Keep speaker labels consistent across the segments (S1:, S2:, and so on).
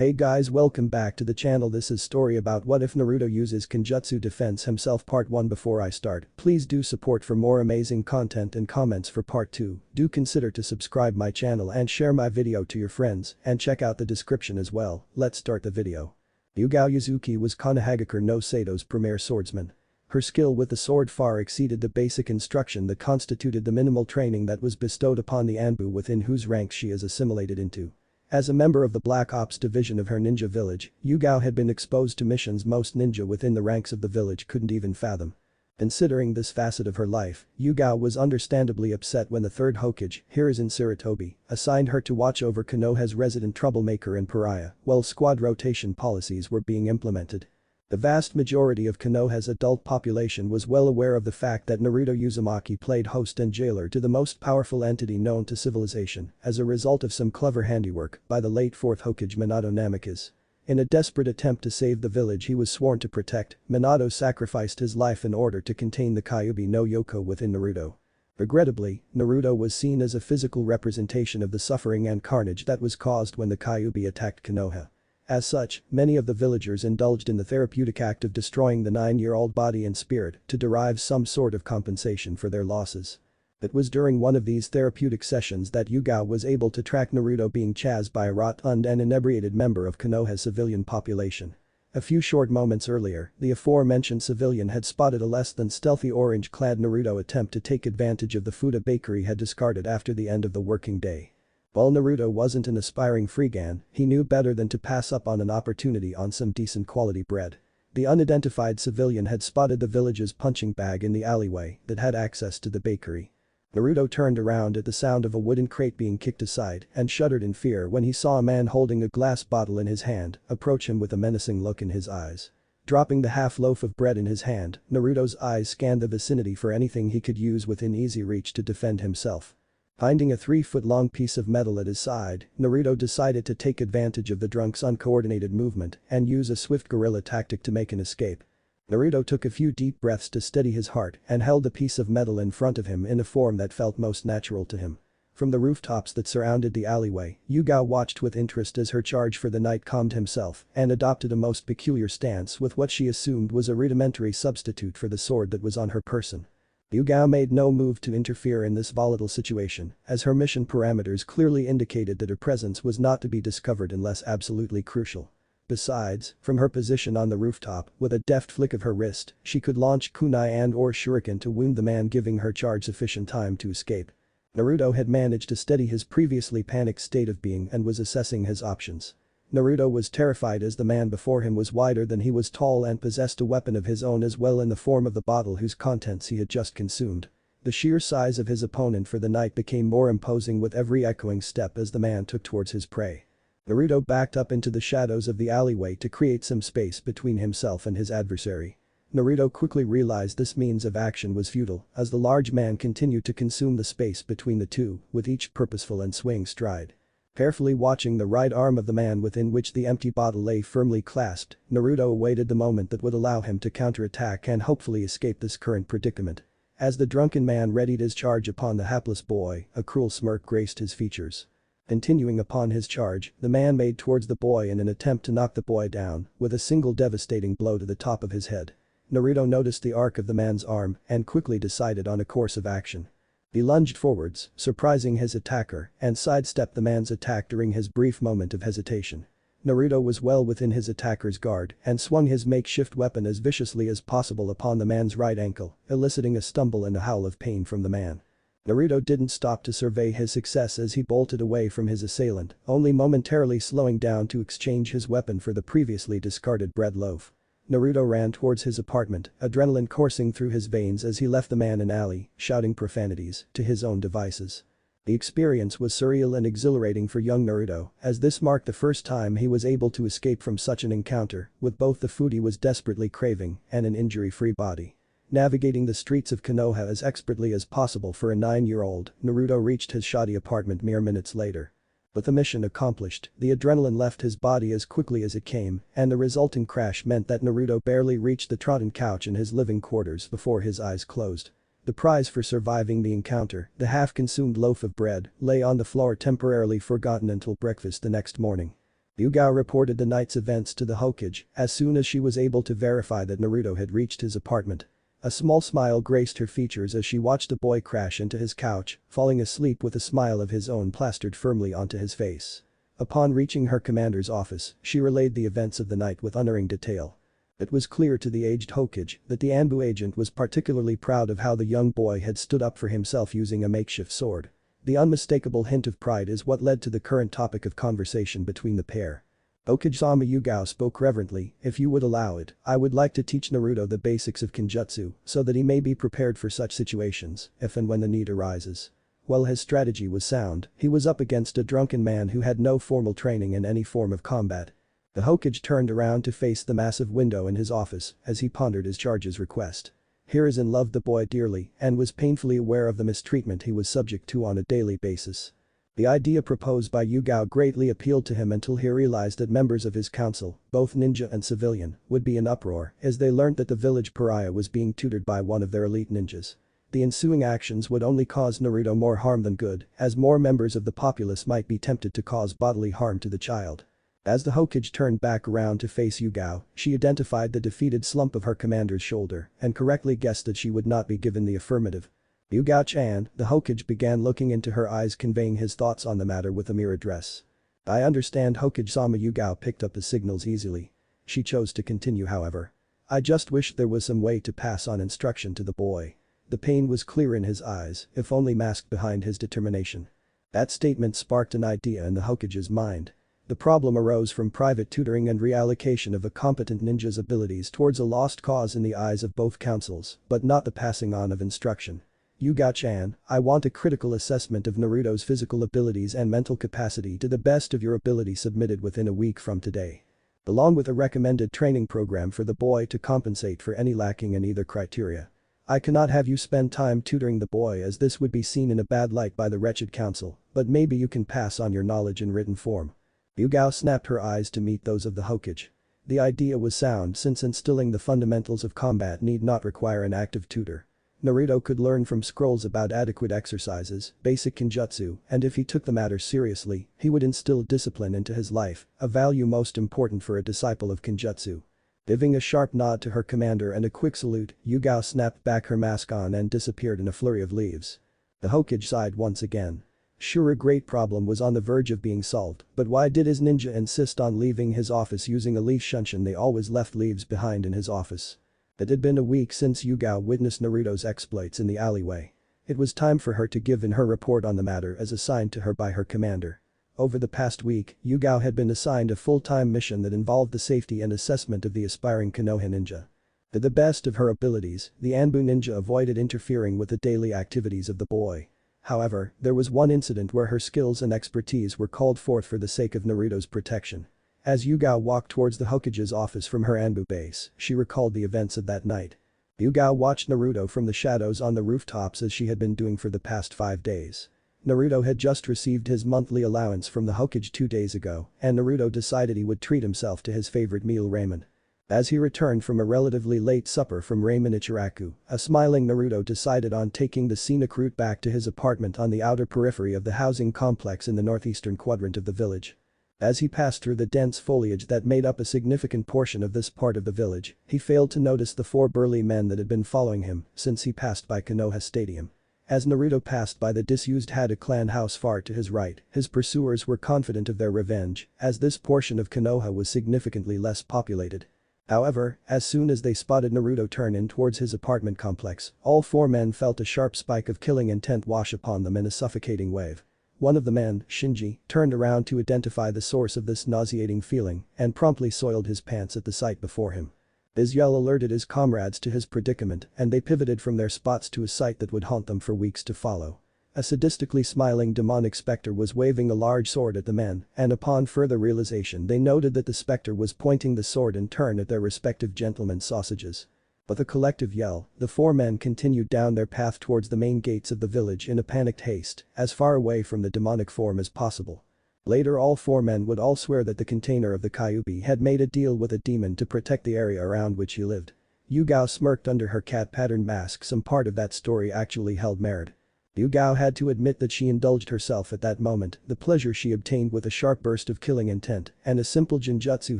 S1: Hey guys, welcome back to the channel. This is story about what if Naruto uses Kenjutsu defense himself part 1. Before I start, please do support for more amazing content and comments for part 2. Do consider to subscribe my channel and share my video to your friends and check out the description as well. Let's start the video. Yugao Yuzuki was Konohagakure no Sato's premier swordsman. Her skill with the sword far exceeded the basic instruction that constituted the minimal training that was bestowed upon the Anbu within whose ranks she is assimilated into. As a member of the Black Ops division of her ninja village, Yugao had been exposed to missions most ninja within the ranks of the village couldn't even fathom. Considering this facet of her life, Yugao was understandably upset when the third Hokage, Hiruzen Sarutobi, assigned her to watch over Konoha's resident troublemaker and pariah while squad rotation policies were being implemented. The vast majority of Konoha's adult population was well aware of the fact that Naruto Uzumaki played host and jailer to the most powerful entity known to civilization as a result of some clever handiwork by the late 4th Hokage Minato Namikaze. In a desperate attempt to save the village he was sworn to protect, Minato sacrificed his life in order to contain the Kyuubi no Yoko within Naruto. Regrettably, Naruto was seen as a physical representation of the suffering and carnage that was caused when the Kyuubi attacked Konoha. As such, many of the villagers indulged in the therapeutic act of destroying the 9-year-old body and spirit to derive some sort of compensation for their losses. It was during one of these therapeutic sessions that Yugao was able to track Naruto being chased by a rotund and inebriated member of Konoha's civilian population. A few short moments earlier, the aforementioned civilian had spotted a less than stealthy orange-clad Naruto attempt to take advantage of the food a bakery had discarded after the end of the working day. While Naruto wasn't an aspiring freegan, he knew better than to pass up on an opportunity on some decent quality bread. The unidentified civilian had spotted the village's punching bag in the alleyway that had access to the bakery. Naruto turned around at the sound of a wooden crate being kicked aside and shuddered in fear when he saw a man holding a glass bottle in his hand approach him with a menacing look in his eyes. Dropping the half loaf of bread in his hand, Naruto's eyes scanned the vicinity for anything he could use within easy reach to defend himself. Finding a 3-foot-long piece of metal at his side, Naruto decided to take advantage of the drunk's uncoordinated movement and use a swift guerrilla tactic to make an escape. Naruto took a few deep breaths to steady his heart and held the piece of metal in front of him in a form that felt most natural to him. From the rooftops that surrounded the alleyway, Yugao watched with interest as her charge for the night calmed himself and adopted a most peculiar stance with what she assumed was a rudimentary substitute for the sword that was on her person. Yugao made no move to interfere in this volatile situation, as her mission parameters clearly indicated that her presence was not to be discovered unless absolutely crucial. Besides, from her position on the rooftop, with a deft flick of her wrist, she could launch kunai and/or shuriken to wound the man, giving her charge sufficient time to escape. Naruto had managed to steady his previously panicked state of being and was assessing his options. Naruto was terrified as the man before him was wider than he was tall and possessed a weapon of his own as well in the form of the bottle whose contents he had just consumed. The sheer size of his opponent for the night became more imposing with every echoing step as the man took towards his prey. Naruto backed up into the shadows of the alleyway to create some space between himself and his adversary. Naruto quickly realized this means of action was futile as the large man continued to consume the space between the two with each purposeful and swaying stride. Carefully watching the right arm of the man within which the empty bottle lay firmly clasped, Naruto awaited the moment that would allow him to counterattack and hopefully escape this current predicament. As the drunken man readied his charge upon the hapless boy, a cruel smirk graced his features. Continuing upon his charge, the man made towards the boy in an attempt to knock the boy down with a single devastating blow to the top of his head. Naruto noticed the arc of the man's arm and quickly decided on a course of action. He lunged forwards, surprising his attacker, and sidestepped the man's attack during his brief moment of hesitation. Naruto was well within his attacker's guard and swung his makeshift weapon as viciously as possible upon the man's right ankle, eliciting a stumble and a howl of pain from the man. Naruto didn't stop to survey his success as he bolted away from his assailant, only momentarily slowing down to exchange his weapon for the previously discarded bread loaf. Naruto ran towards his apartment, adrenaline coursing through his veins as he left the man in an alley, shouting profanities to his own devices. The experience was surreal and exhilarating for young Naruto, as this marked the first time he was able to escape from such an encounter with both the food he was desperately craving and an injury-free body. Navigating the streets of Konoha as expertly as possible for a 9-year-old, Naruto reached his shoddy apartment mere minutes later. With the mission accomplished, the adrenaline left his body as quickly as it came, and the resulting crash meant that Naruto barely reached the trodden couch in his living quarters before his eyes closed. The prize for surviving the encounter, the half-consumed loaf of bread, lay on the floor temporarily forgotten until breakfast the next morning. Yugao reported the night's events to the Hokage as soon as she was able to verify that Naruto had reached his apartment. A small smile graced her features as she watched the boy crash into his couch, falling asleep with a smile of his own plastered firmly onto his face. Upon reaching her commander's office, she relayed the events of the night with unerring detail. It was clear to the aged Hokage that the Anbu agent was particularly proud of how the young boy had stood up for himself using a makeshift sword. The unmistakable hint of pride is what led to the current topic of conversation between the pair. Hokage-sama Yugao spoke reverently, "If you would allow it, I would like to teach Naruto the basics of Kenjutsu so that he may be prepared for such situations if and when the need arises." While his strategy was sound, he was up against a drunken man who had no formal training in any form of combat. The Hokage turned around to face the massive window in his office as he pondered his charge's request. Hiruzen loved the boy dearly and was painfully aware of the mistreatment he was subject to on a daily basis. The idea proposed by Yugao greatly appealed to him until he realized that members of his council, both ninja and civilian, would be in uproar as they learned that the village pariah was being tutored by one of their elite ninjas. The ensuing actions would only cause Naruto more harm than good, as more members of the populace might be tempted to cause bodily harm to the child. As the Hokage turned back around to face Yugao, she identified the defeated slump of her commander's shoulder and correctly guessed that she would not be given the affirmative. "Yugao-chan," the Hokage began, looking into her eyes, conveying his thoughts on the matter with a mere address. "I understand." Hokage-sama Yugao picked up the signals easily. She chose to continue, however. "I just wish there was some way to pass on instruction to the boy." The pain was clear in his eyes, if only masked behind his determination. That statement sparked an idea in the Hokage's mind. The problem arose from private tutoring and reallocation of a competent ninja's abilities towards a lost cause in the eyes of both councils, but not the passing on of instruction. "Yugao-chan, I want a critical assessment of Naruto's physical abilities and mental capacity to the best of your ability submitted within a week from today. Along with a recommended training program for the boy to compensate for any lacking in either criteria. I cannot have you spend time tutoring the boy as this would be seen in a bad light by the wretched council, but maybe you can pass on your knowledge in written form." Yugao snapped her eyes to meet those of the Hokage. The idea was sound since instilling the fundamentals of combat need not require an active tutor. Naruto could learn from scrolls about adequate exercises, basic Kenjutsu, and if he took the matter seriously, he would instill discipline into his life, a value most important for a disciple of Kenjutsu. Giving a sharp nod to her commander and a quick salute, Yugao snapped back her mask on and disappeared in a flurry of leaves. The Hokage sighed once again. Sure, a great problem was on the verge of being solved, but why did his ninja insist on leaving his office using a leaf shunshin? They always left leaves behind in his office. It had been a week since Yugao witnessed Naruto's exploits in the alleyway. It was time for her to give in her report on the matter as assigned to her by her commander. Over the past week, Yugao had been assigned a full-time mission that involved the safety and assessment of the aspiring Konoha ninja. To the best of her abilities, the Anbu ninja avoided interfering with the daily activities of the boy. However, there was one incident where her skills and expertise were called forth for the sake of Naruto's protection. As Yugao walked towards the Hokage's office from her Anbu base, she recalled the events of that night. Yugao watched Naruto from the shadows on the rooftops as she had been doing for the past 5 days. Naruto had just received his monthly allowance from the Hokage 2 days ago, and Naruto decided he would treat himself to his favorite meal, ramen. As he returned from a relatively late supper from Ramen Ichiraku, a smiling Naruto decided on taking the scenic route back to his apartment on the outer periphery of the housing complex in the northeastern quadrant of the village. As he passed through the dense foliage that made up a significant portion of this part of the village, he failed to notice the 4 burly men that had been following him since he passed by Konoha Stadium. As Naruto passed by the disused Hada clan house far to his right, his pursuers were confident of their revenge, as this portion of Konoha was significantly less populated. However, as soon as they spotted Naruto turn in towards his apartment complex, all 4 men felt a sharp spike of killing intent wash upon them in a suffocating wave. One of the men, Shinji, turned around to identify the source of this nauseating feeling and promptly soiled his pants at the sight before him. His yell alerted his comrades to his predicament and they pivoted from their spots to a sight that would haunt them for weeks to follow. A sadistically smiling demonic specter was waving a large sword at the men, and upon further realization they noted that the specter was pointing the sword in turn at their respective gentlemen's sausages. With a collective yell, the 4 men continued down their path towards the main gates of the village in a panicked haste, as far away from the demonic form as possible. Later all 4 men would all swear that the container of the Kyuubi had made a deal with a demon to protect the area around which he lived. Yugao smirked under her cat-patterned mask. Some part of that story actually held merit. Yugao had to admit that she indulged herself at that moment, the pleasure she obtained with a sharp burst of killing intent, and a simple genjutsu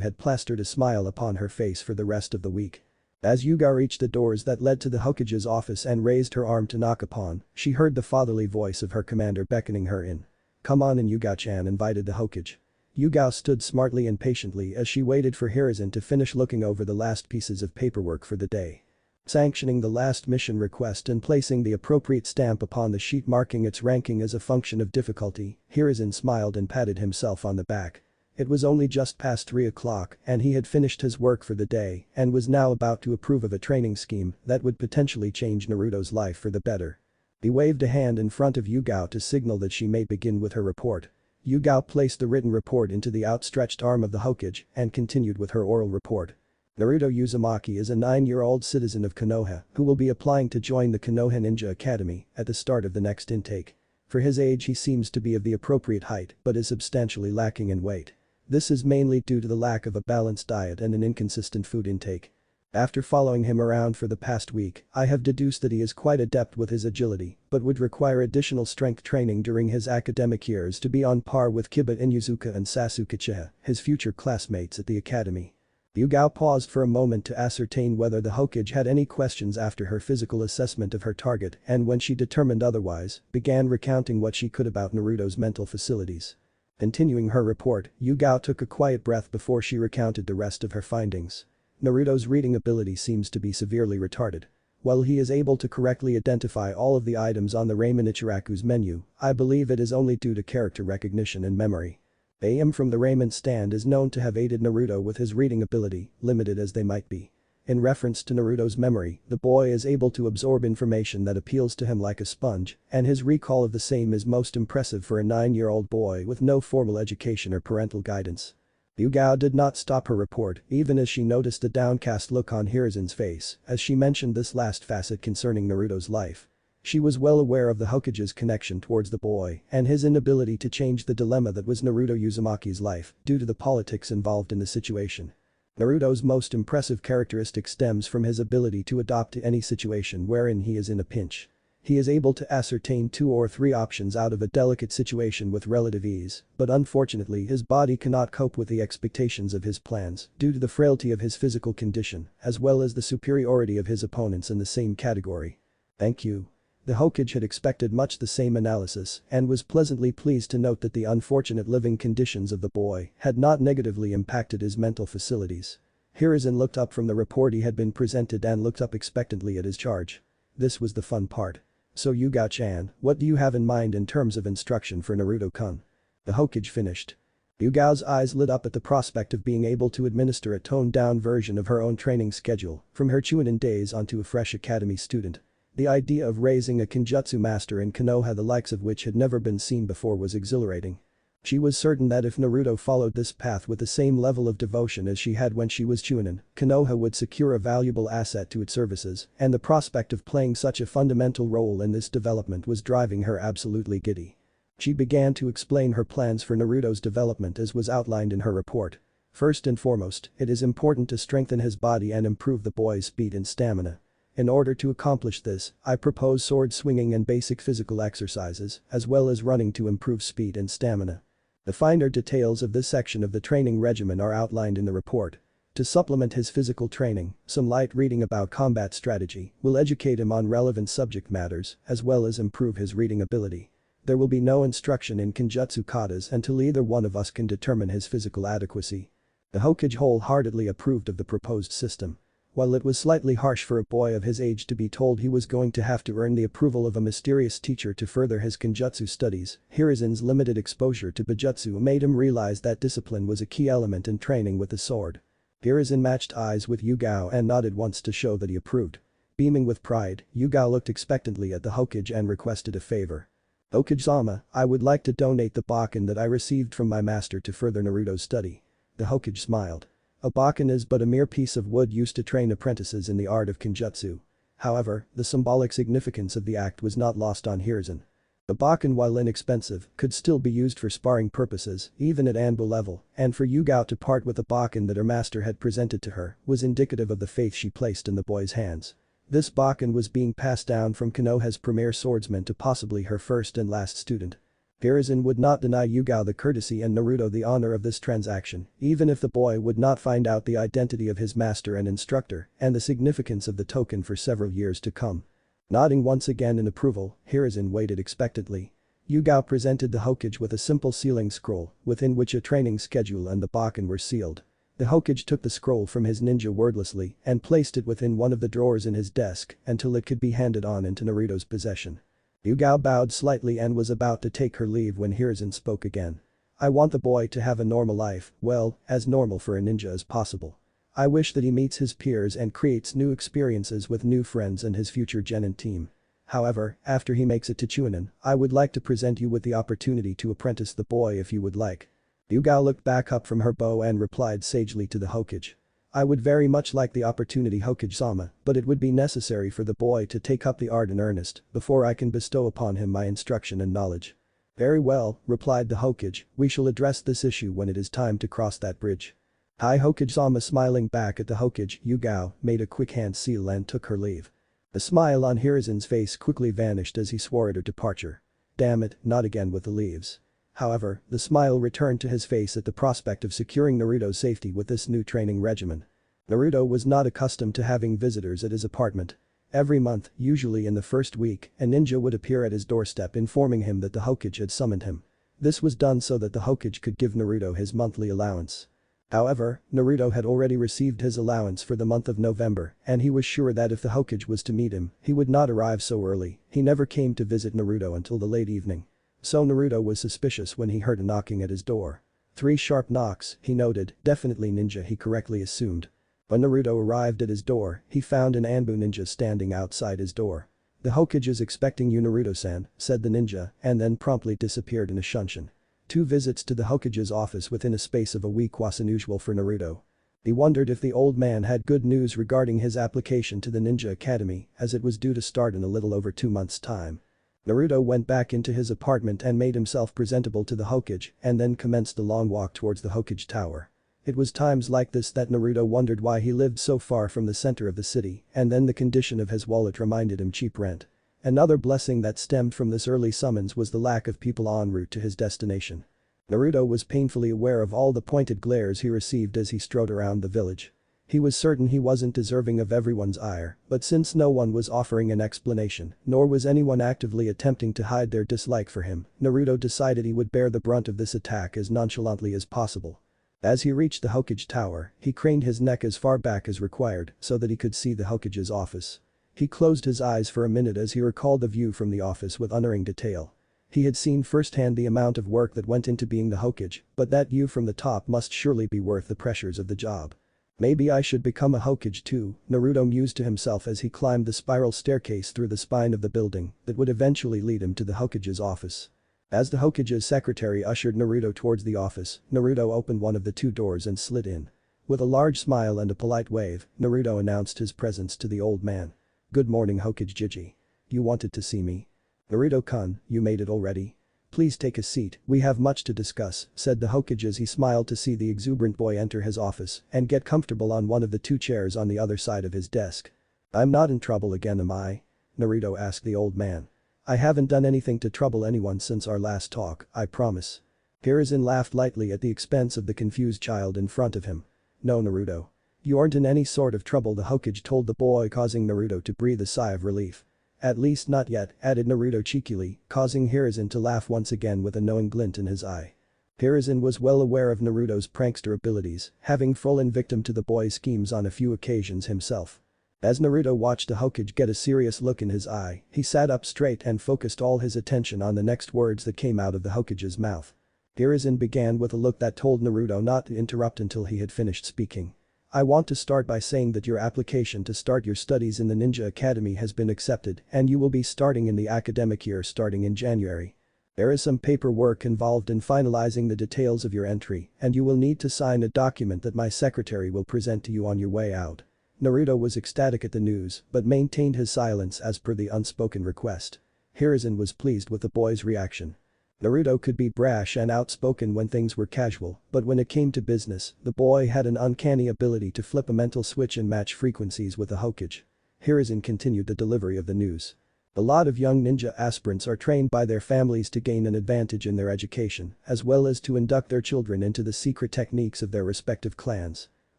S1: had plastered a smile upon her face for the rest of the week. As Yugao reached the doors that led to the Hokage's office and raised her arm to knock upon, she heard the fatherly voice of her commander beckoning her in. "Come on in," Yugao-chan invited the Hokage. Yugao stood smartly and patiently as she waited for Hiruzen to finish looking over the last pieces of paperwork for the day. Sanctioning the last mission request and placing the appropriate stamp upon the sheet marking its ranking as a function of difficulty, Hiruzen smiled and patted himself on the back. It was only just past 3 o'clock and he had finished his work for the day and was now about to approve of a training scheme that would potentially change Naruto's life for the better. He waved a hand in front of Yugao to signal that she may begin with her report. Yugao placed the written report into the outstretched arm of the Hokage and continued with her oral report. Naruto Uzumaki is a 9-year-old citizen of Konoha who will be applying to join the Konoha Ninja Academy at the start of the next intake. For his age he seems to be of the appropriate height but is substantially lacking in weight. This is mainly due to the lack of a balanced diet and an inconsistent food intake. After following him around for the past week, I have deduced that he is quite adept with his agility but would require additional strength training during his academic years to be on par with Kiba Inuzuka and Sasuke Uchiha, his future classmates at the academy. Yugao paused for a moment to ascertain whether the Hokage had any questions after her physical assessment of her target and when she determined otherwise, began recounting what she could about Naruto's mental facilities. Continuing her report, Yugao took a quiet breath before she recounted the rest of her findings. Naruto's reading ability seems to be severely retarded. While he is able to correctly identify all of the items on the Ramen Ichiraku's menu, I believe it is only due to character recognition and memory. AM from the ramen stand is known to have aided Naruto with his reading ability, limited as they might be. In reference to Naruto's memory, the boy is able to absorb information that appeals to him like a sponge, and his recall of the same is most impressive for a 9-year-old boy with no formal education or parental guidance. Yugao did not stop her report even as she noticed a downcast look on Hiruzen's face as she mentioned this last facet concerning Naruto's life. She was well aware of the Hokage's connection towards the boy and his inability to change the dilemma that was Naruto Uzumaki's life due to the politics involved in the situation. Naruto's most impressive characteristic stems from his ability to adapt to any situation wherein he is in a pinch. He is able to ascertain 2 or 3 options out of a delicate situation with relative ease, but unfortunately his body cannot cope with the expectations of his plans due to the frailty of his physical condition as well as the superiority of his opponents in the same category. Thank you. The Hokage had expected much the same analysis and was pleasantly pleased to note that the unfortunate living conditions of the boy had not negatively impacted his mental facilities. Hiruzen looked up from the report he had been presented and looked up expectantly at his charge. This was the fun part. So Yugao-chan, what do you have in mind in terms of instruction for Naruto-kun? The Hokage finished. Yugao's eyes lit up at the prospect of being able to administer a toned-down version of her own training schedule from her Chunin days onto a fresh academy student. The idea of raising a Kenjutsu master in Konoha the likes of which had never been seen before was exhilarating. She was certain that if Naruto followed this path with the same level of devotion as she had when she was Chunin, Konoha would secure a valuable asset to its services, and the prospect of playing such a fundamental role in this development was driving her absolutely giddy. She began to explain her plans for Naruto's development as was outlined in her report. First and foremost, it is important to strengthen his body and improve the boy's speed and stamina. In order to accomplish this, I propose sword swinging and basic physical exercises, as well as running to improve speed and stamina. The finer details of this section of the training regimen are outlined in the report. To supplement his physical training, some light reading about combat strategy will educate him on relevant subject matters, as well as improve his reading ability. There will be no instruction in Kenjutsu katas until either one of us can determine his physical adequacy. The Hokage wholeheartedly approved of the proposed system. While it was slightly harsh for a boy of his age to be told he was going to have to earn the approval of a mysterious teacher to further his Kenjutsu studies, Hiruzen's limited exposure to Bujutsu made him realize that discipline was a key element in training with the sword. Hiruzen matched eyes with Yugao and nodded once to show that he approved. Beaming with pride, Yugao looked expectantly at the Hokage and requested a favor. "Hokage-sama, I would like to donate the bakken that I received from my master to further Naruto's study." The Hokage smiled. A bakken is but a mere piece of wood used to train apprentices in the art of Kenjutsu. However, the symbolic significance of the act was not lost on Hiruzen. The bakken, while inexpensive, could still be used for sparring purposes, even at Anbo level, and for Yugao to part with the bakken that her master had presented to her was indicative of the faith she placed in the boy's hands. This Bakken was being passed down from Konoha's premier swordsman to possibly her first and last student. Hiruzen would not deny Yugao the courtesy and Naruto the honor of this transaction, even if the boy would not find out the identity of his master and instructor and the significance of the token for several years to come. Nodding once again in approval, Hiruzen waited expectantly. Yugao presented the Hokage with a simple sealing scroll, within which a training schedule and the Bakken were sealed. The Hokage took the scroll from his ninja wordlessly and placed it within one of the drawers in his desk until it could be handed on into Naruto's possession. Yugao bowed slightly and was about to take her leave when Hiruzen spoke again. I want the boy to have a normal life, well, as normal for a ninja as possible. I wish that he meets his peers and creates new experiences with new friends and his future genin team. However, after he makes it to Chunin, I would like to present you with the opportunity to apprentice the boy if you would like. Yugao looked back up from her bow and replied sagely to the Hokage. I would very much like the opportunity, Hokage-sama, but it would be necessary for the boy to take up the art in earnest before I can bestow upon him my instruction and knowledge. Very well, replied the Hokage, we shall address this issue when it is time to cross that bridge. Hi Hokage-sama. Smiling back at the Hokage, Yugao made a quick hand seal and took her leave. The smile on Hiruzen's face quickly vanished as he swore at her departure. Damn it, not again with the leaves. However, the smile returned to his face at the prospect of securing Naruto's safety with this new training regimen. Naruto was not accustomed to having visitors at his apartment. Every month, usually in the first week, a ninja would appear at his doorstep informing him that the Hokage had summoned him. This was done so that the Hokage could give Naruto his monthly allowance. However, Naruto had already received his allowance for the month of November and he was sure that if the Hokage was to meet him, he would not arrive so early. He never came to visit Naruto until the late evening. So Naruto was suspicious when he heard a knocking at his door. 3 sharp knocks, he noted, definitely ninja he correctly assumed. When Naruto arrived at his door, he found an Anbu ninja standing outside his door. The Hokage is expecting you Naruto-san, said the ninja, and then promptly disappeared in a shunshin. 2 visits to the Hokage's office within a space of a week was unusual for Naruto. He wondered if the old man had good news regarding his application to the Ninja Academy, as it was due to start in a little over 2 months' time. Naruto went back into his apartment and made himself presentable to the Hokage and then commenced the long walk towards the Hokage tower. It was times like this that Naruto wondered why he lived so far from the center of the city, and then the condition of his wallet reminded him cheap rent. Another blessing that stemmed from this early summons was the lack of people en route to his destination. Naruto was painfully aware of all the pointed glares he received as he strode around the village. He was certain he wasn't deserving of everyone's ire, but since no one was offering an explanation, nor was anyone actively attempting to hide their dislike for him, Naruto decided he would bear the brunt of this attack as nonchalantly as possible. As he reached the Hokage tower, he craned his neck as far back as required so that he could see the Hokage's office. He closed his eyes for a minute as he recalled the view from the office with unerring detail. He had seen firsthand the amount of work that went into being the Hokage, but that view from the top must surely be worth the pressures of the job. Maybe I should become a Hokage too, Naruto mused to himself as he climbed the spiral staircase through the spine of the building that would eventually lead him to the Hokage's office. As the Hokage's secretary ushered Naruto towards the office, Naruto opened one of the 2 doors and slid in. With a large smile and a polite wave, Naruto announced his presence to the old man. Good morning Hokage Jiji. You wanted to see me? Naruto-kun, you made it already? Please take a seat, we have much to discuss, said the Hokage as he smiled to see the exuberant boy enter his office and get comfortable on one of the 2 chairs on the other side of his desk. I'm not in trouble again, am I? Naruto asked the old man. I haven't done anything to trouble anyone since our last talk, I promise. Hiruzen laughed lightly at the expense of the confused child in front of him. No Naruto. You aren't in any sort of trouble, the Hokage told the boy, causing Naruto to breathe a sigh of relief. At least not yet, added Naruto cheekily, causing Hiruzen to laugh once again with a knowing glint in his eye. Hiruzen was well aware of Naruto's prankster abilities, having fallen victim to the boy's schemes on a few occasions himself. As Naruto watched the Hokage get a serious look in his eye, he sat up straight and focused all his attention on the next words that came out of the Hokage's mouth. Hiruzen began with a look that told Naruto not to interrupt until he had finished speaking. I want to start by saying that your application to start your studies in the Ninja Academy has been accepted and you will be starting in the academic year starting in January. There is some paperwork involved in finalizing the details of your entry and you will need to sign a document that my secretary will present to you on your way out. Naruto was ecstatic at the news but maintained his silence as per the unspoken request. Hiruzen was pleased with the boy's reaction. Naruto could be brash and outspoken when things were casual, but when it came to business, the boy had an uncanny ability to flip a mental switch and match frequencies with the Hokage. Hiruzen continued the delivery of the news. A lot of young ninja aspirants are trained by their families to gain an advantage in their education, as well as to induct their children into the secret techniques of their respective clans.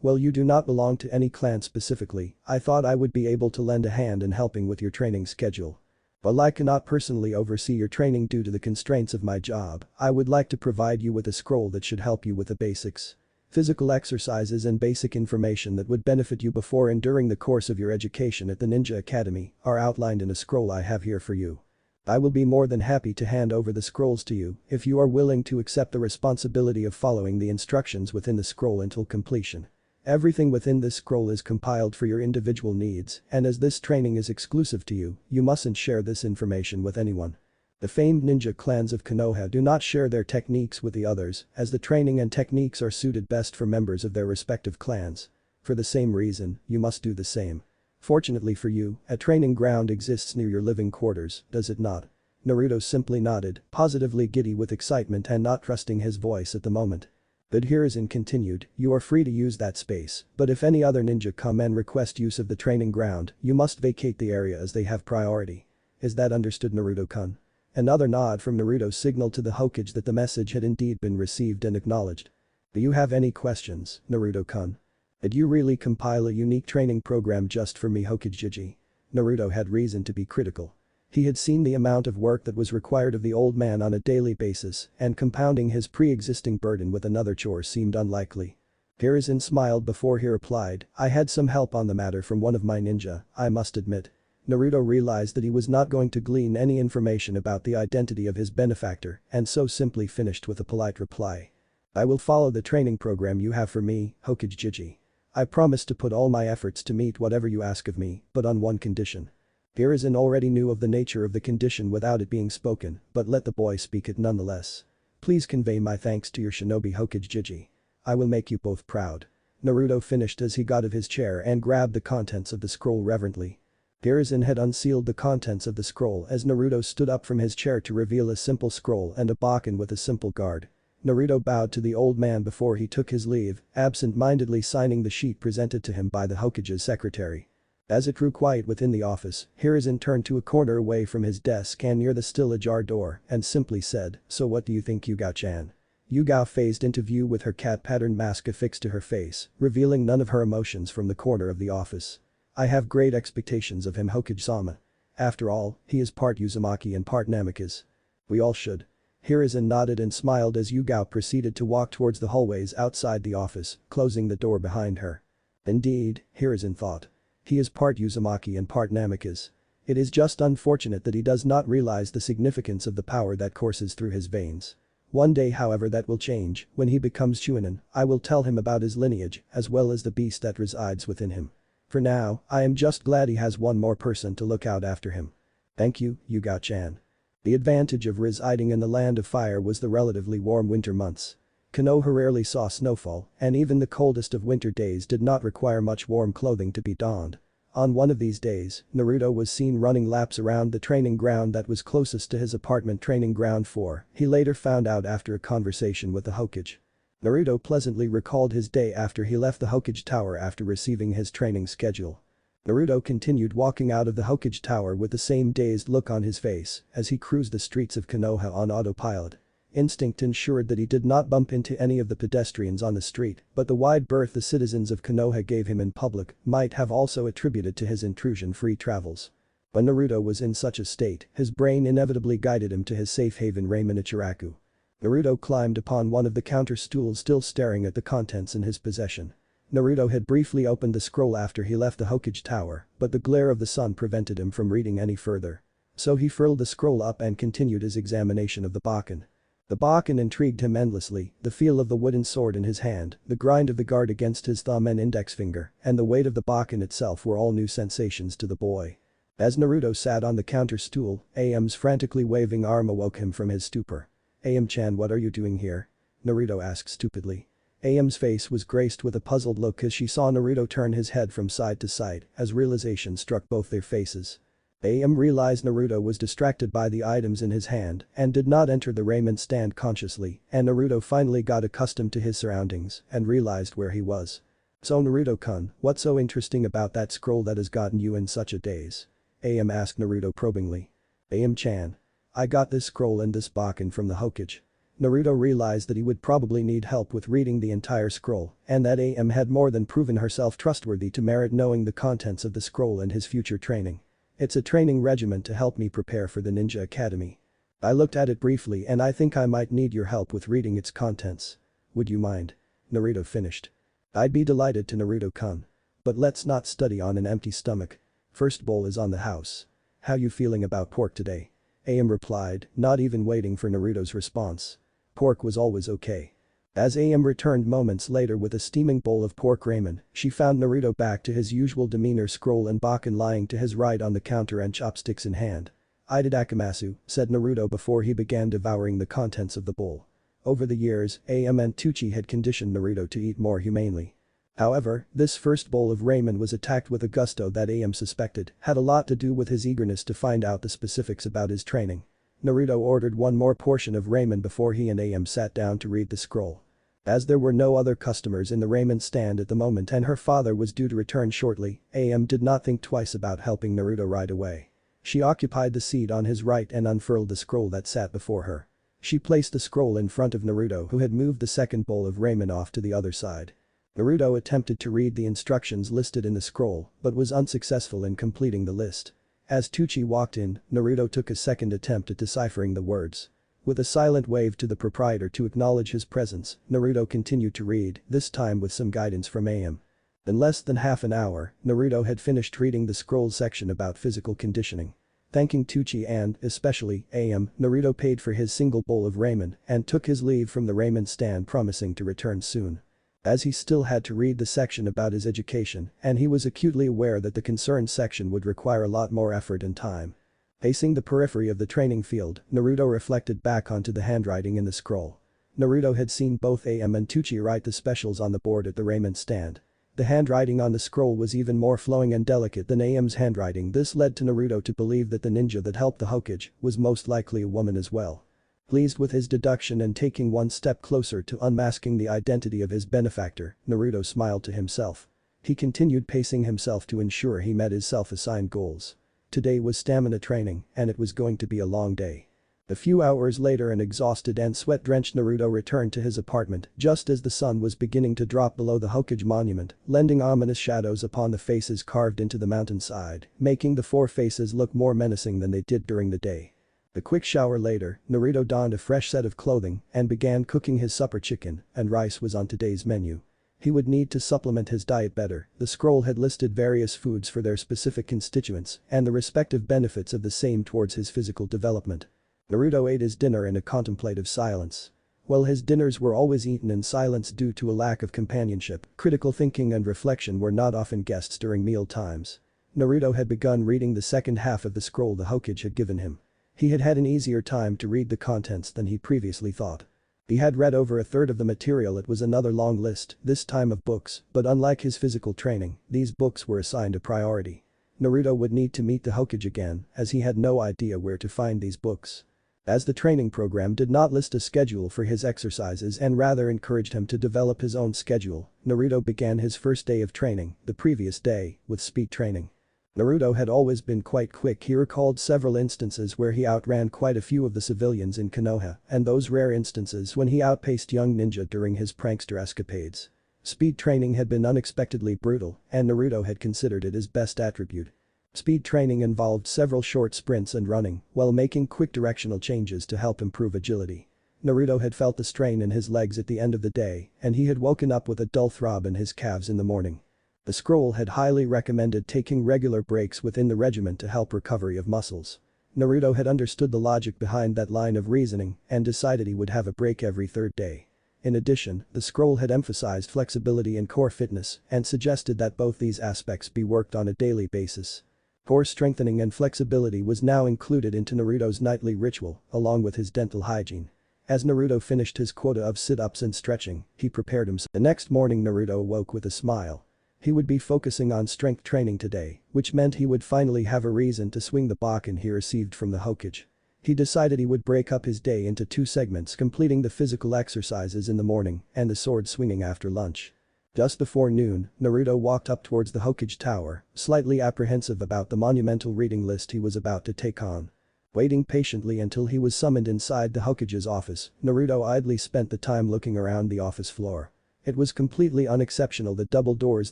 S1: While you do not belong to any clan specifically, I thought I would be able to lend a hand in helping with your training schedule. While I cannot personally oversee your training due to the constraints of my job, I would like to provide you with a scroll that should help you with the basics. Physical exercises and basic information that would benefit you before and during the course of your education at the Ninja Academy are outlined in a scroll I have here for you. I will be more than happy to hand over the scrolls to you if you are willing to accept the responsibility of following the instructions within the scroll until completion. Everything within this scroll is compiled for your individual needs, and as this training is exclusive to you, you mustn't share this information with anyone. The famed ninja clans of Konoha do not share their techniques with the others, as the training and techniques are suited best for members of their respective clans. For the same reason, you must do the same. Fortunately for you, a training ground exists near your living quarters, does it not? Naruto simply nodded, positively giddy with excitement and not trusting his voice at the moment. But Hiruzen continued, you are free to use that space, but if any other ninja come and request use of the training ground, you must vacate the area as they have priority. Is that understood, Naruto-kun? Another nod from Naruto signaled to the Hokage that the message had indeed been received and acknowledged. Do you have any questions, Naruto-kun? Did you really compile a unique training program just for me, Hokage? Naruto had reason to be critical. He had seen the amount of work that was required of the old man on a daily basis, and compounding his pre-existing burden with another chore seemed unlikely. Hiruzen smiled before he replied, I had some help on the matter from one of my ninja, I must admit. Naruto realized that he was not going to glean any information about the identity of his benefactor and so simply finished with a polite reply. I will follow the training program you have for me, Hokage. I promise to put all my efforts to meet whatever you ask of me, but on one condition. Hiruzen already knew of the nature of the condition without it being spoken, but let the boy speak it nonetheless. Please convey my thanks to your shinobi, Hokage. I will make you both proud. Naruto finished as he got out of his chair and grabbed the contents of the scroll reverently. Hiruzen had unsealed the contents of the scroll as Naruto stood up from his chair to reveal a simple scroll and a bokken with a simple guard. Naruto bowed to the old man before he took his leave, absent-mindedly signing the sheet presented to him by the Hokage's secretary. As it grew quiet within the office, Hiruzen turned to a corner away from his desk and near the still ajar door and simply said, so what do you think, Yugao-chan? Yugao phased into view with her cat-patterned mask affixed to her face, revealing none of her emotions from the corner of the office. I have great expectations of him, Hokage-sama. After all, he is part Uzumaki and part Namikaze. We all should. Hiruzen nodded and smiled as Yugao proceeded to walk towards the hallways outside the office, closing the door behind her. Indeed, Hiruzen thought. He is part Uzumaki and part Namikaze. It is just unfortunate that he does not realize the significance of the power that courses through his veins. One day, however, that will change. When he becomes Chunin, I will tell him about his lineage as well as the beast that resides within him. For now, I am just glad he has one more person to look out after him. Thank you, Yugao-chan. The advantage of residing in the land of fire was the relatively warm winter months. Konoha rarely saw snowfall, and even the coldest of winter days did not require much warm clothing to be donned. On one of these days, Naruto was seen running laps around the training ground that was closest to his apartment, training ground 4, he later found out after a conversation with the Hokage. Naruto pleasantly recalled his day after he left the Hokage Tower after receiving his training schedule. Naruto continued walking out of the Hokage Tower with the same dazed look on his face as he cruised the streets of Konoha on autopilot. Instinct ensured that he did not bump into any of the pedestrians on the street, but the wide berth the citizens of Konoha gave him in public might have also attributed to his intrusion-free travels. When Naruto was in such a state, his brain inevitably guided him to his safe haven Ramen Ichiraku. Naruto climbed upon one of the counter stools, still staring at the contents in his possession. Naruto had briefly opened the scroll after he left the Hokage Tower, but the glare of the sun prevented him from reading any further. So he furled the scroll up and continued his examination of the bokken. The bokken intrigued him endlessly, the feel of the wooden sword in his hand, the grind of the guard against his thumb and index finger, and the weight of the bokken itself were all new sensations to the boy. As Naruto sat on the counter stool, Am's frantically waving arm awoke him from his stupor. Am-chan, what are you doing here? Naruto asked stupidly. Am's face was graced with a puzzled look as she saw Naruto turn his head from side to side as realization struck both their faces. Am realized Naruto was distracted by the items in his hand and did not enter the ramen stand consciously, and Naruto finally got accustomed to his surroundings and realized where he was. So Naruto-kun, what's so interesting about that scroll that has gotten you in such a daze? AM asked Naruto probingly. AM-chan. I got this scroll and this bakken from the Hokage. Naruto realized that he would probably need help with reading the entire scroll and that AM had more than proven herself trustworthy to merit knowing the contents of the scroll and his future training. It's a training regimen to help me prepare for the Ninja Academy. I looked at it briefly and I think I might need your help with reading its contents. Would you mind? Naruto finished. I'd be delighted to Naruto-kun. But let's not study on an empty stomach. First bowl is on the house. How you feeling about pork today? AM replied, not even waiting for Naruto's response. Pork was always okay. As AM returned moments later with a steaming bowl of pork ramen, she found Naruto back to his usual demeanor, scroll and bakken lying to his right on the counter and chopsticks in hand. "Itadakamasu," said Naruto before he began devouring the contents of the bowl. Over the years, AM and Tucci had conditioned Naruto to eat more humanely. However, this first bowl of ramen was attacked with a gusto that AM suspected had a lot to do with his eagerness to find out the specifics about his training. Naruto ordered one more portion of ramen before he and AM sat down to read the scroll. As there were no other customers in the ramen stand at the moment and her father was due to return shortly, AM did not think twice about helping Naruto right away. She occupied the seat on his right and unfurled the scroll that sat before her. She placed the scroll in front of Naruto, who had moved the second bowl of ramen off to the other side. Naruto attempted to read the instructions listed in the scroll but was unsuccessful in completing the list. As Tucci walked in, Naruto took a second attempt at deciphering the words. With a silent wave to the proprietor to acknowledge his presence, Naruto continued to read, this time with some guidance from AM. In less than half an hour, Naruto had finished reading the scroll section about physical conditioning. Thanking Tucci and, especially, AM, Naruto paid for his single bowl of ramen and took his leave from the ramen stand, promising to return soon. As he still had to read the section about his education and he was acutely aware that the concerned section would require a lot more effort and time. Pacing the periphery of the training field, Naruto reflected back onto the handwriting in the scroll. Naruto had seen both AM and Tucci write the specials on the board at the ramen stand. The handwriting on the scroll was even more flowing and delicate than AM's handwriting. This led to Naruto to believe that the ninja that helped the Hokage was most likely a woman as well. Pleased with his deduction and taking one step closer to unmasking the identity of his benefactor, Naruto smiled to himself. He continued pacing himself to ensure he met his self-assigned goals. Today was stamina training and it was going to be a long day. A few hours later, an exhausted and sweat-drenched Naruto returned to his apartment just as the sun was beginning to drop below the Hokage monument, lending ominous shadows upon the faces carved into the mountainside, making the four faces look more menacing than they did during the day. A quick shower later, Naruto donned a fresh set of clothing and began cooking his supper. Chicken and rice was on today's menu. He would need to supplement his diet better. The scroll had listed various foods for their specific constituents and the respective benefits of the same towards his physical development. Naruto ate his dinner in a contemplative silence. While his dinners were always eaten in silence due to a lack of companionship, critical thinking and reflection were not often guests during meal times. Naruto had begun reading the second half of the scroll the Hokage had given him. He had had an easier time to read the contents than he previously thought. He had read over a third of the material. It was another long list, this time of books, but unlike his physical training, these books were assigned a priority. Naruto would need to meet the Hokage again, as he had no idea where to find these books. As the training program did not list a schedule for his exercises and rather encouraged him to develop his own schedule, Naruto began his first day of training, the previous day, with speed training. Naruto had always been quite quick. He recalled several instances where he outran quite a few of the civilians in Konoha and those rare instances when he outpaced young ninja during his prankster escapades. Speed training had been unexpectedly brutal and Naruto had considered it his best attribute. Speed training involved several short sprints and running while making quick directional changes to help improve agility. Naruto had felt the strain in his legs at the end of the day and he had woken up with a dull throb in his calves in the morning. The scroll had highly recommended taking regular breaks within the regimen to help recovery of muscles. Naruto had understood the logic behind that line of reasoning and decided he would have a break every third day. In addition, the scroll had emphasized flexibility and core fitness and suggested that both these aspects be worked on a daily basis. Core strengthening and flexibility was now included into Naruto's nightly ritual, along with his dental hygiene. As Naruto finished his quota of sit-ups and stretching, he prepared himself. The next morning Naruto awoke with a smile. He would be focusing on strength training today, which meant he would finally have a reason to swing the bakken he received from the Hokage. He decided he would break up his day into two segments, completing the physical exercises in the morning and the sword swinging after lunch. Just before noon, Naruto walked up towards the Hokage Tower, slightly apprehensive about the monumental reading list he was about to take on. Waiting patiently until he was summoned inside the Hokage's office, Naruto idly spent the time looking around the office floor. It was completely unexceptional that double doors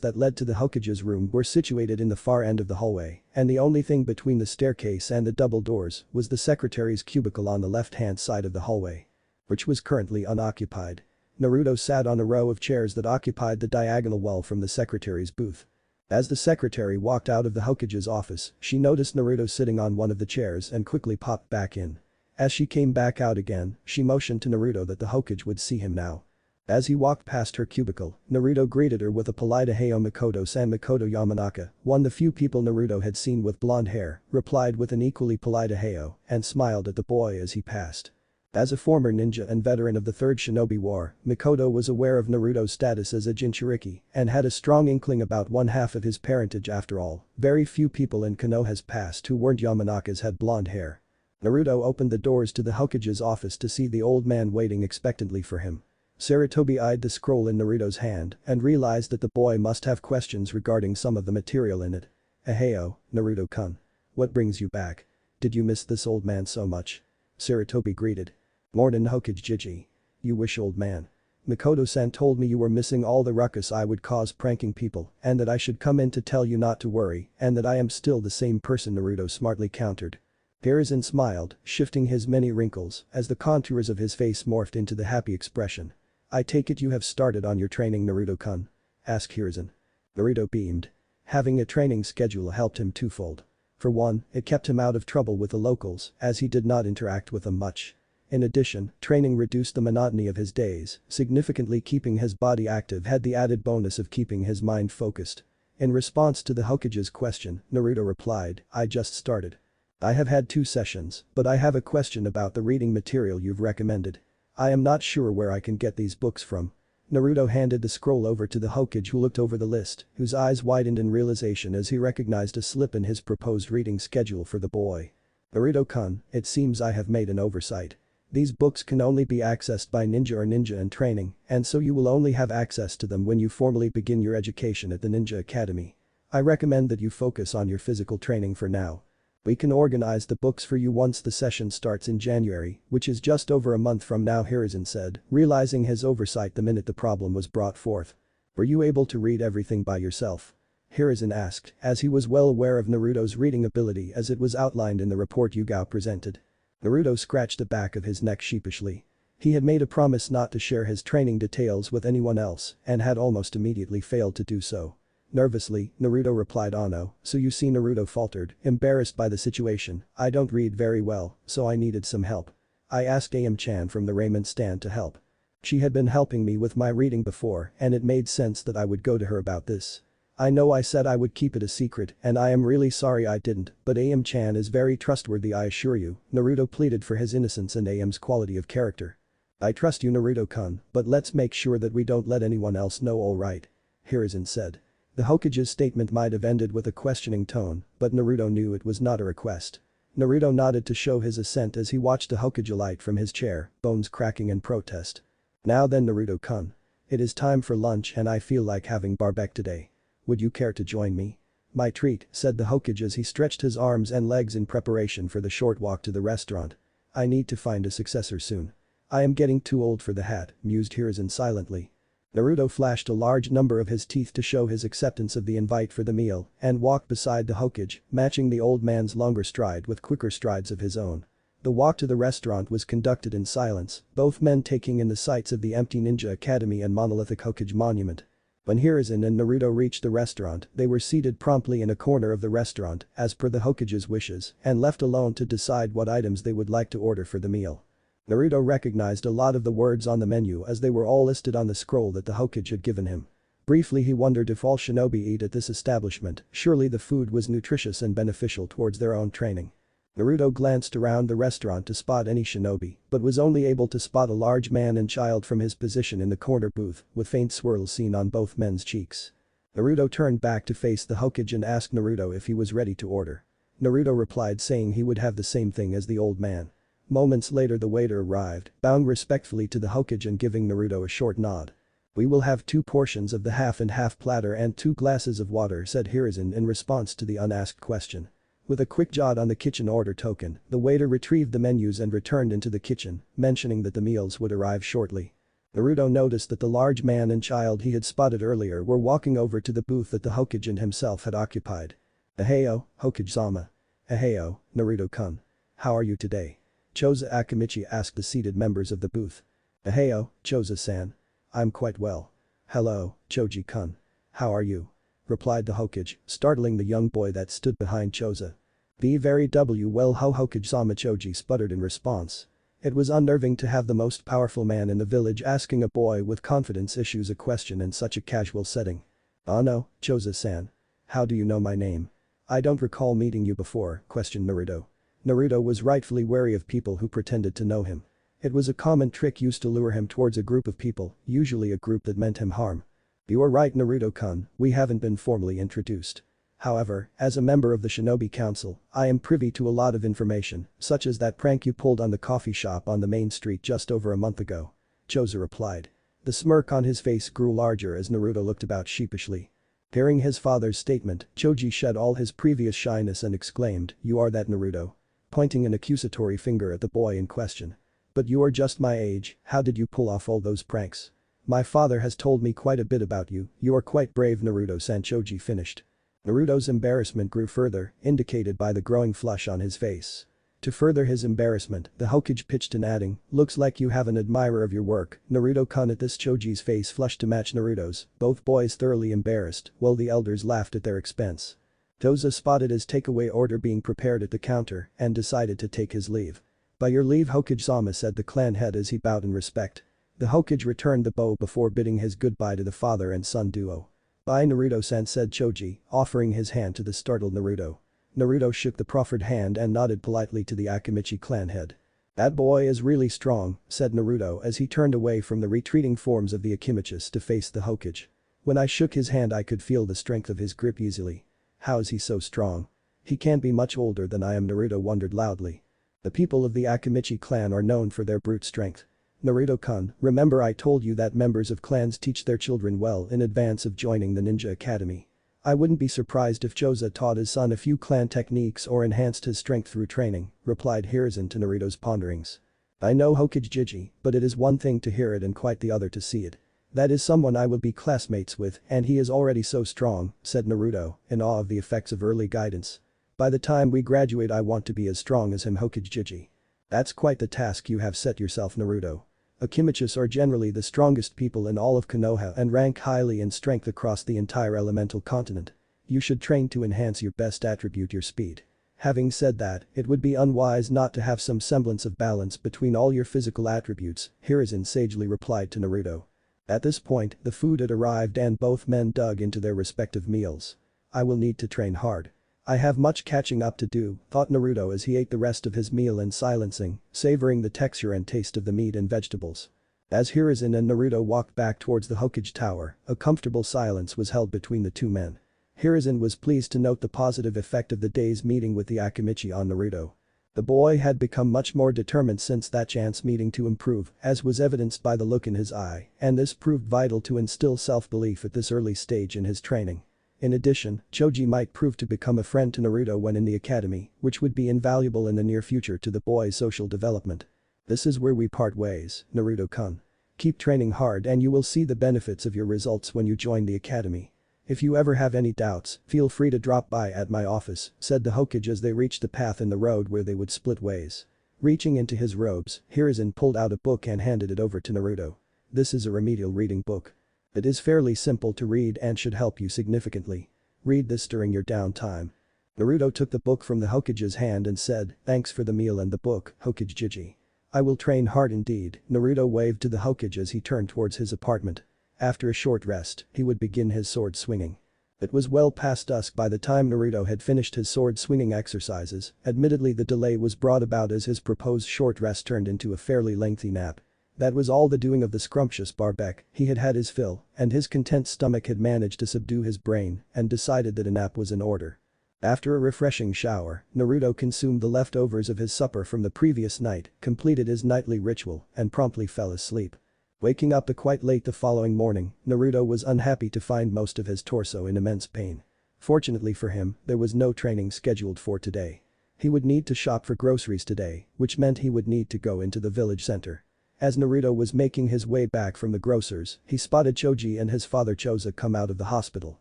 S1: that led to the Hokage's room were situated in the far end of the hallway, and the only thing between the staircase and the double doors was the secretary's cubicle on the left-hand side of the hallway, which was currently unoccupied. Naruto sat on a row of chairs that occupied the diagonal wall from the secretary's booth. As the secretary walked out of the Hokage's office, she noticed Naruto sitting on one of the chairs and quickly popped back in. As she came back out again, she motioned to Naruto that the Hokage would see him now. As he walked past her cubicle, Naruto greeted her with a polite "Aheo Mikoto-san." Mikoto Yamanaka, one of the few people Naruto had seen with blonde hair, replied with an equally polite "Aheo" and smiled at the boy as he passed. As a former ninja and veteran of the Third Shinobi War, Mikoto was aware of Naruto's status as a Jinchuriki and had a strong inkling about one half of his parentage. After all, very few people in Konoha's past who weren't Yamanakas had blonde hair. Naruto opened the doors to the Hokage's office to see the old man waiting expectantly for him. Sarutobi eyed the scroll in Naruto's hand and realized that the boy must have questions regarding some of the material in it. "Aheo, Naruto-kun. What brings you back? Did you miss this old man so much?" Sarutobi greeted. "Mornin' Hokage Jiji. You wish, old man. Mikoto-san told me you were missing all the ruckus I would cause pranking people and that I should come in to tell you not to worry and that I am still the same person," Naruto smartly countered. Hiruzen smiled, shifting his many wrinkles as the contours of his face morphed into the happy expression. "I take it you have started on your training, Naruto-kun?" asked Hiruzen. Naruto beamed. Having a training schedule helped him twofold. For one, it kept him out of trouble with the locals as he did not interact with them much. In addition, training reduced the monotony of his days, significantly keeping his body active had the added bonus of keeping his mind focused. In response to the Hokage's question, Naruto replied, "I just started. I have had 2 sessions, but I have a question about the reading material you've recommended. I am not sure where I can get these books from." Naruto handed the scroll over to the Hokage, who looked over the list, whose eyes widened in realization as he recognized a slip in his proposed reading schedule for the boy. "Naruto-kun, it seems I have made an oversight. These books can only be accessed by ninja or ninja in training, and so you will only have access to them when you formally begin your education at the Ninja Academy. I recommend that you focus on your physical training for now. We can organize the books for you once the session starts in January, which is just over a month from now," Hiruzen said, realizing his oversight the minute the problem was brought forth. "Were you able to read everything by yourself?" Hiruzen asked, as he was well aware of Naruto's reading ability as it was outlined in the report Yugao presented. Naruto scratched the back of his neck sheepishly. He had made a promise not to share his training details with anyone else and had almost immediately failed to do so. Nervously, Naruto replied, "Oh no, so you see," Naruto faltered, embarrassed by the situation. "I don't read very well, so I needed some help. I asked Am-chan from the raiment stand to help. She had been helping me with my reading before and it made sense that I would go to her about this. I know I said I would keep it a secret and I am really sorry I didn't, but Am-chan is very trustworthy, I assure you." Naruto pleaded for his innocence and Am's quality of character. "I trust you, Naruto-kun, but let's make sure that we don't let anyone else know, all right?" Hiruzen said. The Hokage's statement might have ended with a questioning tone, but Naruto knew it was not a request. Naruto nodded to show his assent as he watched the Hokage alight from his chair, bones cracking in protest. "Now then, Naruto-kun. It is time for lunch and I feel like having barbecue today. Would you care to join me?" "My treat," said the Hokage as he stretched his arms and legs in preparation for the short walk to the restaurant. "I need to find a successor soon. I am getting too old for the hat," mused Hiruzen silently. Naruto flashed a large number of his teeth to show his acceptance of the invite for the meal and walked beside the Hokage, matching the old man's longer stride with quicker strides of his own. The walk to the restaurant was conducted in silence, both men taking in the sights of the empty Ninja Academy and monolithic Hokage monument. When Hiruzen and Naruto reached the restaurant, they were seated promptly in a corner of the restaurant, as per the Hokage's wishes, and left alone to decide what items they would like to order for the meal. Naruto recognized a lot of the words on the menu as they were all listed on the scroll that the Hokage had given him. Briefly he wondered if all shinobi eat at this establishment, surely the food was nutritious and beneficial towards their own training. Naruto glanced around the restaurant to spot any shinobi, but was only able to spot a large man and child from his position in the corner booth, with faint swirls seen on both men's cheeks. Naruto turned back to face the Hokage and asked Naruto if he was ready to order. Naruto replied saying he would have the same thing as the old man. Moments later the waiter arrived, bowing respectfully to the Hokage and giving Naruto a short nod. "We will have 2 portions of the half and half platter and 2 glasses of water," said Hiruzen in response to the unasked question. With a quick jot on the kitchen order token, the waiter retrieved the menus and returned into the kitchen, mentioning that the meals would arrive shortly. Naruto noticed that the large man and child he had spotted earlier were walking over to the booth that the Hokage himself had occupied. "Aheyo, Hokage-sama. Aheyo, Naruto-kun. How are you today?" Choza Akimichi asked the seated members of the booth. "Aheyo, Choza-san. I'm quite well. Hello, Choji-kun. How are you?" replied the Hokage, startling the young boy that stood behind Choza. "Be very well ho Hokage-sama," Choji sputtered in response. It was unnerving to have the most powerful man in the village asking a boy with confidence issues a question in such a casual setting. "Oh no, Choza-san. How do you know my name? I don't recall meeting you before," questioned Naruto. Naruto was rightfully wary of people who pretended to know him. It was a common trick used to lure him towards a group of people, usually a group that meant him harm. "You are right, Naruto-kun, we haven't been formally introduced. However, as a member of the Shinobi Council, I am privy to a lot of information, such as that prank you pulled on the coffee shop on the main street just over a month ago," Choza replied. The smirk on his face grew larger as Naruto looked about sheepishly. Hearing his father's statement, Choji shed all his previous shyness and exclaimed, "You are that Naruto?" pointing an accusatory finger at the boy in question. "But you are just my age, how did you pull off all those pranks? My father has told me quite a bit about you, you are quite brave, Naruto-san," Choji finished. Naruto's embarrassment grew further, indicated by the growing flush on his face. To further his embarrassment, the Hokage pitched in adding, "Looks like you have an admirer of your work, Naruto-kun." At this, Choji's face flushed to match Naruto's, both boys thoroughly embarrassed, while the elders laughed at their expense. Choza spotted his takeaway order being prepared at the counter and decided to take his leave. "By your leave, Hokage-sama," said the clan head as he bowed in respect. The Hokage returned the bow before bidding his goodbye to the father and son duo. "Bye, Naruto-san," said Choji, offering his hand to the startled Naruto. Naruto shook the proffered hand and nodded politely to the Akimichi clan head. "That boy is really strong," said Naruto as he turned away from the retreating forms of the Akimichis to face the Hokage. "When I shook his hand I could feel the strength of his grip easily. How is he so strong? He can't be much older than I am," Naruto wondered loudly. The people of the Akimichi clan are known for their brute strength. "Naruto-kun, remember I told you that members of clans teach their children well in advance of joining the ninja academy. I wouldn't be surprised if Choza taught his son a few clan techniques or enhanced his strength through training," replied Hiruzen to Naruto's ponderings. "I know, Hokage Jiji, but it is one thing to hear it and quite the other to see it. That is someone I will be classmates with and he is already so strong," said Naruto, in awe of the effects of early guidance. "By the time we graduate I want to be as strong as him, Hokage Jiji." "That's quite the task you have set yourself, Naruto. Akimichis are generally the strongest people in all of Konoha and rank highly in strength across the entire elemental continent. You should train to enhance your best attribute, your speed. Having said that, it would be unwise not to have some semblance of balance between all your physical attributes," Hiruzen sagely replied to Naruto. At this point, the food had arrived and both men dug into their respective meals. "I will need to train hard. I have much catching up to do," thought Naruto as he ate the rest of his meal in silencing, savoring the texture and taste of the meat and vegetables. As Hiruzen and Naruto walked back towards the Hokage Tower, a comfortable silence was held between the two men. Hiruzen was pleased to note the positive effect of the day's meeting with the Akimichi on Naruto. The boy had become much more determined since that chance meeting to improve, as was evidenced by the look in his eye, and this proved vital to instill self-belief at this early stage in his training. In addition, Choji might prove to become a friend to Naruto when in the academy, which would be invaluable in the near future to the boy's social development. "This is where we part ways, Naruto-kun. Keep training hard and you will see the benefits of your results when you join the academy. If you ever have any doubts, feel free to drop by at my office," said the Hokage as they reached the path in the road where they would split ways. Reaching into his robes, Hiruzen pulled out a book and handed it over to Naruto. "This is a remedial reading book. It is fairly simple to read and should help you significantly. Read this during your downtime." Naruto took the book from the Hokage's hand and said, "Thanks for the meal and the book, Hokage Jiji. I will train hard indeed." Naruto waved to the Hokage as he turned towards his apartment. After a short rest, he would begin his sword swinging. It was well past dusk by the time Naruto had finished his sword swinging exercises. Admittedly, the delay was brought about as his proposed short rest turned into a fairly lengthy nap. That was all the doing of the scrumptious Barbec, he had had his fill, and his content stomach had managed to subdue his brain and decided that a nap was in order. After a refreshing shower, Naruto consumed the leftovers of his supper from the previous night, completed his nightly ritual, and promptly fell asleep. Waking up quite late the following morning, Naruto was unhappy to find most of his torso in immense pain. Fortunately for him, there was no training scheduled for today. He would need to shop for groceries today, which meant he would need to go into the village center. As Naruto was making his way back from the grocer's, he spotted Choji and his father Choza come out of the hospital.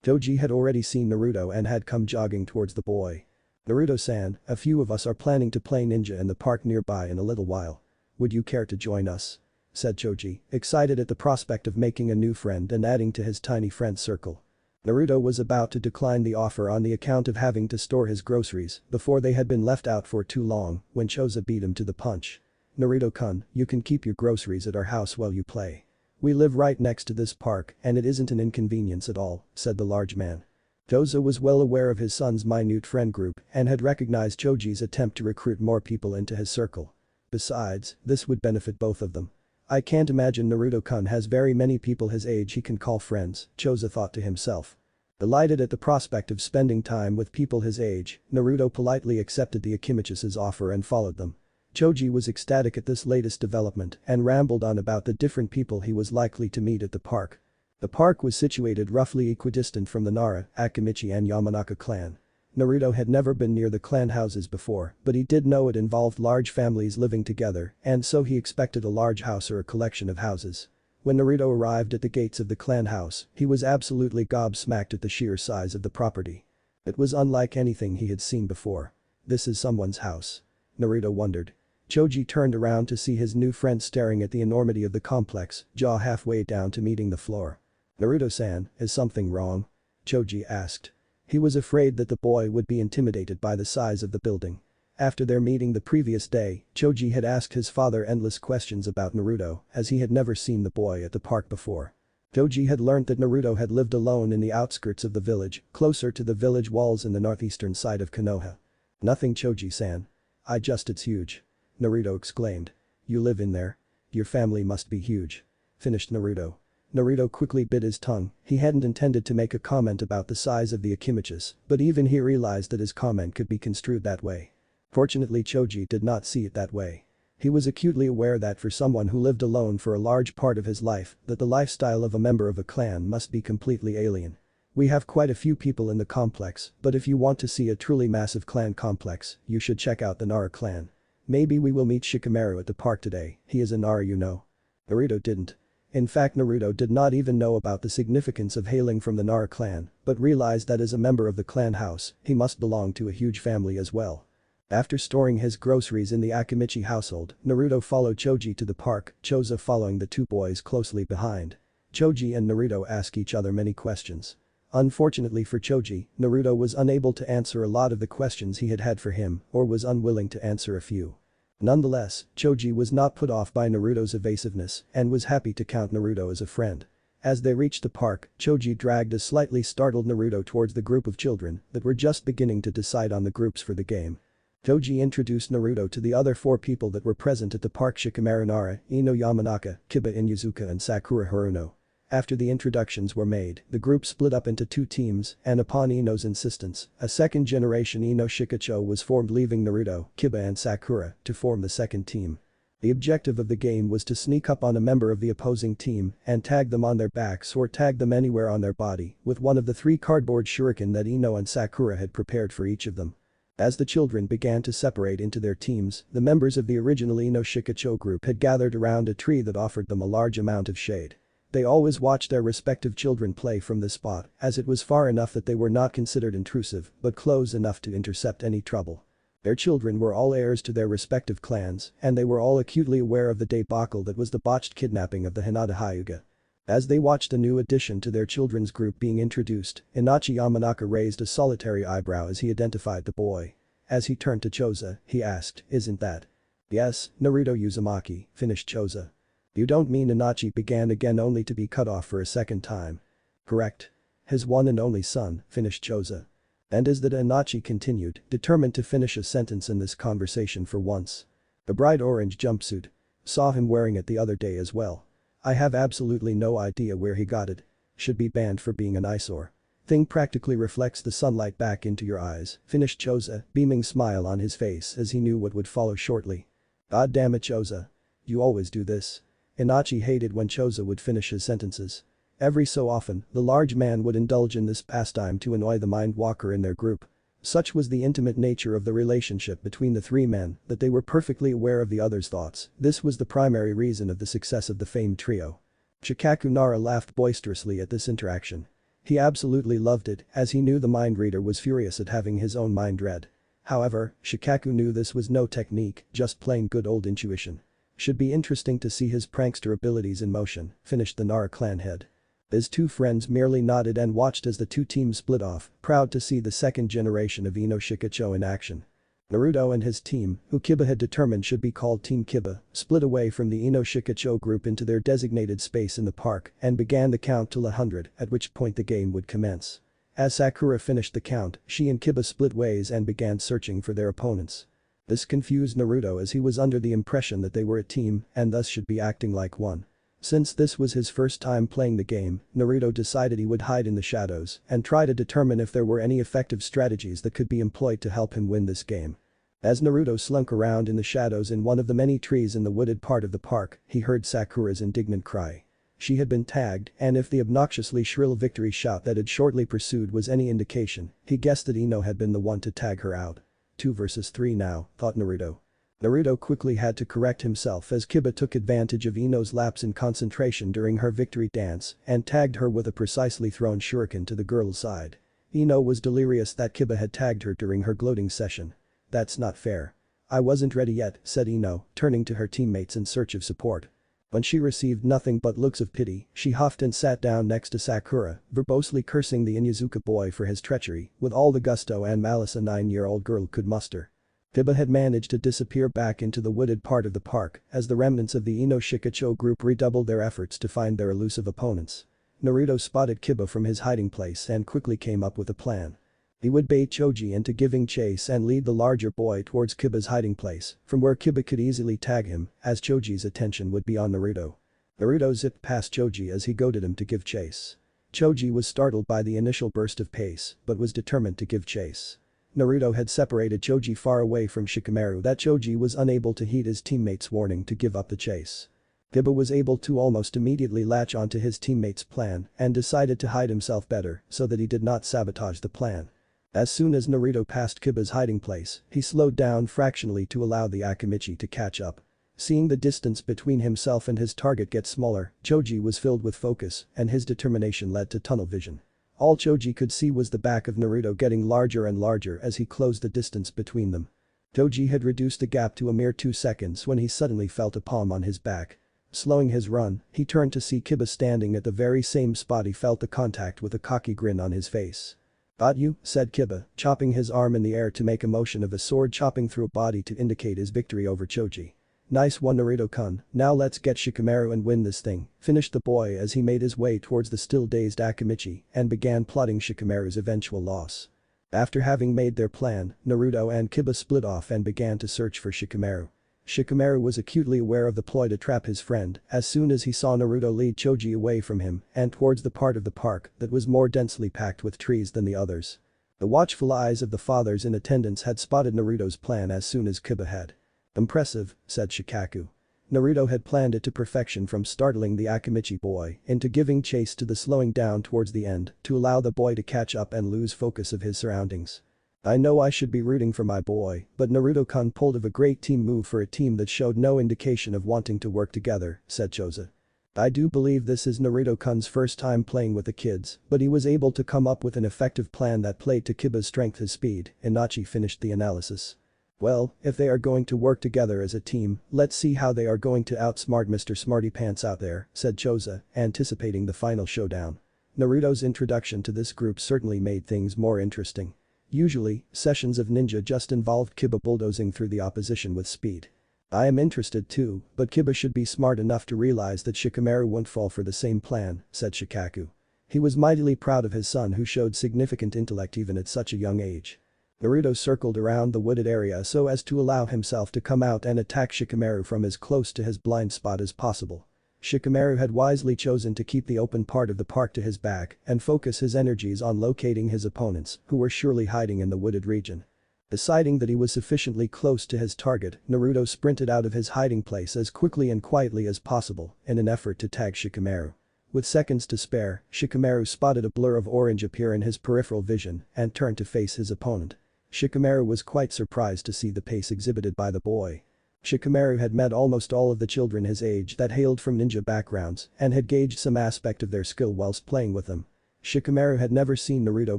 S1: Choji had already seen Naruto and had come jogging towards the boy. "Naruto-san, a few of us are planning to play ninja in the park nearby in a little while. Would you care to join us?" said Choji, excited at the prospect of making a new friend and adding to his tiny friend circle. Naruto was about to decline the offer on the account of having to store his groceries before they had been left out for too long when Choza beat him to the punch. "Naruto-kun, you can keep your groceries at our house while you play. We live right next to this park and it isn't an inconvenience at all," said the large man. Choza was well aware of his son's minute friend group and had recognized Choji's attempt to recruit more people into his circle. Besides, this would benefit both of them. "I can't imagine Naruto-kun has very many people his age he can call friends," Choza thought to himself. Delighted at the prospect of spending time with people his age, Naruto politely accepted the Akimichi's offer and followed them. Choji was ecstatic at this latest development and rambled on about the different people he was likely to meet at the park. The park was situated roughly equidistant from the Nara, Akimichi and Yamanaka clan. Naruto had never been near the clan houses before, but he did know it involved large families living together and so he expected a large house or a collection of houses. When Naruto arrived at the gates of the clan house, he was absolutely gobsmacked at the sheer size of the property. It was unlike anything he had seen before. "This is someone's house?" Naruto wondered. Choji turned around to see his new friend staring at the enormity of the complex, jaw halfway down to meeting the floor. "Naruto-san, is something wrong?" Choji asked. He was afraid that the boy would be intimidated by the size of the building. After their meeting the previous day, Choji had asked his father endless questions about Naruto as he had never seen the boy at the park before. Choji had learnt that Naruto had lived alone in the outskirts of the village, closer to the village walls in the northeastern side of Konoha. "Nothing, Choji-san. It's huge," Naruto exclaimed. "You live in there? Your family must be huge," finished Naruto. Naruto quickly bit his tongue, he hadn't intended to make a comment about the size of the Akimichis, but even he realized that his comment could be construed that way. Fortunately Choji did not see it that way. He was acutely aware that for someone who lived alone for a large part of his life, that the lifestyle of a member of a clan must be completely alien. "We have quite a few people in the complex, but if you want to see a truly massive clan complex, you should check out the Nara clan. Maybe we will meet Shikamaru at the park today, he is a Nara you know." Naruto didn't. In fact Naruto did not even know about the significance of hailing from the Nara clan, but realized that as a member of the clan house, he must belong to a huge family as well. After storing his groceries in the Akimichi household, Naruto followed Choji to the park, Choza following the two boys closely behind. Choji and Naruto asked each other many questions. Unfortunately for Choji, Naruto was unable to answer a lot of the questions he had had for him or was unwilling to answer a few. Nonetheless, Choji was not put off by Naruto's evasiveness and was happy to count Naruto as a friend. As they reached the park, Choji dragged a slightly startled Naruto towards the group of children that were just beginning to decide on the groups for the game. Choji introduced Naruto to the other four people that were present at the park: Shikamaru Nara, Ino Yamanaka, Kiba Inuzuka and Sakura Haruno. After the introductions were made, the group split up into two teams and upon Ino's insistence, a second generation Ino Shikacho was formed, leaving Naruto, Kiba and Sakura to form the second team. The objective of the game was to sneak up on a member of the opposing team and tag them on their backs or tag them anywhere on their body with one of the 3 cardboard shuriken that Ino and Sakura had prepared for each of them. As the children began to separate into their teams, the members of the original Ino Shikacho group had gathered around a tree that offered them a large amount of shade. They always watched their respective children play from this spot as it was far enough that they were not considered intrusive but close enough to intercept any trouble. Their children were all heirs to their respective clans and they were all acutely aware of the debacle that was the botched kidnapping of the Hinata Hyuga. As they watched a new addition to their children's group being introduced, Inochi Yamanaka raised a solitary eyebrow as he identified the boy. As he turned to Choza, he asked, "Isn't that?" "Yes, Naruto Uzumaki," finished Choza. "You don't mean Inochi began again only to be cut off for a second time?" "Correct. His one and only son," finished Choza. "And is that?" Inochi continued, determined to finish a sentence in this conversation for once. "The bright orange jumpsuit. Saw him wearing it the other day as well. I have absolutely no idea where he got it. Should be banned for being an eyesore. Thing practically reflects the sunlight back into your eyes," finished Choza, beaming smile on his face as he knew what would follow shortly. "God damn it, Choza. You always do this." Inochi hated when Choza would finish his sentences. Every so often, the large man would indulge in this pastime to annoy the mind walker in their group. Such was the intimate nature of the relationship between the three men that they were perfectly aware of the other's thoughts. This was the primary reason of the success of the famed trio. Shikaku Nara laughed boisterously at this interaction. He absolutely loved it, as he knew the mind reader was furious at having his own mind read. However, Shikaku knew this was no technique, just plain good old intuition. Should be interesting to see his prankster abilities in motion, finished the Nara clan head. His two friends merely nodded and watched as the two teams split off, proud to see the second generation of Ino Shikacho in action. Naruto and his team, who Kiba had determined should be called Team Kiba, split away from the Ino Shikacho group into their designated space in the park and began the count till 100, at which point the game would commence. As Sakura finished the count, she and Kiba split ways and began searching for their opponents. This confused Naruto as he was under the impression that they were a team and thus should be acting like one. Since this was his first time playing the game, Naruto decided he would hide in the shadows and try to determine if there were any effective strategies that could be employed to help him win this game. As Naruto slunk around in the shadows in one of the many trees in the wooded part of the park, he heard Sakura's indignant cry. She had been tagged, and if the obnoxiously shrill victory shout that had shortly pursued was any indication, he guessed that Ino had been the one to tag her out. 2 versus 3 now, thought Naruto. Naruto quickly had to correct himself as Kiba took advantage of Ino's lapse in concentration during her victory dance and tagged her with a precisely thrown shuriken to the girl's side. Ino was delirious that Kiba had tagged her during her gloating session. That's not fair. I wasn't ready yet, said Ino, turning to her teammates in search of support. When she received nothing but looks of pity, she huffed and sat down next to Sakura, verbosely cursing the Inyazuka boy for his treachery with all the gusto and malice a 9-year-old girl could muster. Kiba had managed to disappear back into the wooded part of the park as the remnants of the Ino Shikacho group redoubled their efforts to find their elusive opponents. Naruto spotted Kiba from his hiding place and quickly came up with a plan. He would bait Choji into giving chase and lead the larger boy towards Kiba's hiding place, from where Kiba could easily tag him, as Choji's attention would be on Naruto. Naruto zipped past Choji as he goaded him to give chase. Choji was startled by the initial burst of pace, but was determined to give chase. Naruto had separated Choji far away from Shikamaru that Choji was unable to heed his teammates' warning to give up the chase. Kiba was able to almost immediately latch onto his teammates' plan and decided to hide himself better so that he did not sabotage the plan. As soon as Naruto passed Kiba's hiding place, he slowed down fractionally to allow the Akimichi to catch up. Seeing the distance between himself and his target get smaller, Choji was filled with focus and his determination led to tunnel vision. All Choji could see was the back of Naruto getting larger and larger as he closed the distance between them. Choji had reduced the gap to a mere 2 seconds when he suddenly felt a palm on his back. Slowing his run, he turned to see Kiba standing at the very same spot he felt the contact with a cocky grin on his face. "Got you," said Kiba, chopping his arm in the air to make a motion of a sword chopping through a body to indicate his victory over Choji. "Nice one Naruto-kun, now let's get Shikamaru and win this thing," finished the boy as he made his way towards the still dazed Akimichi and began plotting Shikamaru's eventual loss. After having made their plan, Naruto and Kiba split off and began to search for Shikamaru. Shikamaru was acutely aware of the ploy to trap his friend as soon as he saw Naruto lead Choji away from him and towards the part of the park that was more densely packed with trees than the others. The watchful eyes of the fathers in attendance had spotted Naruto's plan as soon as Kiba had. "Impressive," said Shikaku. Naruto had planned it to perfection, from startling the Akimichi boy into giving chase to the slowing down towards the end to allow the boy to catch up and lose focus of his surroundings. "I know I should be rooting for my boy, but Naruto-kun pulled of a great team move for a team that showed no indication of wanting to work together," said Choza. "I do believe this is Naruto-kun's first time playing with the kids, but he was able to come up with an effective plan that played to Kiba's strength and speed," Inochi finished the analysis. "Well, if they are going to work together as a team, let's see how they are going to outsmart Mr. Smarty Pants out there," said Choza, anticipating the final showdown. Naruto's introduction to this group certainly made things more interesting. Usually, sessions of ninja just involved Kiba bulldozing through the opposition with speed. "I am interested too, but Kiba should be smart enough to realize that Shikamaru won't fall for the same plan," said Shikaku. He was mightily proud of his son who showed significant intellect even at such a young age. Naruto circled around the wooded area so as to allow himself to come out and attack Shikamaru from as close to his blind spot as possible. Shikamaru had wisely chosen to keep the open part of the park to his back and focus his energies on locating his opponents, who were surely hiding in the wooded region. Deciding that he was sufficiently close to his target, Naruto sprinted out of his hiding place as quickly and quietly as possible in an effort to tag Shikamaru. With seconds to spare, Shikamaru spotted a blur of orange appear in his peripheral vision and turned to face his opponent. Shikamaru was quite surprised to see the pace exhibited by the boy. Shikamaru had met almost all of the children his age that hailed from ninja backgrounds and had gauged some aspect of their skill whilst playing with them. Shikamaru had never seen Naruto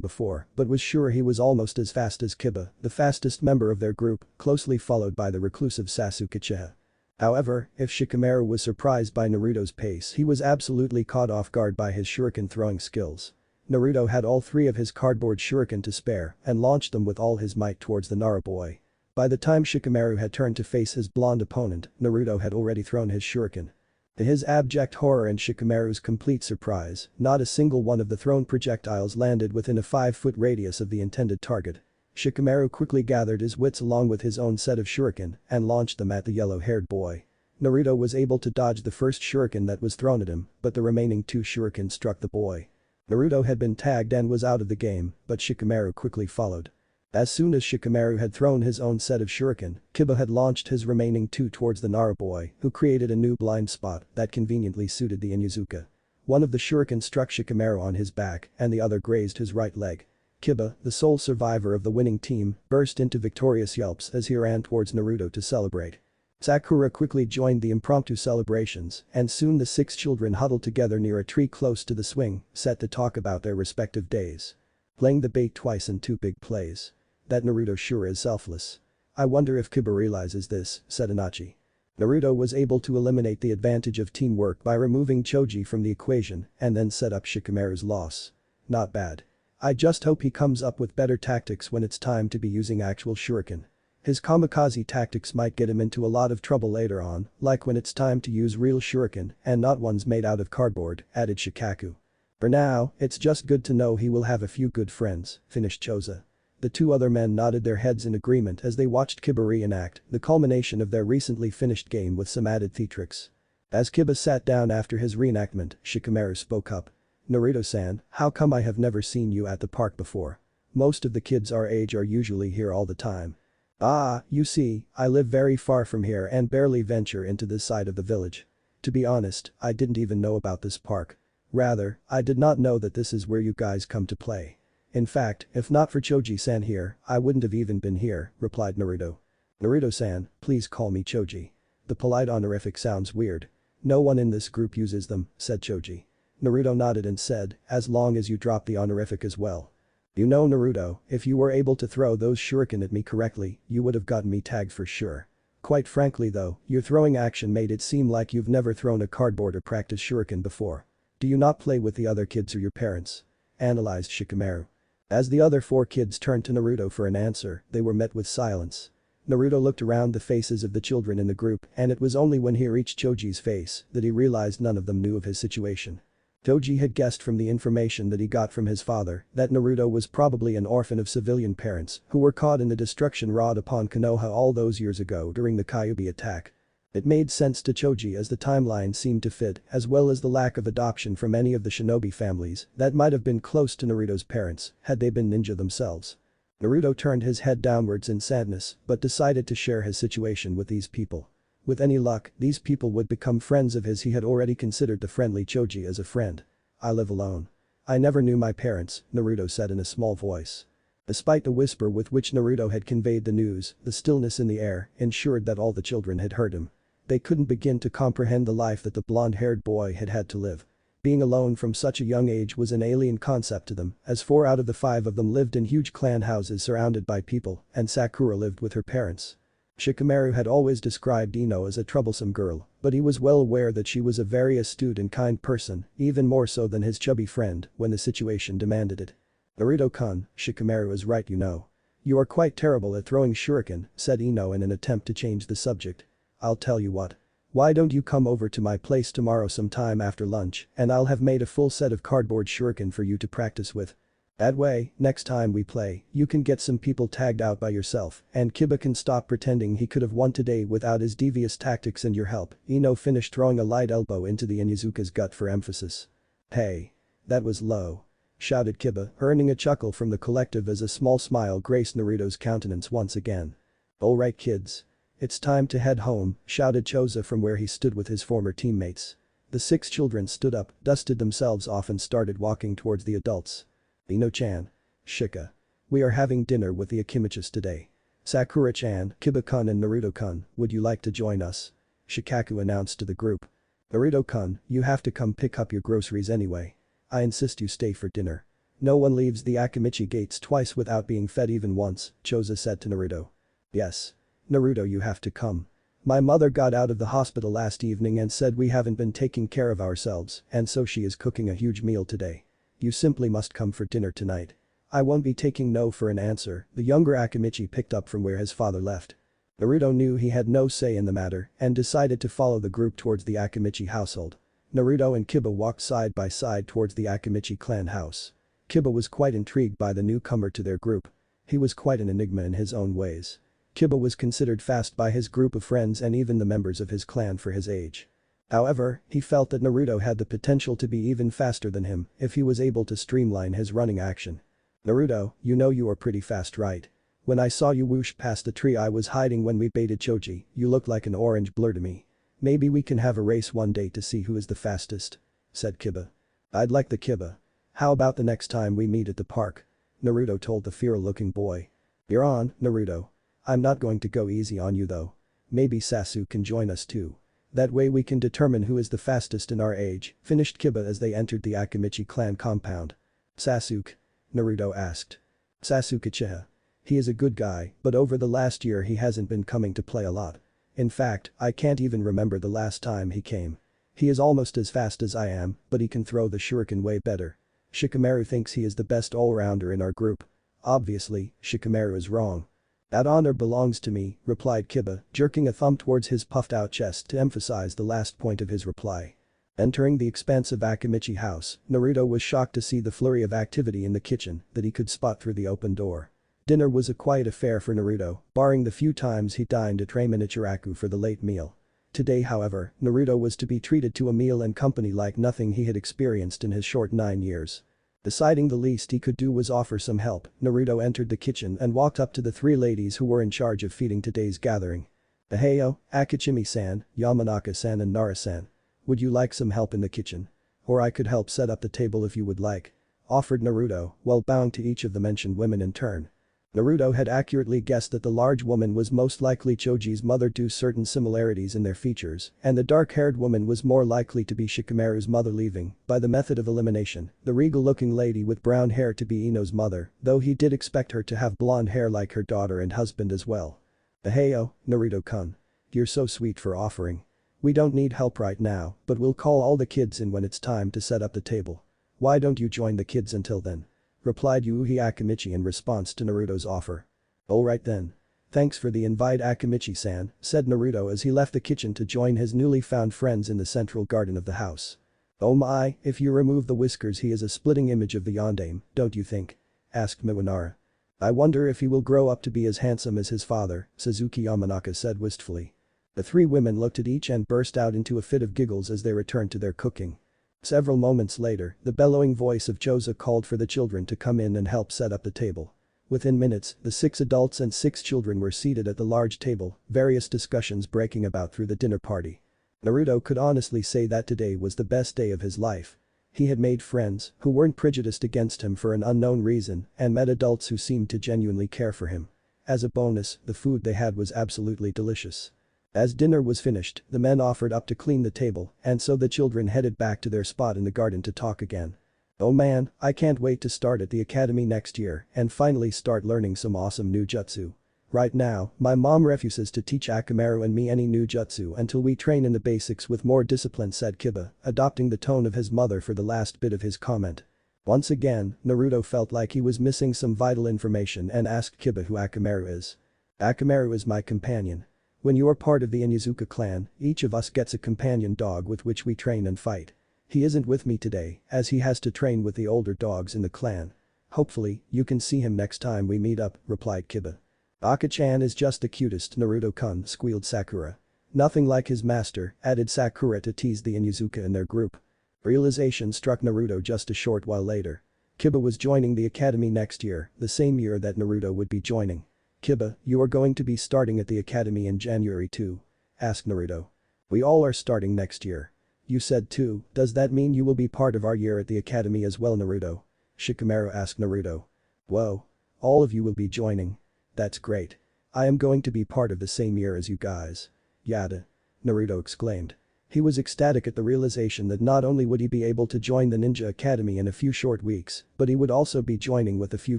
S1: before but was sure he was almost as fast as Kiba, the fastest member of their group, closely followed by the reclusive Sasuke Uchiha. However, if Shikamaru was surprised by Naruto's pace, he was absolutely caught off guard by his shuriken throwing skills. Naruto had all three of his cardboard shuriken to spare and launched them with all his might towards the Naruto boy. By the time Shikamaru had turned to face his blonde opponent, Naruto had already thrown his shuriken. To his abject horror and Shikamaru's complete surprise, not a single one of the thrown projectiles landed within a 5-foot radius of the intended target. Shikamaru quickly gathered his wits along with his own set of shuriken and launched them at the yellow-haired boy. Naruto was able to dodge the first shuriken that was thrown at him, but the remaining 2 shuriken struck the boy. Naruto had been tagged and was out of the game, but Shikamaru quickly followed. As soon as Shikamaru had thrown his own set of shuriken, Kiba had launched his remaining 2 towards the Naruto boy, who created a new blind spot that conveniently suited the Inuzuka. One of the shuriken struck Shikamaru on his back and the other grazed his right leg. Kiba, the sole survivor of the winning team, burst into victorious yelps as he ran towards Naruto to celebrate. Sakura quickly joined the impromptu celebrations and soon the 6 children huddled together near a tree close to the swing, set to talk about their respective days. Playing the bait twice in 2 big plays. That Naruto sure is selfless. I wonder if Kiba realizes this, said Inochi. Naruto was able to eliminate the advantage of teamwork by removing Choji from the equation and then set up Shikamaru's loss. Not bad. I just hope he comes up with better tactics when it's time to be using actual shuriken. His kamikaze tactics might get him into a lot of trouble later on, like when it's time to use real shuriken and not ones made out of cardboard, added Shikaku. For now, it's just good to know he will have a few good friends, finished Choza. The 2 other men nodded their heads in agreement as they watched Kiba reenact the culmination of their recently finished game with some added theatrics. As Kiba sat down after his reenactment, Shikamaru spoke up. Naruto-san, how come I have never seen you at the park before? Most of the kids our age are usually here all the time. Ah, you see, I live very far from here and barely venture into this side of the village. To be honest, I didn't even know about this park. Rather, I did not know that this is where you guys come to play. In fact, if not for Choji-san here, I wouldn't have even been here, replied Naruto. Naruto-san, please call me Choji. The polite honorific sounds weird. No one in this group uses them, said Choji. Naruto nodded and said, as long as you drop the honorific as well. You know Naruto, if you were able to throw those shuriken at me correctly, you would have gotten me tagged for sure. Quite frankly though, your throwing action made it seem like you've never thrown a cardboard or practiced shuriken before. Do you not play with the other kids or your parents? Analyzed Shikamaru. As the other 4 kids turned to Naruto for an answer, they were met with silence. Naruto looked around the faces of the children in the group and it was only when he reached Choji's face that he realized none of them knew of his situation. Choji had guessed from the information that he got from his father that Naruto was probably an orphan of civilian parents who were caught in the destruction wrought upon Konoha all those years ago during the Kyuubi attack. It made sense to Choji as the timeline seemed to fit as well as the lack of adoption from any of the shinobi families that might have been close to Naruto's parents had they been ninja themselves. Naruto turned his head downwards in sadness but decided to share his situation with these people. With any luck, these people would become friends of his. He had already considered the friendly Choji as a friend. I live alone. I never knew my parents, Naruto said in a small voice. Despite the whisper with which Naruto had conveyed the news, the stillness in the air ensured that all the children had heard him. They couldn't begin to comprehend the life that the blonde-haired boy had had to live. Being alone from such a young age was an alien concept to them, as 4 out of the 5 of them lived in huge clan houses surrounded by people, and Sakura lived with her parents. Shikamaru had always described Ino as a troublesome girl, but he was well aware that she was a very astute and kind person, even more so than his chubby friend when the situation demanded it. Naruto-kun, Shikamaru is right you know. You are quite terrible at throwing shuriken, said Ino in an attempt to change the subject. I'll tell you what. Why don't you come over to my place tomorrow sometime after lunch and I'll have made a full set of cardboard shuriken for you to practice with. That way, next time we play, you can get some people tagged out by yourself and Kiba can stop pretending he could have won today without his devious tactics and your help. Ino finished throwing a light elbow into the Inuzuka's gut for emphasis. Hey. That was low. shouted Kiba, earning a chuckle from the collective as a small smile graced Naruto's countenance once again. Alright kids. It's time to head home, shouted Choza from where he stood with his former teammates. The 6 children stood up, dusted themselves off and started walking towards the adults. Ino-chan. Shika. We are having dinner with the Akimichis today. Sakura-chan, Kiba-kun and Naruto-kun, would you like to join us? Shikaku announced to the group. Naruto-kun, you have to come pick up your groceries anyway. I insist you stay for dinner. No one leaves the Akimichi gates twice without being fed even once, Choza said to Naruto. Yes. Naruto, you have to come. My mother got out of the hospital last evening and said we haven't been taking care of ourselves and so she is cooking a huge meal today. You simply must come for dinner tonight. I won't be taking no for an answer, the younger Akimichi picked up from where his father left. Naruto knew he had no say in the matter and decided to follow the group towards the Akimichi household. Naruto and Kiba walked side by side towards the Akimichi clan house. Kiba was quite intrigued by the newcomer to their group. He was quite an enigma in his own ways. Kiba was considered fast by his group of friends and even the members of his clan for his age. However, he felt that Naruto had the potential to be even faster than him if he was able to streamline his running action. Naruto, you know you are pretty fast, right? When I saw you whoosh past the tree I was hiding when we baited Choji, you looked like an orange blur to me. Maybe we can have a race one day to see who is the fastest, said Kiba. I'd like the Kiba. How about the next time we meet at the park? Naruto told the feral-looking boy. You're on, Naruto. I'm not going to go easy on you though. Maybe Sasuke can join us too. That way we can determine who is the fastest in our age, finished Kiba as they entered the Akimichi clan compound. Sasuke? Naruto asked. Sasuke Uchiha. He is a good guy, but over the last year he hasn't been coming to play a lot. In fact, I can't even remember the last time he came. He is almost as fast as I am, but he can throw the shuriken way better. Shikamaru thinks he is the best all-rounder in our group. Obviously, Shikamaru is wrong. That honor belongs to me, replied Kiba, jerking a thumb towards his puffed-out chest to emphasize the last point of his reply. Entering the expansive Akimichi house, Naruto was shocked to see the flurry of activity in the kitchen that he could spot through the open door. Dinner was a quiet affair for Naruto, barring the few times he dined at Ramen Ichiraku for the late meal. Today, however, Naruto was to be treated to a meal and company like nothing he had experienced in his short 9 years. Deciding the least he could do was offer some help, Naruto entered the kitchen and walked up to the 3 ladies who were in charge of feeding today's gathering. Aheyo, Akichimi-san, Yamanaka-san and Nara-san. Would you like some help in the kitchen? Or I could help set up the table if you would like. Offered Naruto, while bowing to each of the mentioned women in turn. Naruto had accurately guessed that the large woman was most likely Choji's mother due to certain similarities in their features, and the dark-haired woman was more likely to be Shikamaru's mother, leaving, by the method of elimination, the regal-looking lady with brown hair to be Ino's mother, though he did expect her to have blonde hair like her daughter and husband as well. Aheyo, Naruto-kun. You're so sweet for offering. We don't need help right now, but we'll call all the kids in when it's time to set up the table. Why don't you join the kids until then? Replied Yuuhi Akimichi in response to Naruto's offer. Alright then. Thanks for the invite Akimichi-san, said Naruto as he left the kitchen to join his newly found friends in the central garden of the house. Oh my, if you remove the whiskers he is a splitting image of the yondaime, don't you think? Asked Miwanara. I wonder if he will grow up to be as handsome as his father, Suzuki Yamanaka said wistfully. The 3 women looked at each and burst out into a fit of giggles as they returned to their cooking. Several moments later, the bellowing voice of Choza called for the children to come in and help set up the table. Within minutes, the 6 adults and 6 children were seated at the large table, various discussions breaking about through the dinner party. Naruto could honestly say that today was the best day of his life. He had made friends who weren't prejudiced against him for an unknown reason and met adults who seemed to genuinely care for him. As a bonus, the food they had was absolutely delicious. As dinner was finished, the men offered up to clean the table, and so the children headed back to their spot in the garden to talk again. Oh man, I can't wait to start at the academy next year and finally start learning some awesome new jutsu. Right now, my mom refuses to teach Akamaru and me any new jutsu until we train in the basics with more discipline, said Kiba, adopting the tone of his mother for the last bit of his comment. Once again, Naruto felt like he was missing some vital information and asked Kiba who Akamaru is. Akamaru is my companion. When you are part of the Inyazuka clan, each of us gets a companion dog with which we train and fight. He isn't with me today, as he has to train with the older dogs in the clan. Hopefully, you can see him next time we meet up, replied Kiba. Aka-chan is just the cutest, Naruto-kun, squealed Sakura. Nothing like his master, added Sakura to tease the Inyazuka in their group. Realization struck Naruto just a short while later. Kiba was joining the academy next year, the same year that Naruto would be joining. "Kiba, you are going to be starting at the academy in January too?" asked Naruto. "We all are starting next year. You said too, does that mean you will be part of our year at the academy as well, Naruto?" Shikamaru asked Naruto. "Whoa. All of you will be joining. That's great. I am going to be part of the same year as you guys. Yada." Naruto exclaimed. He was ecstatic at the realization that not only would he be able to join the Ninja Academy in a few short weeks, but he would also be joining with a few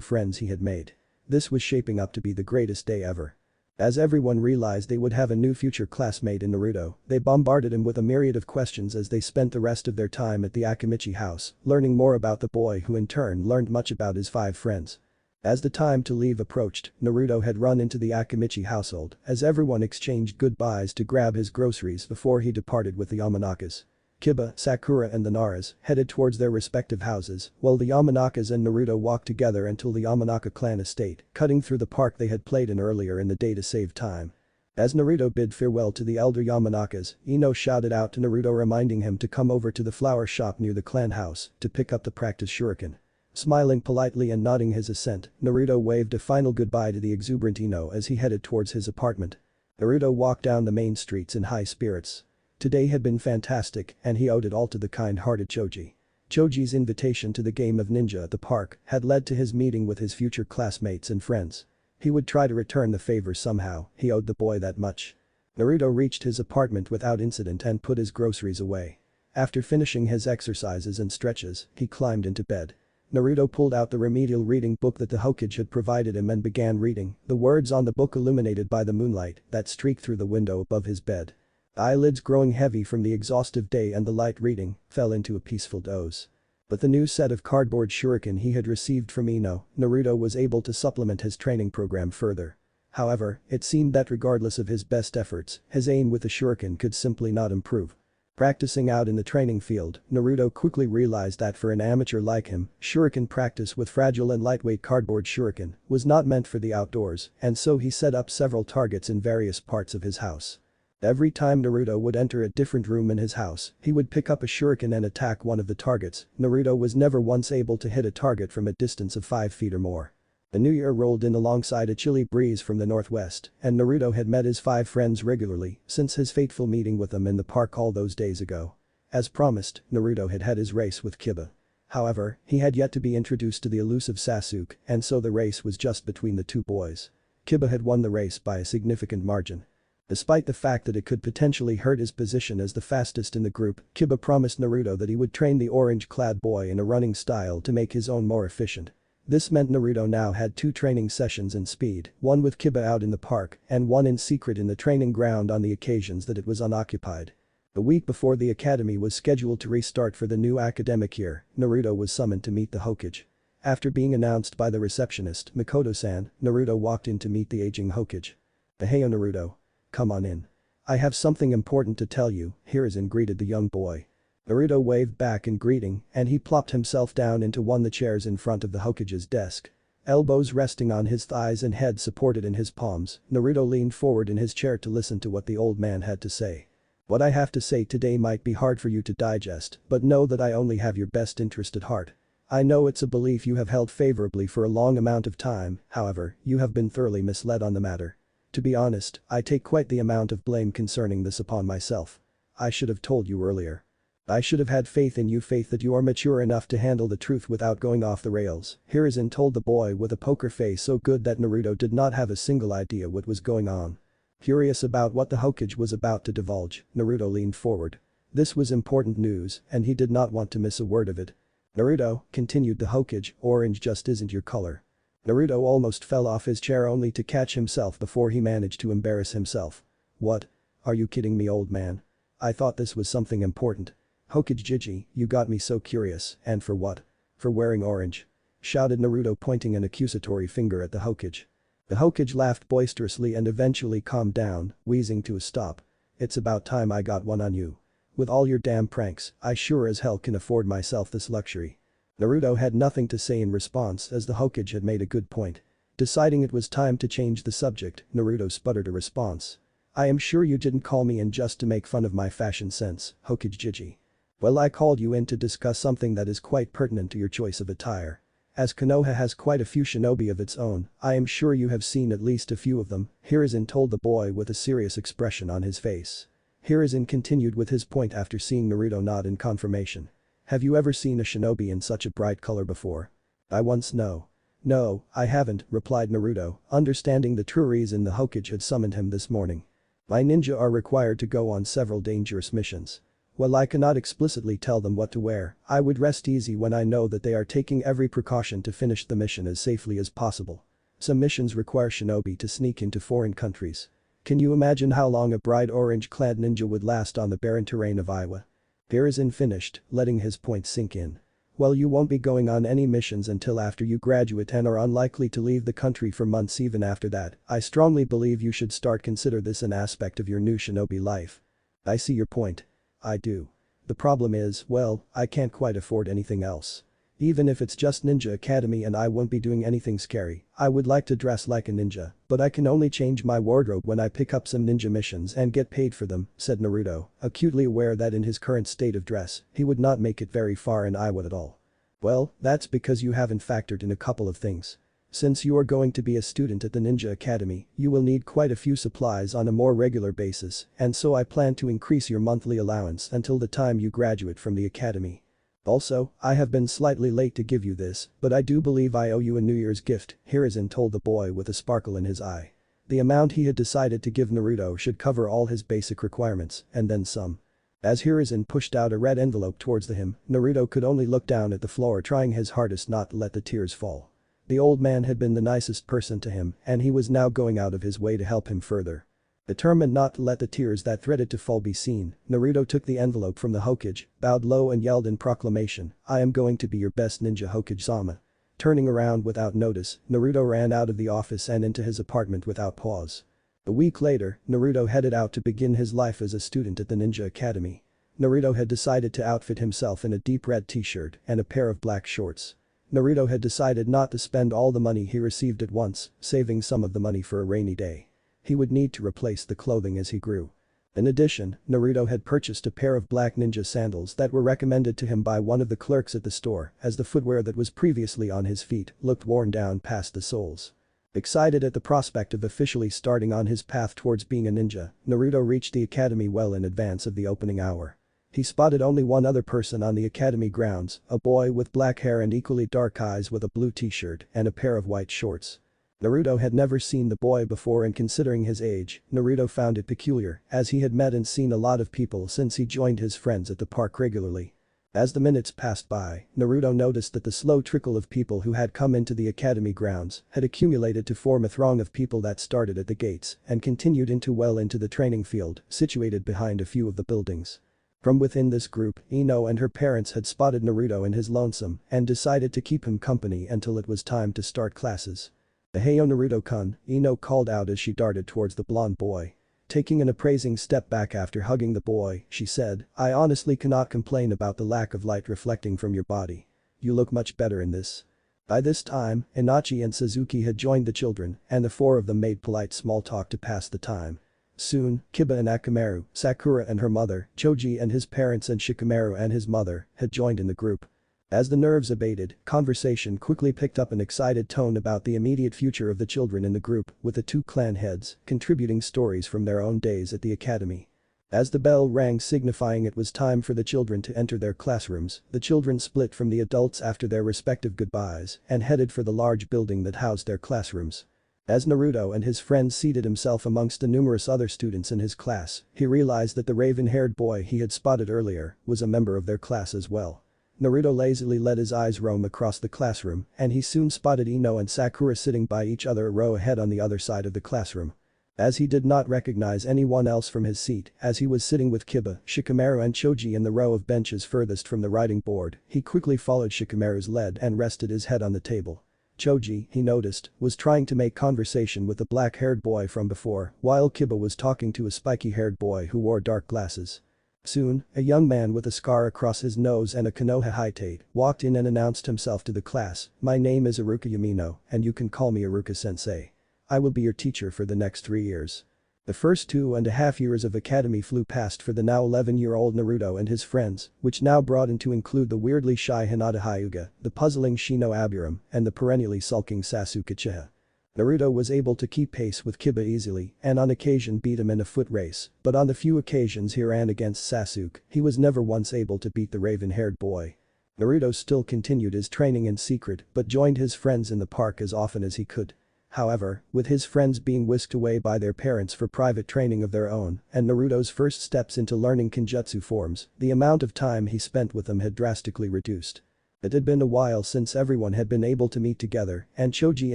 S1: friends he had made. This was shaping up to be the greatest day ever. As everyone realized they would have a new future classmate in Naruto, they bombarded him with a myriad of questions as they spent the rest of their time at the Akamichi house, learning more about the boy who in turn learned much about his 5 friends. As the time to leave approached, Naruto had run into the Akamichi household as everyone exchanged goodbyes to grab his groceries before he departed with the Yamanakas. Kiba, Sakura and the Naras headed towards their respective houses, while the Yamanakas and Naruto walked together until the Yamanaka clan estate, cutting through the park they had played in earlier in the day to save time. As Naruto bid farewell to the elder Yamanakas, Ino shouted out to Naruto reminding him to come over to the flower shop near the clan house to pick up the practice shuriken. Smiling politely and nodding his assent, Naruto waved a final goodbye to the exuberant Ino as he headed towards his apartment. Naruto walked down the main streets in high spirits. Today had been fantastic and he owed it all to the kind-hearted Choji. Choji's invitation to the game of ninja at the park had led to his meeting with his future classmates and friends. He would try to return the favor somehow, he owed the boy that much. Naruto reached his apartment without incident and put his groceries away. After finishing his exercises and stretches, he climbed into bed. Naruto pulled out the remedial reading book that the Hokage had provided him and began reading, the words on the book illuminated by the moonlight that streaked through the window above his bed. Eyelids growing heavy from the exhaustive day and the light reading, fell into a peaceful doze. With the new set of cardboard shuriken he had received from Ino, Naruto was able to supplement his training program further. However, it seemed that regardless of his best efforts, his aim with the shuriken could simply not improve. Practicing out in the training field, Naruto quickly realized that for an amateur like him, shuriken practice with fragile and lightweight cardboard shuriken was not meant for the outdoors, and so he set up several targets in various parts of his house. Every time Naruto would enter a different room in his house, he would pick up a shuriken and attack one of the targets. Naruto was never once able to hit a target from a distance of 5 feet or more. The new year rolled in alongside a chilly breeze from the northwest, and Naruto had met his 5 friends regularly since his fateful meeting with them in the park all those days ago. As promised, Naruto had had his race with Kiba. However, he had yet to be introduced to the elusive Sasuke, and so the race was just between the two boys. Kiba had won the race by a significant margin. Despite the fact that it could potentially hurt his position as the fastest in the group, Kiba promised Naruto that he would train the orange-clad boy in a running style to make his own more efficient. This meant Naruto now had 2 training sessions in speed, one with Kiba out in the park and one in secret in the training ground on the occasions that it was unoccupied. A week before the academy was scheduled to restart for the new academic year, Naruto was summoned to meet the Hokage. After being announced by the receptionist, Mikoto-san, Naruto walked in to meet the aging Hokage. "Heyo Naruto. Come on in. I have something important to tell you," Hiruzen greeted the young boy. Naruto waved back in greeting and he plopped himself down into one of the chairs in front of the Hokage's desk. Elbows resting on his thighs and head supported in his palms, Naruto leaned forward in his chair to listen to what the old man had to say. "What I have to say today might be hard for you to digest, but know that I only have your best interest at heart. I know it's a belief you have held favorably for a long amount of time, however, you have been thoroughly misled on the matter. To be honest, I take quite the amount of blame concerning this upon myself. I should have told you earlier. I should have had faith in you, faith that you are mature enough to handle the truth without going off the rails," Hiruzen told the boy with a poker face so good that Naruto did not have a single idea what was going on. Curious about what the Hokage was about to divulge, Naruto leaned forward. This was important news and he did not want to miss a word of it. "Naruto," continued the Hokage, "orange just isn't your color." Naruto almost fell off his chair only to catch himself before he managed to embarrass himself. "What? Are you kidding me, old man? I thought this was something important. Hokage Jiji, you got me so curious, and for what? For wearing orange?" shouted Naruto pointing an accusatory finger at the Hokage. The Hokage laughed boisterously and eventually calmed down, wheezing to a stop. "It's about time I got one on you. With all your damn pranks, I sure as hell can afford myself this luxury." Naruto had nothing to say in response as the Hokage had made a good point. Deciding it was time to change the subject, Naruto sputtered a response. "I am sure you didn't call me in just to make fun of my fashion sense, Hokage Jiji. Well, I called you in to discuss something that is quite pertinent to your choice of attire. As Konoha has quite a few shinobi of its own, I am sure you have seen at least a few of them, Hiruzen told the boy with a serious expression on his face. Hiruzen continued with his point after seeing Naruto nod in confirmation. Have you ever seen a shinobi in such a bright color before? I once know. No, I haven't, replied Naruto, understanding the true reason the Hokage had summoned him this morning. My ninja are required to go on several dangerous missions. While I cannot explicitly tell them what to wear, I would rest easy when I know that they are taking every precaution to finish the mission as safely as possible. Some missions require shinobi to sneak into foreign countries. Can you imagine how long a bright orange-clad ninja would last on the barren terrain of Iowa? Hiruzen finished, letting his point sink in. Well, you won't be going on any missions until after you graduate and are unlikely to leave the country for months even after that. I strongly believe you should start consider this an aspect of your new shinobi life. I see your point. I do. The problem is, well, I can't quite afford anything else. Even if it's just Ninja Academy and I won't be doing anything scary, I would like to dress like a ninja, but I can only change my wardrobe when I pick up some ninja missions and get paid for them, said Naruto, acutely aware that in his current state of dress, he would not make it very far in Iowa at all. Well, that's because you haven't factored in a couple of things. Since you are going to be a student at the Ninja Academy, you will need quite a few supplies on a more regular basis, and so I plan to increase your monthly allowance until the time you graduate from the academy. Also, I have been slightly late to give you this, but I do believe I owe you a New Year's gift, Hiruzen told the boy with a sparkle in his eye. The amount he had decided to give Naruto should cover all his basic requirements, and then some. As Hiruzen pushed out a red envelope towards him, Naruto could only look down at the floor trying his hardest not to let the tears fall. The old man had been the nicest person to him, and he was now going out of his way to help him further. Determined not to let the tears that threatened to fall be seen, Naruto took the envelope from the Hokage, bowed low and yelled in proclamation, I am going to be your best ninja Hokage-sama. Turning around without notice, Naruto ran out of the office and into his apartment without pause. A week later, Naruto headed out to begin his life as a student at the Ninja Academy. Naruto had decided to outfit himself in a deep red t-shirt and a pair of black shorts. Naruto had decided not to spend all the money he received at once, saving some of the money for a rainy day. He would need to replace the clothing as he grew. In addition, Naruto had purchased a pair of black ninja sandals that were recommended to him by one of the clerks at the store, as the footwear that was previously on his feet looked worn down past the soles. Excited at the prospect of officially starting on his path towards being a ninja, Naruto reached the academy well in advance of the opening hour. He spotted only one other person on the academy grounds, a boy with black hair and equally dark eyes with a blue t-shirt and a pair of white shorts. Naruto had never seen the boy before, and considering his age, Naruto found it peculiar as he had met and seen a lot of people since he joined his friends at the park regularly. As the minutes passed by, Naruto noticed that the slow trickle of people who had come into the academy grounds had accumulated to form a throng of people that started at the gates and continued well into the training field, situated behind a few of the buildings. From within this group, Ino and her parents had spotted Naruto in his lonesome and decided to keep him company until it was time to start classes. "Heyo Naruto-kun," Ino called out as she darted towards the blonde boy. Taking an appraising step back after hugging the boy, she said, "I honestly cannot complain about the lack of light reflecting from your body. You look much better in this." By this time, Inochi and Suzuki had joined the children, and the four of them made polite small talk to pass the time. Soon, Kiba and Akamaru, Sakura and her mother, Choji and his parents and Shikamaru and his mother had joined in the group. As the nerves abated, conversation quickly picked up an excited tone about the immediate future of the children in the group, with the two clan heads contributing stories from their own days at the academy. As the bell rang signifying it was time for the children to enter their classrooms, the children split from the adults after their respective goodbyes and headed for the large building that housed their classrooms. As Naruto and his friends seated himself amongst the numerous other students in his class, he realized that the raven-haired boy he had spotted earlier was a member of their class as well. Naruto lazily let his eyes roam across the classroom, and he soon spotted Ino and Sakura sitting by each other a row ahead on the other side of the classroom. As he did not recognize anyone else from his seat, as he was sitting with Kiba, Shikamaru and Choji in the row of benches furthest from the writing board, he quickly followed Shikamaru's lead and rested his head on the table. Choji, he noticed, was trying to make conversation with the black-haired boy from before, while Kiba was talking to a spiky-haired boy who wore dark glasses. Soon, a young man with a scar across his nose and a Konoha Haitate walked in and announced himself to the class, "My name is Iruka Yamino, and you can call me Iruka-sensei. I will be your teacher for the next 3 years." The first 2.5 years of academy flew past for the now 11-year-old Naruto and his friends, which now broadened to include the weirdly shy Hinata Hyuga, the puzzling Shino Aburam, and the perennially sulking Sasuke Uchiha. Naruto was able to keep pace with Kiba easily and on occasion beat him in a foot race, but on the few occasions he ran against Sasuke, he was never once able to beat the raven-haired boy. Naruto still continued his training in secret but joined his friends in the park as often as he could. However, with his friends being whisked away by their parents for private training of their own and Naruto's first steps into learning Kenjutsu forms, the amount of time he spent with them had drastically reduced. It had been a while since everyone had been able to meet together and Choji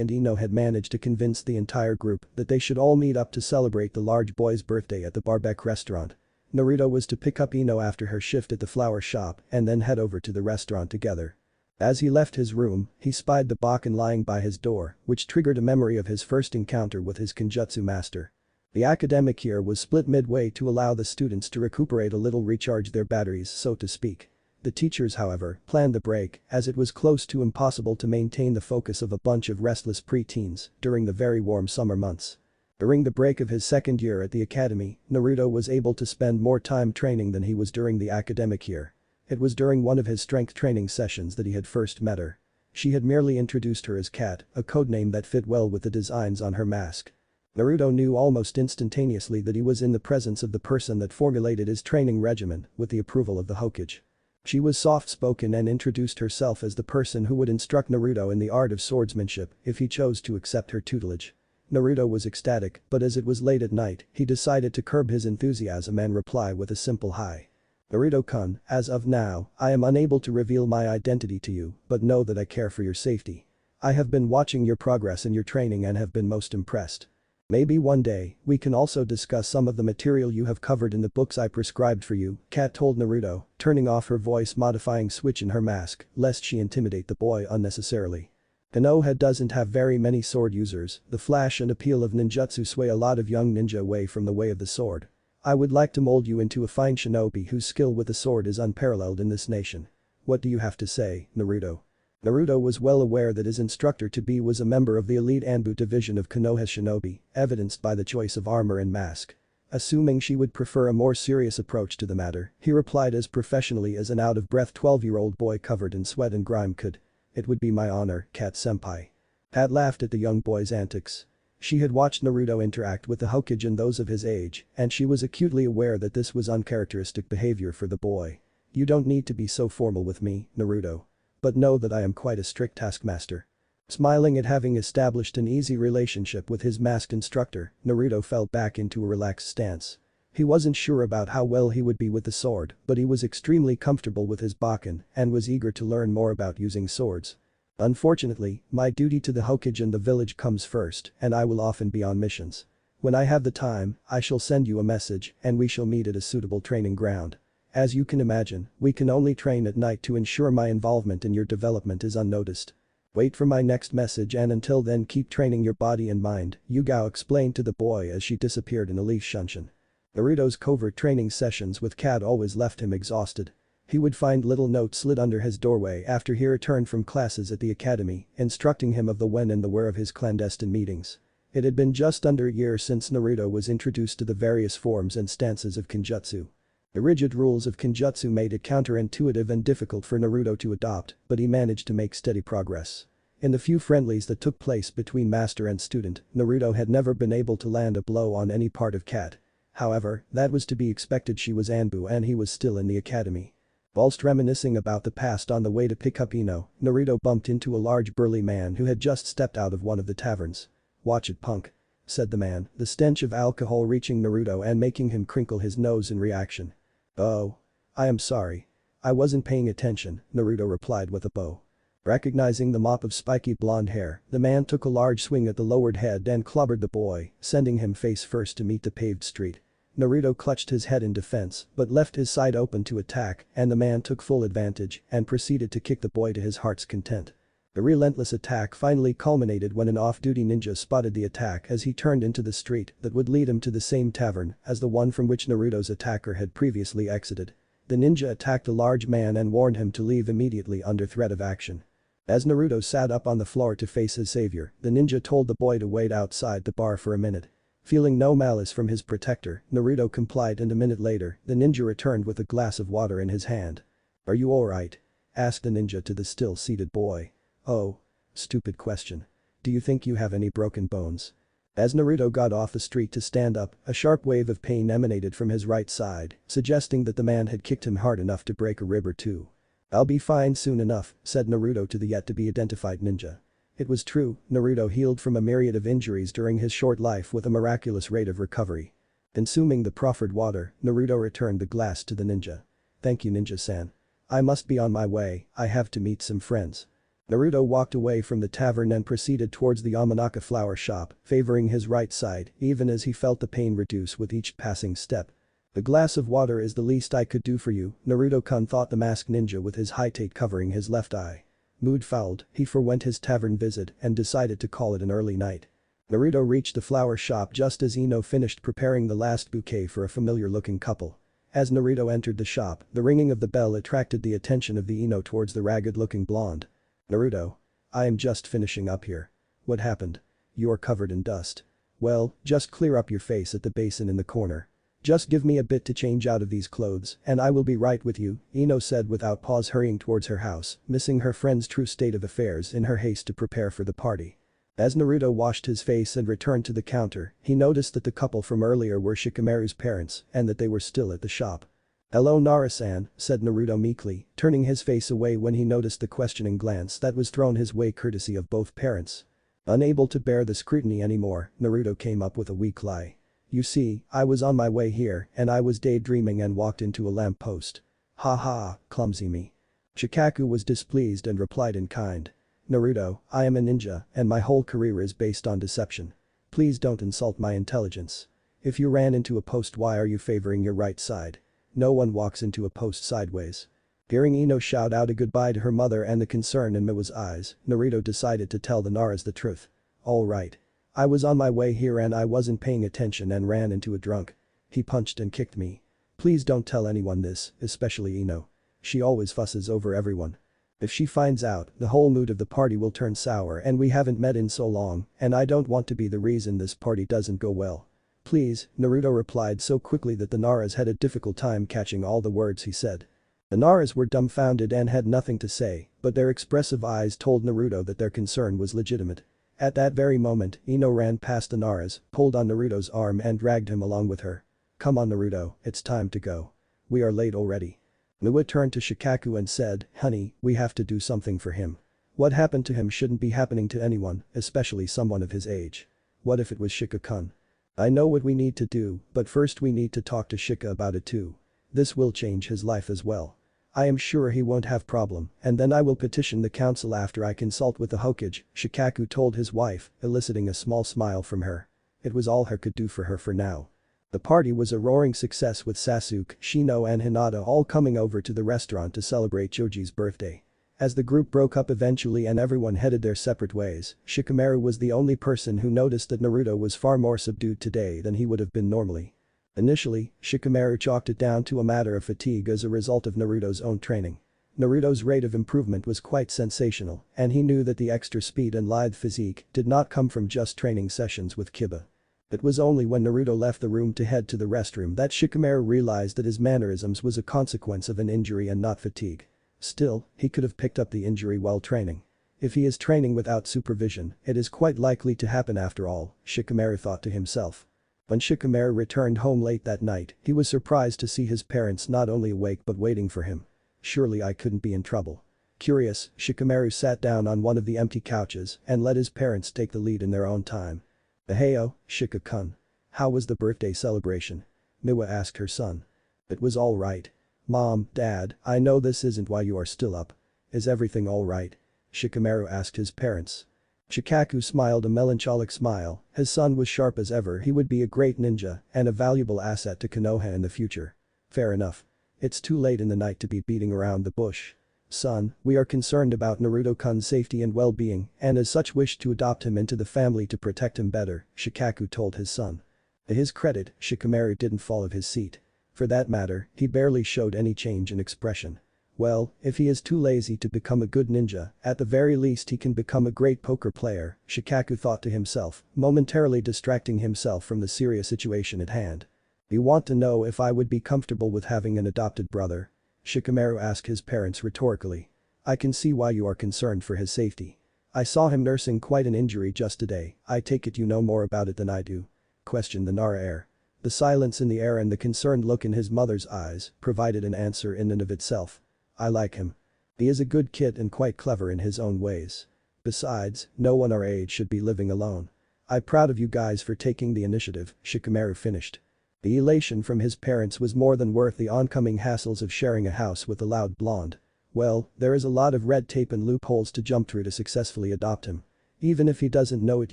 S1: and Ino had managed to convince the entire group that they should all meet up to celebrate the large boy's birthday at the Barbec restaurant. Naruto was to pick up Ino after her shift at the flower shop and then head over to the restaurant together. As he left his room, he spied the Bakken lying by his door, which triggered a memory of his first encounter with his Kenjutsu master. The academic year was split midway to allow the students to recuperate a little, recharge their batteries so to speak. The teachers, however, planned the break as it was close to impossible to maintain the focus of a bunch of restless pre-teens during the very warm summer months. During the break of his second year at the academy, Naruto was able to spend more time training than he was during the academic year. It was during one of his strength training sessions that he had first met her. She had merely introduced her as Kat, a codename that fit well with the designs on her mask. Naruto knew almost instantaneously that he was in the presence of the person that formulated his training regimen with the approval of the Hokage. She was soft-spoken and introduced herself as the person who would instruct Naruto in the art of swordsmanship if he chose to accept her tutelage. Naruto was ecstatic, but as it was late at night, he decided to curb his enthusiasm and reply with a simple hi. Naruto-kun, as of now, I am unable to reveal my identity to you, but know that I care for your safety. I have been watching your progress in your training and have been most impressed. Maybe one day, we can also discuss some of the material you have covered in the books I prescribed for you, Kat told Naruto, turning off her voice-modifying switch in her mask, lest she intimidate the boy unnecessarily. Konoha doesn't have very many sword users, the flash and appeal of ninjutsu sway a lot of young ninja away from the way of the sword. I would like to mold you into a fine shinobi whose skill with the sword is unparalleled in this nation. What do you have to say, Naruto? Naruto was well aware that his instructor-to-be was a member of the elite Anbu division of Konoha's shinobi, evidenced by the choice of armor and mask. Assuming she would prefer a more serious approach to the matter, he replied as professionally as an out-of-breath 12-year-old boy covered in sweat and grime could. It would be my honor, Kat-senpai. Pat laughed at the young boy's antics. She had watched Naruto interact with the Hokage and those of his age, and she was acutely aware that this was uncharacteristic behavior for the boy. You don't need to be so formal with me, Naruto. But know that I am quite a strict taskmaster. Smiling at having established an easy relationship with his masked instructor, Naruto fell back into a relaxed stance. He wasn't sure about how well he would be with the sword, but he was extremely comfortable with his Bakken and was eager to learn more about using swords. Unfortunately, my duty to the Hokage and the village comes first, and I will often be on missions. When I have the time, I shall send you a message and we shall meet at a suitable training ground. As you can imagine, we can only train at night to ensure my involvement in your development is unnoticed. Wait for my next message and until then keep training your body and mind, Yugao explained to the boy as she disappeared in a leaf shunshin. Naruto's covert training sessions with Kat always left him exhausted. He would find little notes slid under his doorway after he returned from classes at the academy, instructing him of the when and the where of his clandestine meetings. It had been just under a year since Naruto was introduced to the various forms and stances of Kenjutsu. The rigid rules of Kenjutsu made it counterintuitive and difficult for Naruto to adopt, but he managed to make steady progress. In the few friendlies that took place between master and student, Naruto had never been able to land a blow on any part of Kat. However, that was to be expected, she was Anbu and he was still in the academy. Whilst reminiscing about the past on the way to pick up Ino, Naruto bumped into a large burly man who had just stepped out of one of the taverns. "Watch it, punk," said the man, the stench of alcohol reaching Naruto and making him crinkle his nose in reaction. "Oh. I am sorry. I wasn't paying attention," Naruto replied with a bow. Recognizing the mop of spiky blonde hair, the man took a large swing at the lowered head and clobbered the boy, sending him face first to meet the paved street. Naruto clutched his head in defense but left his side open to attack and the man took full advantage and proceeded to kick the boy to his heart's content. The relentless attack finally culminated when an off-duty ninja spotted the attack as he turned into the street that would lead him to the same tavern as the one from which Naruto's attacker had previously exited. The ninja attacked the large man and warned him to leave immediately under threat of action. As Naruto sat up on the floor to face his savior, the ninja told the boy to wait outside the bar for a minute. Feeling no malice from his protector, Naruto complied and a minute later, the ninja returned with a glass of water in his hand. "Are you alright?" asked the ninja to the still-seated boy. "Oh. Stupid question. Do you think you have any broken bones?" As Naruto got off the street to stand up, a sharp wave of pain emanated from his right side, suggesting that the man had kicked him hard enough to break a rib or two. "I'll be fine soon enough," said Naruto to the yet-to-be-identified ninja. It was true, Naruto healed from a myriad of injuries during his short life with a miraculous rate of recovery. Consuming the proffered water, Naruto returned the glass to the ninja. "Thank you, ninja-san. I must be on my way, I have to meet some friends." Naruto walked away from the tavern and proceeded towards the Amanaka flower shop, favoring his right side even as he felt the pain reduce with each passing step. "A glass of water is the least I could do for you," Naruto-kun thought the masked ninja with his high-tate covering his left eye. Mood fouled, he forwent his tavern visit and decided to call it an early night. Naruto reached the flower shop just as Ino finished preparing the last bouquet for a familiar-looking couple. As Naruto entered the shop, the ringing of the bell attracted the attention of the Ino towards the ragged-looking blonde. "Naruto. I am just finishing up here. What happened? You're covered in dust. Well, just clear up your face at the basin in the corner. Just give me a bit to change out of these clothes and I will be right with you," Ino said without pause, hurrying towards her house, missing her friend's true state of affairs in her haste to prepare for the party. As Naruto washed his face and returned to the counter, he noticed that the couple from earlier were Shikamaru's parents and that they were still at the shop. "Hello, Nara-san," said Naruto meekly, turning his face away when he noticed the questioning glance that was thrown his way courtesy of both parents. Unable to bear the scrutiny anymore, Naruto came up with a weak lie. "You see, I was on my way here and I was daydreaming and walked into a lamp post. Ha ha, clumsy me." Shikaku was displeased and replied in kind. "Naruto, I am a ninja and my whole career is based on deception. Please don't insult my intelligence. If you ran into a post, why are you favoring your right side? No one walks into a post sideways." Hearing Ino shout out a goodbye to her mother and the concern in Miwa's eyes, Naruto decided to tell the Naras the truth. "Alright. I was on my way here and I wasn't paying attention and ran into a drunk. He punched and kicked me. Please don't tell anyone this, especially Ino. She always fusses over everyone. If she finds out, the whole mood of the party will turn sour and we haven't met in so long and I don't want to be the reason this party doesn't go well. Please," Naruto replied so quickly that the Naras had a difficult time catching all the words he said. The Naras were dumbfounded and had nothing to say, but their expressive eyes told Naruto that their concern was legitimate. At that very moment, Ino ran past the Naras, pulled on Naruto's arm and dragged him along with her. "Come on, Naruto, it's time to go. We are late already." Miwa turned to Shikaku and said, "Honey, we have to do something for him. What happened to him shouldn't be happening to anyone, especially someone of his age. What if it was Shika-kun? I know what we need to do, but first we need to talk to Shika about it too. This will change his life as well. I am sure he won't have problem, and then I will petition the council after I consult with the Hokage," Shikaku told his wife, eliciting a small smile from her. It was all her could do for her for now. The party was a roaring success with Sasuke, Shino and Hinata all coming over to the restaurant to celebrate Choji's birthday. As the group broke up eventually and everyone headed their separate ways, Shikamaru was the only person who noticed that Naruto was far more subdued today than he would have been normally. Initially, Shikamaru chalked it down to a matter of fatigue as a result of Naruto's own training. Naruto's rate of improvement was quite sensational, and he knew that the extra speed and lithe physique did not come from just training sessions with Kiba. It was only when Naruto left the room to head to the restroom that Shikamaru realized that his mannerisms was a consequence of an injury and not fatigue. Still, he could have picked up the injury while training. If he is training without supervision, it is quite likely to happen after all, Shikamaru thought to himself. When Shikamaru returned home late that night, he was surprised to see his parents not only awake but waiting for him. Surely I couldn't be in trouble. Curious, Shikamaru sat down on one of the empty couches and let his parents take the lead in their own time. "Heyo, Shika-kun. How was the birthday celebration?" Miwa asked her son. "It was all right. Mom, Dad, I know this isn't why you are still up. Is everything all right?" Shikamaru asked his parents. Shikaku smiled a melancholic smile, his son was sharp as ever, he would be a great ninja and a valuable asset to Konoha in the future. "Fair enough. It's too late in the night to be beating around the bush. Son, we are concerned about Naruto-kun's safety and well-being and as such wish to adopt him into the family to protect him better," Shikaku told his son. To his credit, Shikamaru didn't fall off his seat. For that matter, he barely showed any change in expression. Well, if he is too lazy to become a good ninja, at the very least he can become a great poker player, Shikaku thought to himself, momentarily distracting himself from the serious situation at hand. You want to know if I would be comfortable with having an adopted brother? Shikamaru asked his parents rhetorically. I can see why you are concerned for his safety. I saw him nursing quite an injury just today, I take it you know more about it than I do? Questioned the Nara heir. The silence in the air and the concerned look in his mother's eyes provided an answer in and of itself. I like him. He is a good kid and quite clever in his own ways. Besides, no one our age should be living alone. I'm proud of you guys for taking the initiative, Shikamaru finished. The elation from his parents was more than worth the oncoming hassles of sharing a house with a loud blonde. Well, there is a lot of red tape and loopholes to jump through to successfully adopt him. Even if he doesn't know it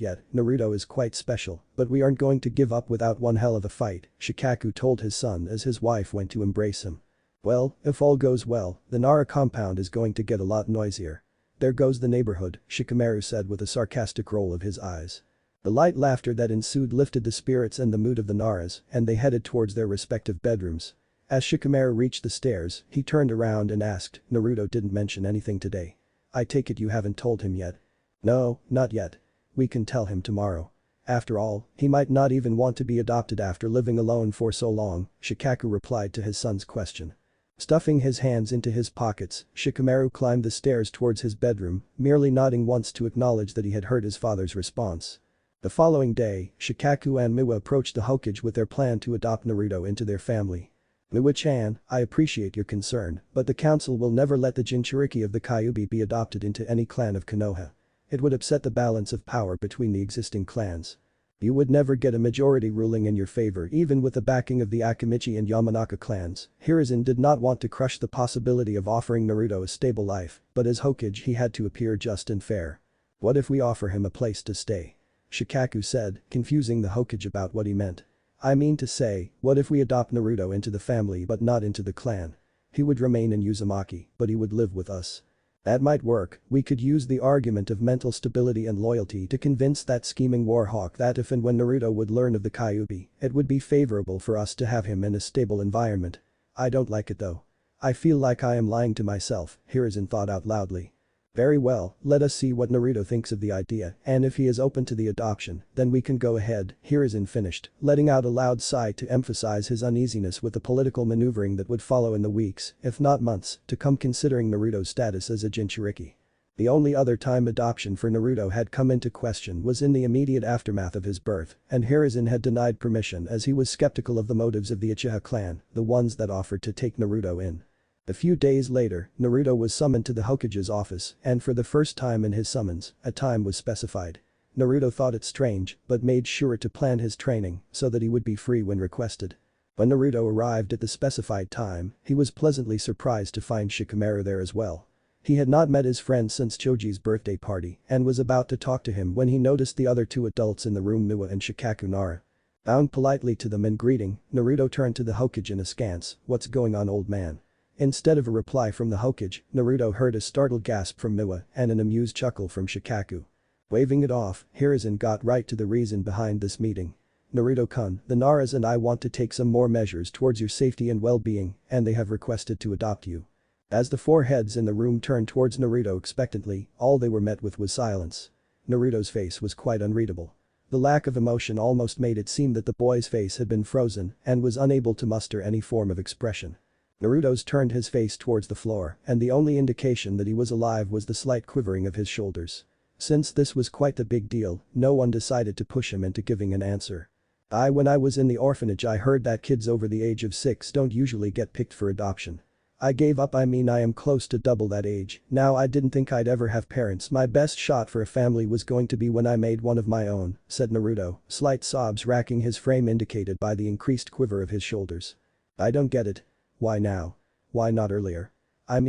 S1: yet, Naruto is quite special, but we aren't going to give up without one hell of a fight, Shikaku told his son as his wife went to embrace him. Well, if all goes well, the Nara compound is going to get a lot noisier. There goes the neighborhood, Shikamaru said with a sarcastic roll of his eyes. The light laughter that ensued lifted the spirits and the mood of the Naras, and they headed towards their respective bedrooms. As Shikamaru reached the stairs, he turned around and asked, Naruto didn't mention anything today. I take it you haven't told him yet? No, not yet. We can tell him tomorrow. After all, he might not even want to be adopted after living alone for so long, Shikaku replied to his son's question. Stuffing his hands into his pockets, Shikamaru climbed the stairs towards his bedroom, merely nodding once to acknowledge that he had heard his father's response. The following day, Shikaku and Miwa approached the Hokage with their plan to adopt Naruto into their family. Miwa-chan, I appreciate your concern, but the council will never let the Jinchuriki of the Kyuubi be adopted into any clan of Konoha. It would upset the balance of power between the existing clans. You would never get a majority ruling in your favor even with the backing of the Akamichi and Yamanaka clans. Hiruzen did not want to crush the possibility of offering Naruto a stable life, but as Hokage he had to appear just and fair. What if we offer him a place to stay? Shikaku said, confusing the Hokage about what he meant. I mean to say, what if we adopt Naruto into the family but not into the clan? He would remain in Uzumaki, but he would live with us. That might work, we could use the argument of mental stability and loyalty to convince that scheming warhawk that if and when Naruto would learn of the Kyuubi, it would be favorable for us to have him in a stable environment. I don't like it though. I feel like I am lying to myself, Hiruzen thought out loudly. Very well, let us see what Naruto thinks of the idea, and if he is open to the adoption, then we can go ahead, Hiruzen finished, letting out a loud sigh to emphasize his uneasiness with the political maneuvering that would follow in the weeks, if not months, to come considering Naruto's status as a Jinchuriki. The only other time adoption for Naruto had come into question was in the immediate aftermath of his birth, and Hiruzen had denied permission as he was skeptical of the motives of the Uchiha clan, the ones that offered to take Naruto in. A few days later, Naruto was summoned to the Hokage's office, and for the first time in his summons, a time was specified. Naruto thought it strange, but made sure to plan his training so that he would be free when requested. When Naruto arrived at the specified time, he was pleasantly surprised to find Shikamaru there as well. He had not met his friend since Choji's birthday party and was about to talk to him when he noticed the other two adults in the room, Miwa and Shikaku Nara. Bowing politely to them in greeting, Naruto turned to the Hokage in askance, "What's going on, old man?" Instead of a reply from the Hokage, Naruto heard a startled gasp from Miwa and an amused chuckle from Shikaku. Waving it off, Hiruzen got right to the reason behind this meeting. Naruto-kun, the Naras and I want to take some more measures towards your safety and well-being, and they have requested to adopt you. As the four heads in the room turned towards Naruto expectantly, all they were met with was silence. Naruto's face was quite unreadable. The lack of emotion almost made it seem that the boy's face had been frozen and was unable to muster any form of expression. Naruto's turned his face towards the floor, and the only indication that he was alive was the slight quivering of his shoulders. Since this was quite the big deal, no one decided to push him into giving an answer. When I was in the orphanage I heard that kids over the age of 6 don't usually get picked for adoption. I gave up, I am close to double that age, now I didn't think I'd ever have parents, my best shot for a family was going to be when I made one of my own," said Naruto, slight sobs racking his frame indicated by the increased quiver of his shoulders. I don't get it. Why now? Why not earlier? I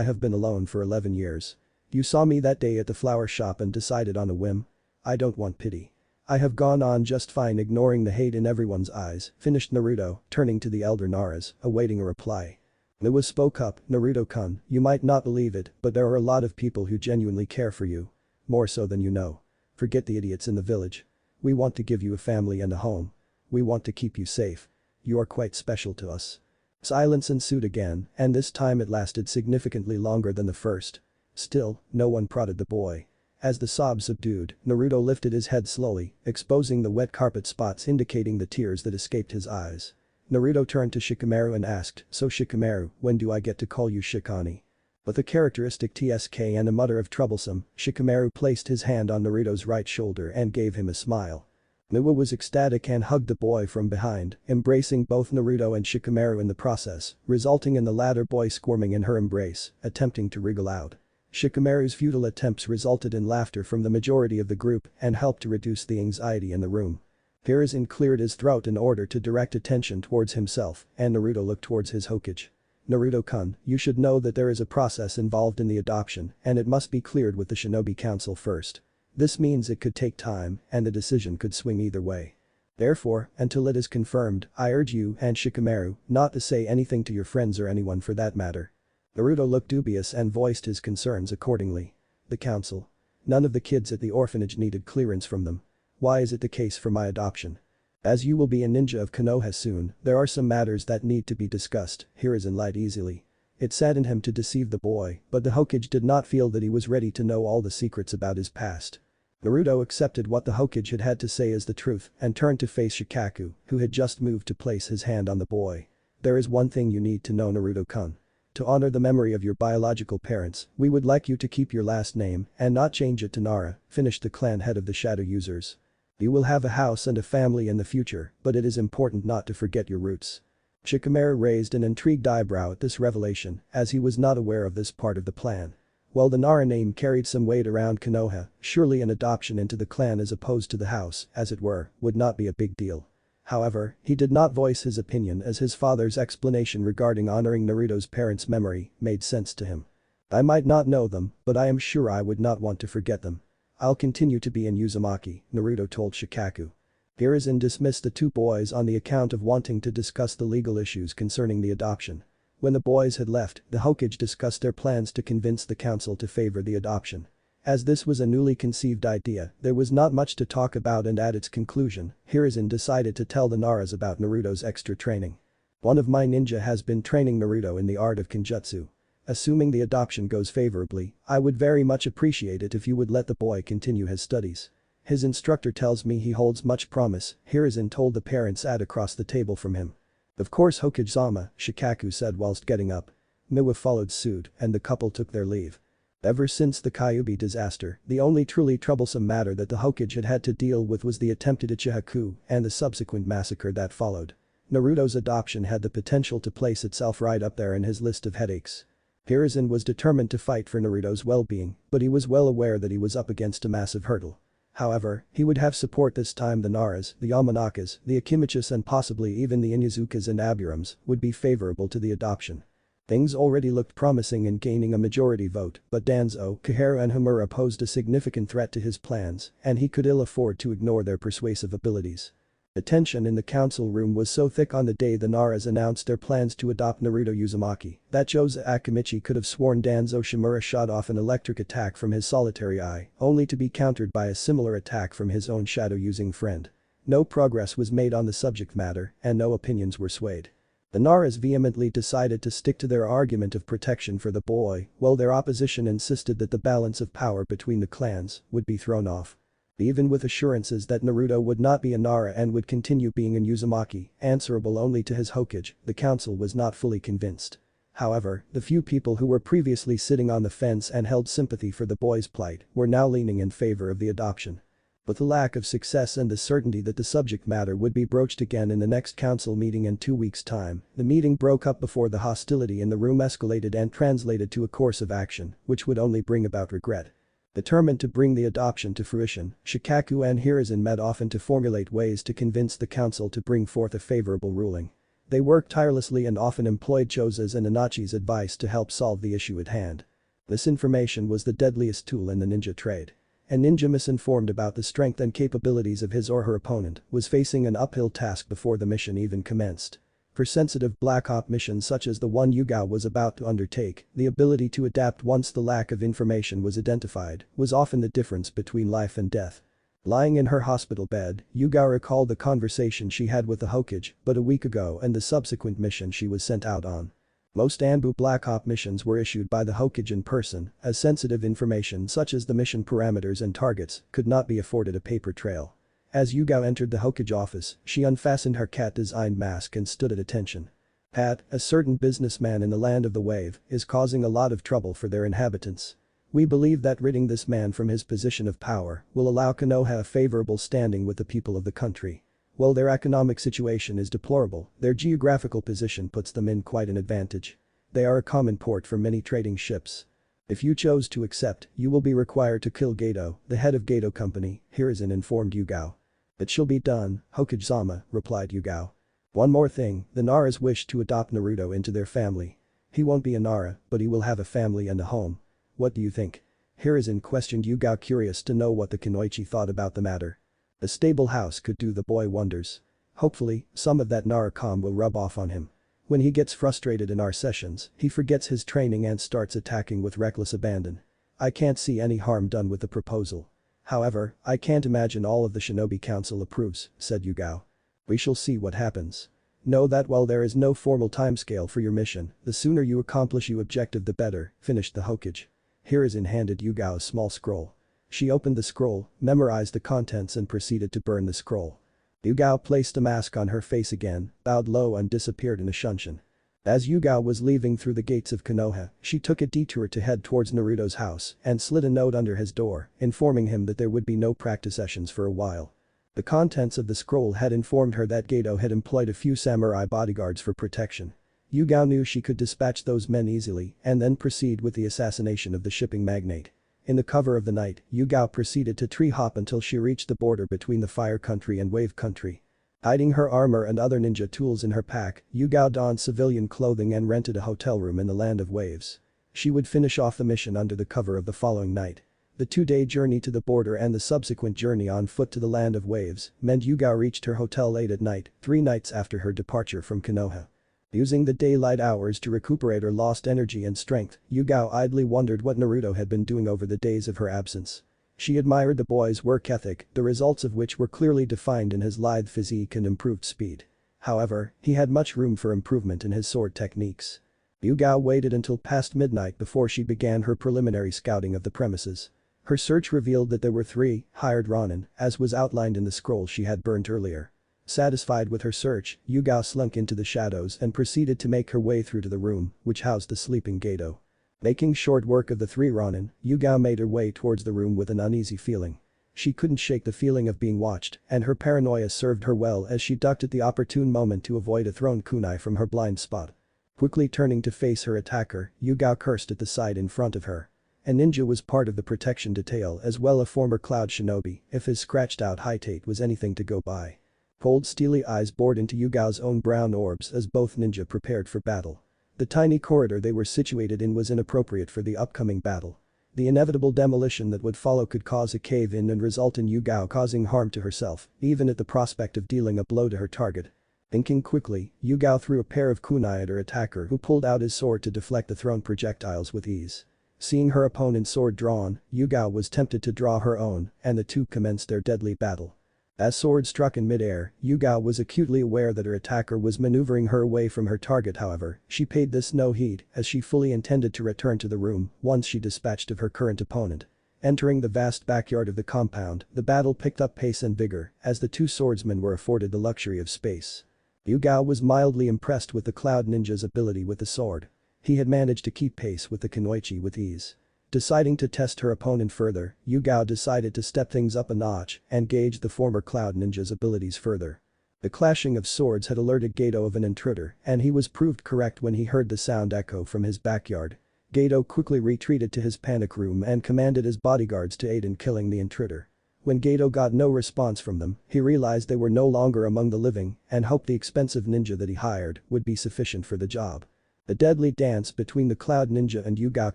S1: have been alone for 11 years. You saw me that day at the flower shop and decided on a whim. I don't want pity. I have gone on just fine ignoring the hate in everyone's eyes, finished Naruto, turning to the elder Naras, awaiting a reply. Miwa spoke up, Naruto-kun, you might not believe it, but there are a lot of people who genuinely care for you. More so than you know. Forget the idiots in the village. We want to give you a family and a home. We want to keep you safe. You are quite special to us. Silence ensued again, and this time it lasted significantly longer than the first. Still, no one prodded the boy. As the sobs subdued, Naruto lifted his head slowly, exposing the wet carpet spots indicating the tears that escaped his eyes. Naruto turned to Shikamaru and asked, "So Shikamaru, when do I get to call you Shikani?" With a characteristic TSK and a mutter of troublesome, Shikamaru placed his hand on Naruto's right shoulder and gave him a smile. Miwa was ecstatic and hugged the boy from behind, embracing both Naruto and Shikamaru in the process, resulting in the latter boy squirming in her embrace, attempting to wriggle out. Shikamaru's futile attempts resulted in laughter from the majority of the group and helped to reduce the anxiety in the room. Hiruzen cleared his throat in order to direct attention towards himself, and Naruto looked towards his Hokage. "Naruto-kun, you should know that there is a process involved in the adoption, and it must be cleared with the Shinobi Council first. This means it could take time, and the decision could swing either way. Therefore, until it is confirmed, I urge you and Shikamaru not to say anything to your friends or anyone for that matter." Naruto looked dubious and voiced his concerns accordingly. "The council? None of the kids at the orphanage needed clearance from them. Why is it the case for my adoption? As you will be a ninja of Konoha soon, there are some matters that need to be discussed," Hiruzen lied easily. It saddened him to deceive the boy, but the Hokage did not feel that he was ready to know all the secrets about his past. Naruto accepted what the Hokage had to say as the truth and turned to face Shikaku, who had just moved to place his hand on the boy. "There is one thing you need to know, Naruto-kun. To honor the memory of your biological parents, we would like you to keep your last name and not change it to Nara," finished the clan head of the shadow users. "You will have a house and a family in the future, but it is important not to forget your roots." Shikamaru raised an intrigued eyebrow at this revelation, as he was not aware of this part of the plan. While the Nara name carried some weight around Konoha, surely an adoption into the clan as opposed to the house, as it were, would not be a big deal. However, he did not voice his opinion as his father's explanation regarding honoring Naruto's parents' memory made sense to him. "I might not know them, but I am sure I would not want to forget them. I'll continue to be in Uzumaki," Naruto told Shikaku. Hiruzen dismissed the two boys on the account of wanting to discuss the legal issues concerning the adoption. When the boys had left, the Hokage discussed their plans to convince the council to favor the adoption. As this was a newly conceived idea, there was not much to talk about, and at its conclusion, Hiruzen decided to tell the Naras about Naruto's extra training. "One of my ninja has been training Naruto in the art of Kenjutsu. Assuming the adoption goes favorably, I would very much appreciate it if you would let the boy continue his studies. His instructor tells me he holds much promise," Hiruzen told the parents sat across the table from him. "Of course, Hokage-sama," Shikaku said whilst getting up. Miwa followed suit, and the couple took their leave. Ever since the Kyuubi disaster, the only truly troublesome matter that the Hokage had to deal with was the attempted Uchiha coup and the subsequent massacre that followed. Naruto's adoption had the potential to place itself right up there in his list of headaches. Hiruzen was determined to fight for Naruto's well-being, but he was well aware that he was up against a massive hurdle. However, he would have support this time. The Naras, the Yamanakas, the Akimichis and possibly even the Inuzukas and Aburams would be favorable to the adoption. Things already looked promising in gaining a majority vote, but Danzo, Koharu and Homura posed a significant threat to his plans, and he could ill afford to ignore their persuasive abilities. The tension in the council room was so thick on the day the Naras announced their plans to adopt Naruto Uzumaki that Josa Akimichi could have sworn Danzo Shimura shot off an electric attack from his solitary eye, only to be countered by a similar attack from his own shadow-using friend. No progress was made on the subject matter, and no opinions were swayed. The Naras vehemently decided to stick to their argument of protection for the boy, while their opposition insisted that the balance of power between the clans would be thrown off. Even with assurances that Naruto would not be a Nara and would continue being an Uzumaki, answerable only to his Hokage, the council was not fully convinced. However, the few people who were previously sitting on the fence and held sympathy for the boy's plight were now leaning in favor of the adoption. But the lack of success and the certainty that the subject matter would be broached again in the next council meeting in 2 weeks' time, the meeting broke up before the hostility in the room escalated and translated to a course of action, which would only bring about regret. Determined to bring the adoption to fruition, Shikaku and Hiruzen met often to formulate ways to convince the council to bring forth a favorable ruling. They worked tirelessly and often employed Chosa's and Inachi's advice to help solve the issue at hand. This information was the deadliest tool in the ninja trade. A ninja misinformed about the strength and capabilities of his or her opponent was facing an uphill task before the mission even commenced. For sensitive Black Op missions such as the one Yugao was about to undertake, the ability to adapt once the lack of information was identified was often the difference between life and death. Lying in her hospital bed, Yugao recalled the conversation she had with the Hokage but a week ago and the subsequent mission she was sent out on. Most Anbu Black Op missions were issued by the Hokage in person, as sensitive information such as the mission parameters and targets could not be afforded a paper trail. As Yugao entered the Hokage office, she unfastened her cat-designed mask and stood at attention. Pat, a certain businessman in the land of the wave, is causing a lot of trouble for their inhabitants. We believe that ridding this man from his position of power will allow Konoha a favorable standing with the people of the country. While their economic situation is deplorable, their geographical position puts them in quite an advantage. They are a common port for many trading ships. If you chose to accept, you will be required to kill Gato, the head of Gato Company, Hiruzen informed Yugao. It shall be done, Hokage-sama, replied Yugao. One more thing, the Naras wish to adopt Naruto into their family. He won't be a Nara, but he will have a family and a home. What do you think? Hiruzen questioned Yugao, curious to know what the Kunoichi thought about the matter. A stable house could do the boy wonders. Hopefully, some of that Nara calm will rub off on him. When he gets frustrated in our sessions, he forgets his training and starts attacking with reckless abandon. I can't see any harm done with the proposal. However, I can't imagine all of the Shinobi Council approves, said Yugao. We shall see what happens. Know that while there is no formal timescale for your mission, the sooner you accomplish your objective the better, finished the Hokage. Hiruzen handed Yugao a small scroll. She opened the scroll, memorized the contents and proceeded to burn the scroll. Yugao placed the mask on her face again, bowed low and disappeared in a shunshin. As Yugao was leaving through the gates of Konoha, she took a detour to head towards Naruto's house and slid a note under his door, informing him that there would be no practice sessions for a while. The contents of the scroll had informed her that Gato had employed a few samurai bodyguards for protection. Yugao knew she could dispatch those men easily and then proceed with the assassination of the shipping magnate. In the cover of the night, Yugao proceeded to tree hop until she reached the border between the Fire Country and Wave Country. Hiding her armor and other ninja tools in her pack, Yugao donned civilian clothing and rented a hotel room in the Land of Waves. She would finish off the mission under the cover of the following night. The 2-day journey to the border and the subsequent journey on foot to the Land of Waves meant Yugao reached her hotel late at night, 3 nights after her departure from Konoha. Using the daylight hours to recuperate her lost energy and strength, Yugao idly wondered what Naruto had been doing over the days of her absence. She admired the boy's work ethic, the results of which were clearly defined in his lithe physique and improved speed. However, he had much room for improvement in his sword techniques. Yugao waited until past midnight before she began her preliminary scouting of the premises. Her search revealed that there were 3 hired Ronin, as was outlined in the scroll she had burnt earlier. Satisfied with her search, Yugao slunk into the shadows and proceeded to make her way through to the room, which housed the sleeping Gato. Making short work of the 3 Ronin, Yugao made her way towards the room with an uneasy feeling. She couldn't shake the feeling of being watched, and her paranoia served her well as she ducked at the opportune moment to avoid a thrown kunai from her blind spot. Quickly turning to face her attacker, Yugao cursed at the sight in front of her. A ninja was part of the protection detail as well, a former cloud shinobi, if his scratched out height was anything to go by. Cold steely eyes bored into Yugao's own brown orbs as both ninja prepared for battle. The tiny corridor they were situated in was inappropriate for the upcoming battle. The inevitable demolition that would follow could cause a cave-in and result in Yugao causing harm to herself, even at the prospect of dealing a blow to her target. Thinking quickly, Yugao threw a pair of kunai at her attacker, who pulled out his sword to deflect the thrown projectiles with ease. Seeing her opponent's sword drawn, Yugao was tempted to draw her own, and the two commenced their deadly battle. As swords struck in mid-air, Yugao was acutely aware that her attacker was maneuvering her away from her target. However, she paid this no heed as she fully intended to return to the room once she dispatched of her current opponent. Entering the vast backyard of the compound, the battle picked up pace and vigor as the two swordsmen were afforded the luxury of space. Yugao was mildly impressed with the Cloud Ninja's ability with the sword. He had managed to keep pace with the Kunoichi with ease. Deciding to test her opponent further, Yugao decided to step things up a notch and gauge the former Cloud Ninja's abilities further. The clashing of swords had alerted Gato of an intruder, and he was proved correct when he heard the sound echo from his backyard. Gato quickly retreated to his panic room and commanded his bodyguards to aid in killing the intruder. When Gato got no response from them, he realized they were no longer among the living and hoped the expensive ninja that he hired would be sufficient for the job. The deadly dance between the Cloud Ninja and Yugao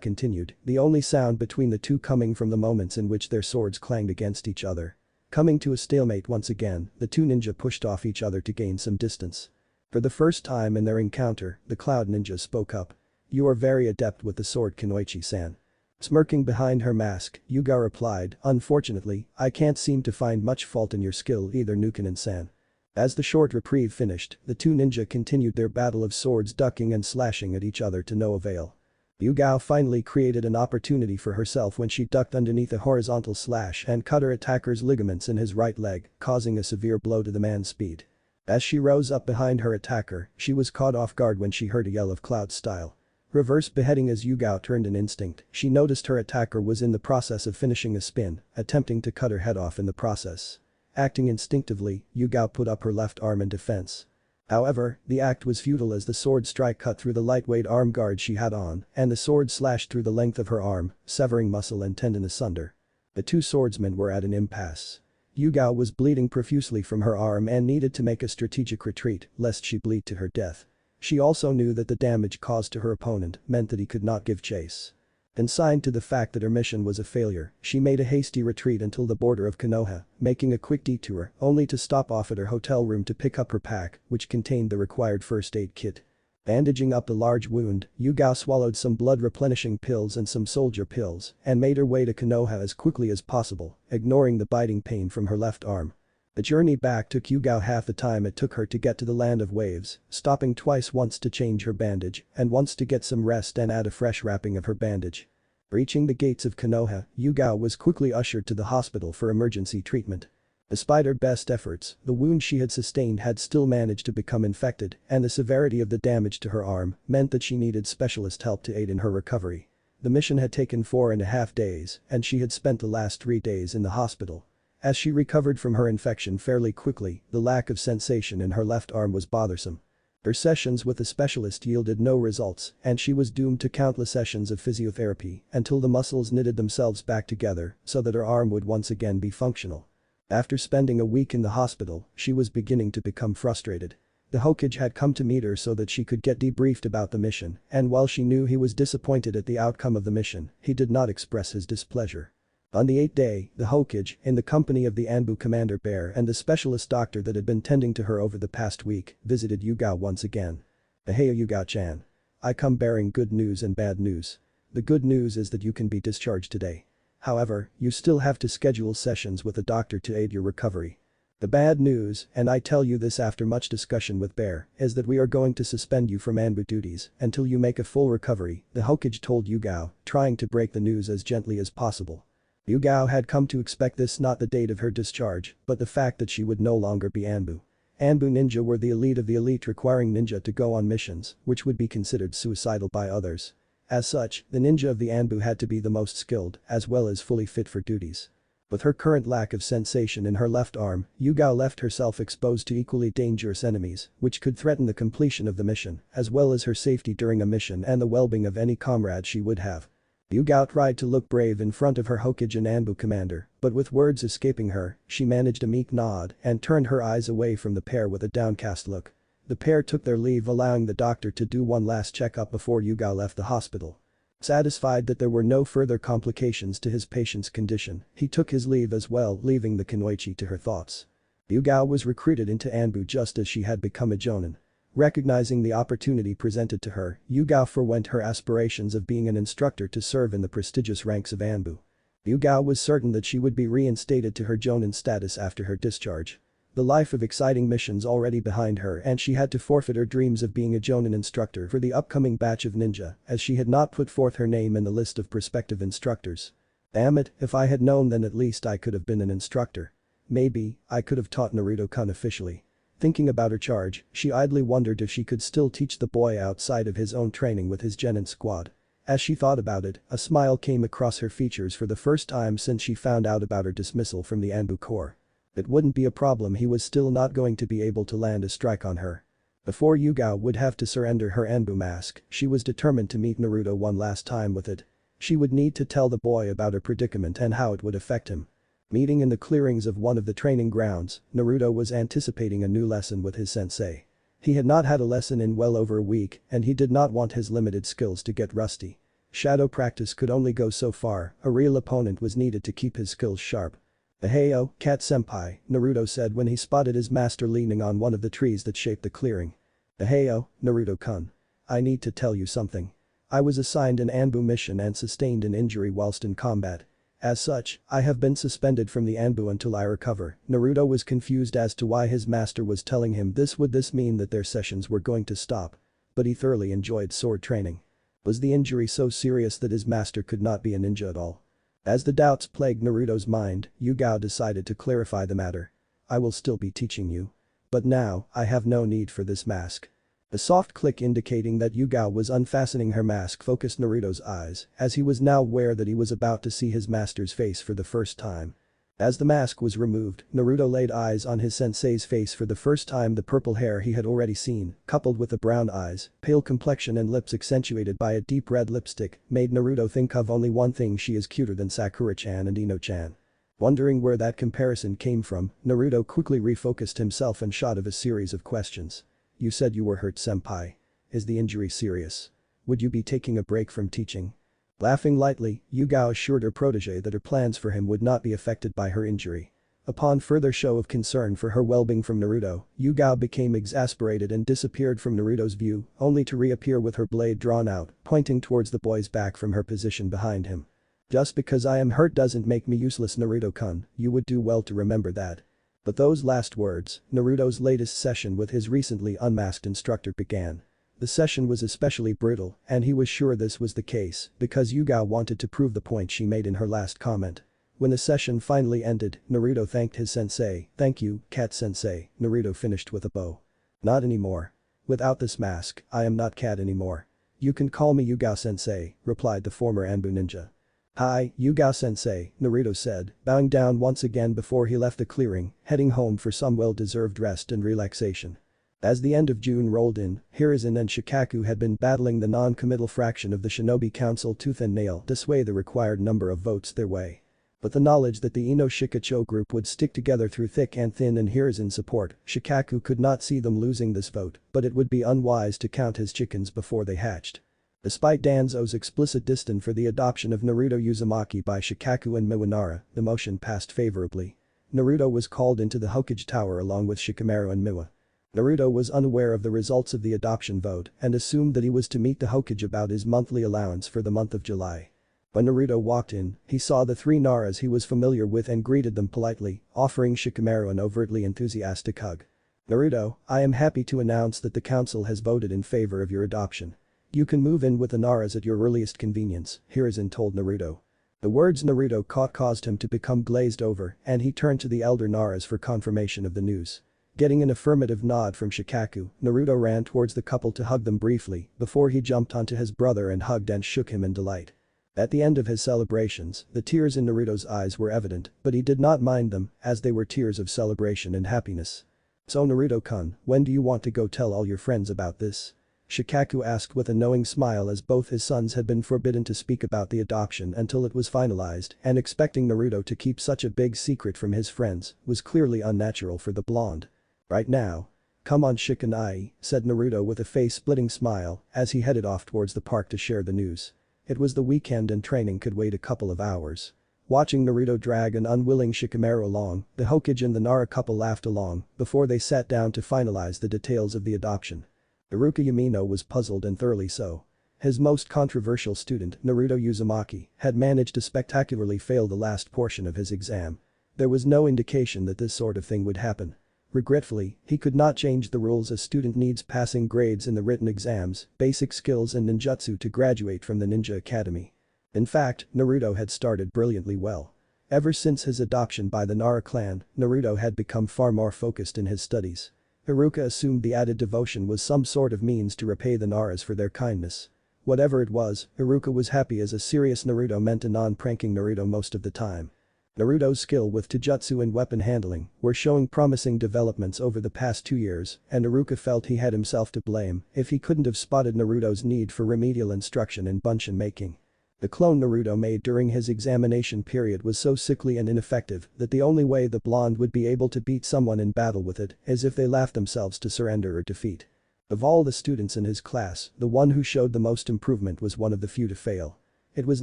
S1: continued, the only sound between the two coming from the moments in which their swords clanged against each other. Coming to a stalemate once again, the two ninja pushed off each other to gain some distance. For the first time in their encounter, the Cloud Ninja spoke up. "You are very adept with the sword, Kunoichi-san. Smirking behind her mask, Yuga replied, "Unfortunately, I can't seem to find much fault in your skill either, Nukin and San." As the short reprieve finished, the two ninja continued their battle of swords, ducking and slashing at each other to no avail. Yugao finally created an opportunity for herself when she ducked underneath a horizontal slash and cut her attacker's ligaments in his right leg, causing a severe blow to the man's speed. As she rose up behind her attacker, she was caught off guard when she heard a yell of Cloud style. Reverse beheading. As Yugao turned in instinct, she noticed her attacker was in the process of finishing a spin, attempting to cut her head off in the process. Acting instinctively, Yugao put up her left arm in defense. However, the act was futile as the sword strike cut through the lightweight arm guard she had on, and the sword slashed through the length of her arm, severing muscle and tendon asunder. The two swordsmen were at an impasse. Yugao was bleeding profusely from her arm and needed to make a strategic retreat, lest she bleed to her death. She also knew that the damage caused to her opponent meant that he could not give chase. Consigned to the fact that her mission was a failure, she made a hasty retreat until the border of Konoha, making a quick detour, only to stop off at her hotel room to pick up her pack, which contained the required first aid kit. Bandaging up the large wound, Yugao swallowed some blood-replenishing pills and some soldier pills, and made her way to Konoha as quickly as possible, ignoring the biting pain from her left arm. The journey back took Yugao half the time it took her to get to the land of waves, stopping twice, once to change her bandage and once to get some rest and add a fresh wrapping of her bandage. Reaching the gates of Konoha, Yugao was quickly ushered to the hospital for emergency treatment. Despite her best efforts, the wound she had sustained had still managed to become infected, and the severity of the damage to her arm meant that she needed specialist help to aid in her recovery. The mission had taken 4.5 days, and she had spent the last 3 days in the hospital. As she recovered from her infection fairly quickly, the lack of sensation in her left arm was bothersome. Her sessions with the specialist yielded no results, and she was doomed to countless sessions of physiotherapy until the muscles knitted themselves back together so that her arm would once again be functional. After spending a week in the hospital, she was beginning to become frustrated. The Hokage had come to meet her so that she could get debriefed about the mission, and while she knew he was disappointed at the outcome of the mission, he did not express his displeasure. On the 8th day, the Hokage, in the company of the Anbu Commander Bear and the specialist doctor that had been tending to her over the past week, visited Yugao once again. "Hey Yugao-chan. I come bearing good news and bad news. The good news is that you can be discharged today. However, you still have to schedule sessions with a doctor to aid your recovery. The bad news, and I tell you this after much discussion with Bear, is that we are going to suspend you from Anbu duties until you make a full recovery," the Hokage told Yugao, trying to break the news as gently as possible. Yugao had come to expect this, not the date of her discharge, but the fact that she would no longer be Anbu. Anbu ninja were the elite of the elite, requiring ninja to go on missions, which would be considered suicidal by others. As such, the ninja of the Anbu had to be the most skilled, as well as fully fit for duties. With her current lack of sensation in her left arm, Yugao left herself exposed to equally dangerous enemies, which could threaten the completion of the mission, as well as her safety during a mission and the well-being of any comrade she would have. Yugao tried to look brave in front of her Hokage and Anbu commander, but with words escaping her, she managed a meek nod and turned her eyes away from the pair with a downcast look. The pair took their leave, allowing the doctor to do one last checkup before Yugao left the hospital. Satisfied that there were no further complications to his patient's condition, he took his leave as well, leaving the Kunoichi to her thoughts. Yugao was recruited into Anbu just as she had become a jonin. Recognizing the opportunity presented to her, Yugao forwent her aspirations of being an instructor to serve in the prestigious ranks of Anbu. Yugao was certain that she would be reinstated to her jonin status after her discharge. The life of exciting missions already behind her, and she had to forfeit her dreams of being a jonin instructor for the upcoming batch of ninja, as she had not put forth her name in the list of prospective instructors. Damn it, if I had known, then at least I could have been an instructor. Maybe, I could have taught Naruto-kun officially. Thinking about her charge, she idly wondered if she could still teach the boy outside of his own training with his genin squad. As she thought about it, a smile came across her features for the first time since she found out about her dismissal from the Anbu Corps. It wouldn't be a problem, he was still not going to be able to land a strike on her. Before Yugao would have to surrender her Anbu mask, she was determined to meet Naruto one last time with it. She would need to tell the boy about her predicament and how it would affect him. Meeting in the clearings of one of the training grounds, Naruto was anticipating a new lesson with his sensei. He had not had a lesson in well over a week, and he did not want his limited skills to get rusty. Shadow practice could only go so far, a real opponent was needed to keep his skills sharp. "Heyo, Kat-senpai," Naruto said when he spotted his master leaning on one of the trees that shaped the clearing. "Heyo, Naruto-kun. I need to tell you something. I was assigned an Anbu mission and sustained an injury whilst in combat. As such, I have been suspended from the Anbu until I recover." Naruto was confused as to why his master was telling him this. Would this mean that their sessions were going to stop? But he thoroughly enjoyed sword training. Was the injury so serious that his master could not be a ninja at all? As the doubts plagued Naruto's mind, Yugao decided to clarify the matter. "I will still be teaching you. But now, I have no need for this mask." A soft click indicating that Yugao was unfastening her mask focused Naruto's eyes, as he was now aware that he was about to see his master's face for the first time. As the mask was removed, Naruto laid eyes on his sensei's face for the first time. The purple hair he had already seen, coupled with the brown eyes, pale complexion and lips accentuated by a deep red lipstick, made Naruto think of only one thing: she is cuter than Sakura-chan and Ino-chan. Wondering where that comparison came from, Naruto quickly refocused himself and shot of a series of questions. "You said you were hurt, senpai. Is the injury serious? Would you be taking a break from teaching?" Laughing lightly, Yugao assured her protege that her plans for him would not be affected by her injury. Upon further show of concern for her well-being from Naruto, Yugao became exasperated and disappeared from Naruto's view, only to reappear with her blade drawn out, pointing towards the boy's back from her position behind him. "Just because I am hurt doesn't make me useless, Naruto-kun, you would do well to remember that." But those last words, Naruto's latest session with his recently unmasked instructor began. The session was especially brutal, and he was sure this was the case because Yugao wanted to prove the point she made in her last comment. When the session finally ended, Naruto thanked his sensei. "Thank you, Cat-sensei," Naruto finished with a bow. "Not anymore. Without this mask, I am not Cat anymore. You can call me Yugao-sensei," replied the former Anbu ninja. "Hi, Yugao-sensei," Naruto said, bowing down once again before he left the clearing, heading home for some well-deserved rest and relaxation. As the end of June rolled in, Hiruzen and Shikaku had been battling the non-committal fraction of the Shinobi Council tooth and nail to sway the required number of votes their way. But the knowledge that the Ino Shikacho group would stick together through thick and thin and Hiruzen's support, Shikaku could not see them losing this vote, but it would be unwise to count his chickens before they hatched. Despite Danzo's explicit disdain for the adoption of Naruto Uzumaki by Shikaku and Miwanara, the motion passed favorably. Naruto was called into the Hokage Tower along with Shikamaru and Miwa. Naruto was unaware of the results of the adoption vote and assumed that he was to meet the Hokage about his monthly allowance for the month of July. When Naruto walked in, he saw the three Naras he was familiar with and greeted them politely, offering Shikamaru an overtly enthusiastic hug. "Naruto, I am happy to announce that the council has voted in favor of your adoption. You can move in with the Naras at your earliest convenience," Hiruzen told Naruto. The words Naruto caught caused him to become glazed over and he turned to the elder Naras for confirmation of the news. Getting an affirmative nod from Shikaku, Naruto ran towards the couple to hug them briefly before he jumped onto his brother and hugged and shook him in delight. At the end of his celebrations, the tears in Naruto's eyes were evident, but he did not mind them as they were tears of celebration and happiness. "So Naruto-kun, when do you want to go tell all your friends about this?" Shikaku asked with a knowing smile as both his sons had been forbidden to speak about the adoption until it was finalized, and expecting Naruto to keep such a big secret from his friends was clearly unnatural for the blonde. "Right now. Come on Shikanai," said Naruto with a face-splitting smile as he headed off towards the park to share the news. It was the weekend and training could wait a couple of hours. Watching Naruto drag an unwilling Shikamaru along, the Hokage and the Nara couple laughed along before they sat down to finalize the details of the adoption. Iruka Yamino was puzzled and thoroughly so. His most controversial student, Naruto Uzumaki, had managed to spectacularly fail the last portion of his exam. There was no indication that this sort of thing would happen. Regretfully, he could not change the rules. A student needs passing grades in the written exams, basic skills and ninjutsu to graduate from the ninja academy. In fact, Naruto had started brilliantly well. Ever since his adoption by the Nara clan, Naruto had become far more focused in his studies. Iruka assumed the added devotion was some sort of means to repay the Naras for their kindness. Whatever it was, Iruka was happy as a serious Naruto meant a non-pranking Naruto most of the time. Naruto's skill with taijutsu and weapon handling were showing promising developments over the past 2 years and Iruka felt he had himself to blame if he couldn't have spotted Naruto's need for remedial instruction in bunshin making. The clone Naruto made during his examination period was so sickly and ineffective that the only way the blonde would be able to beat someone in battle with it is if they laughed themselves to surrender or defeat. Of all the students in his class, the one who showed the most improvement was one of the few to fail. It was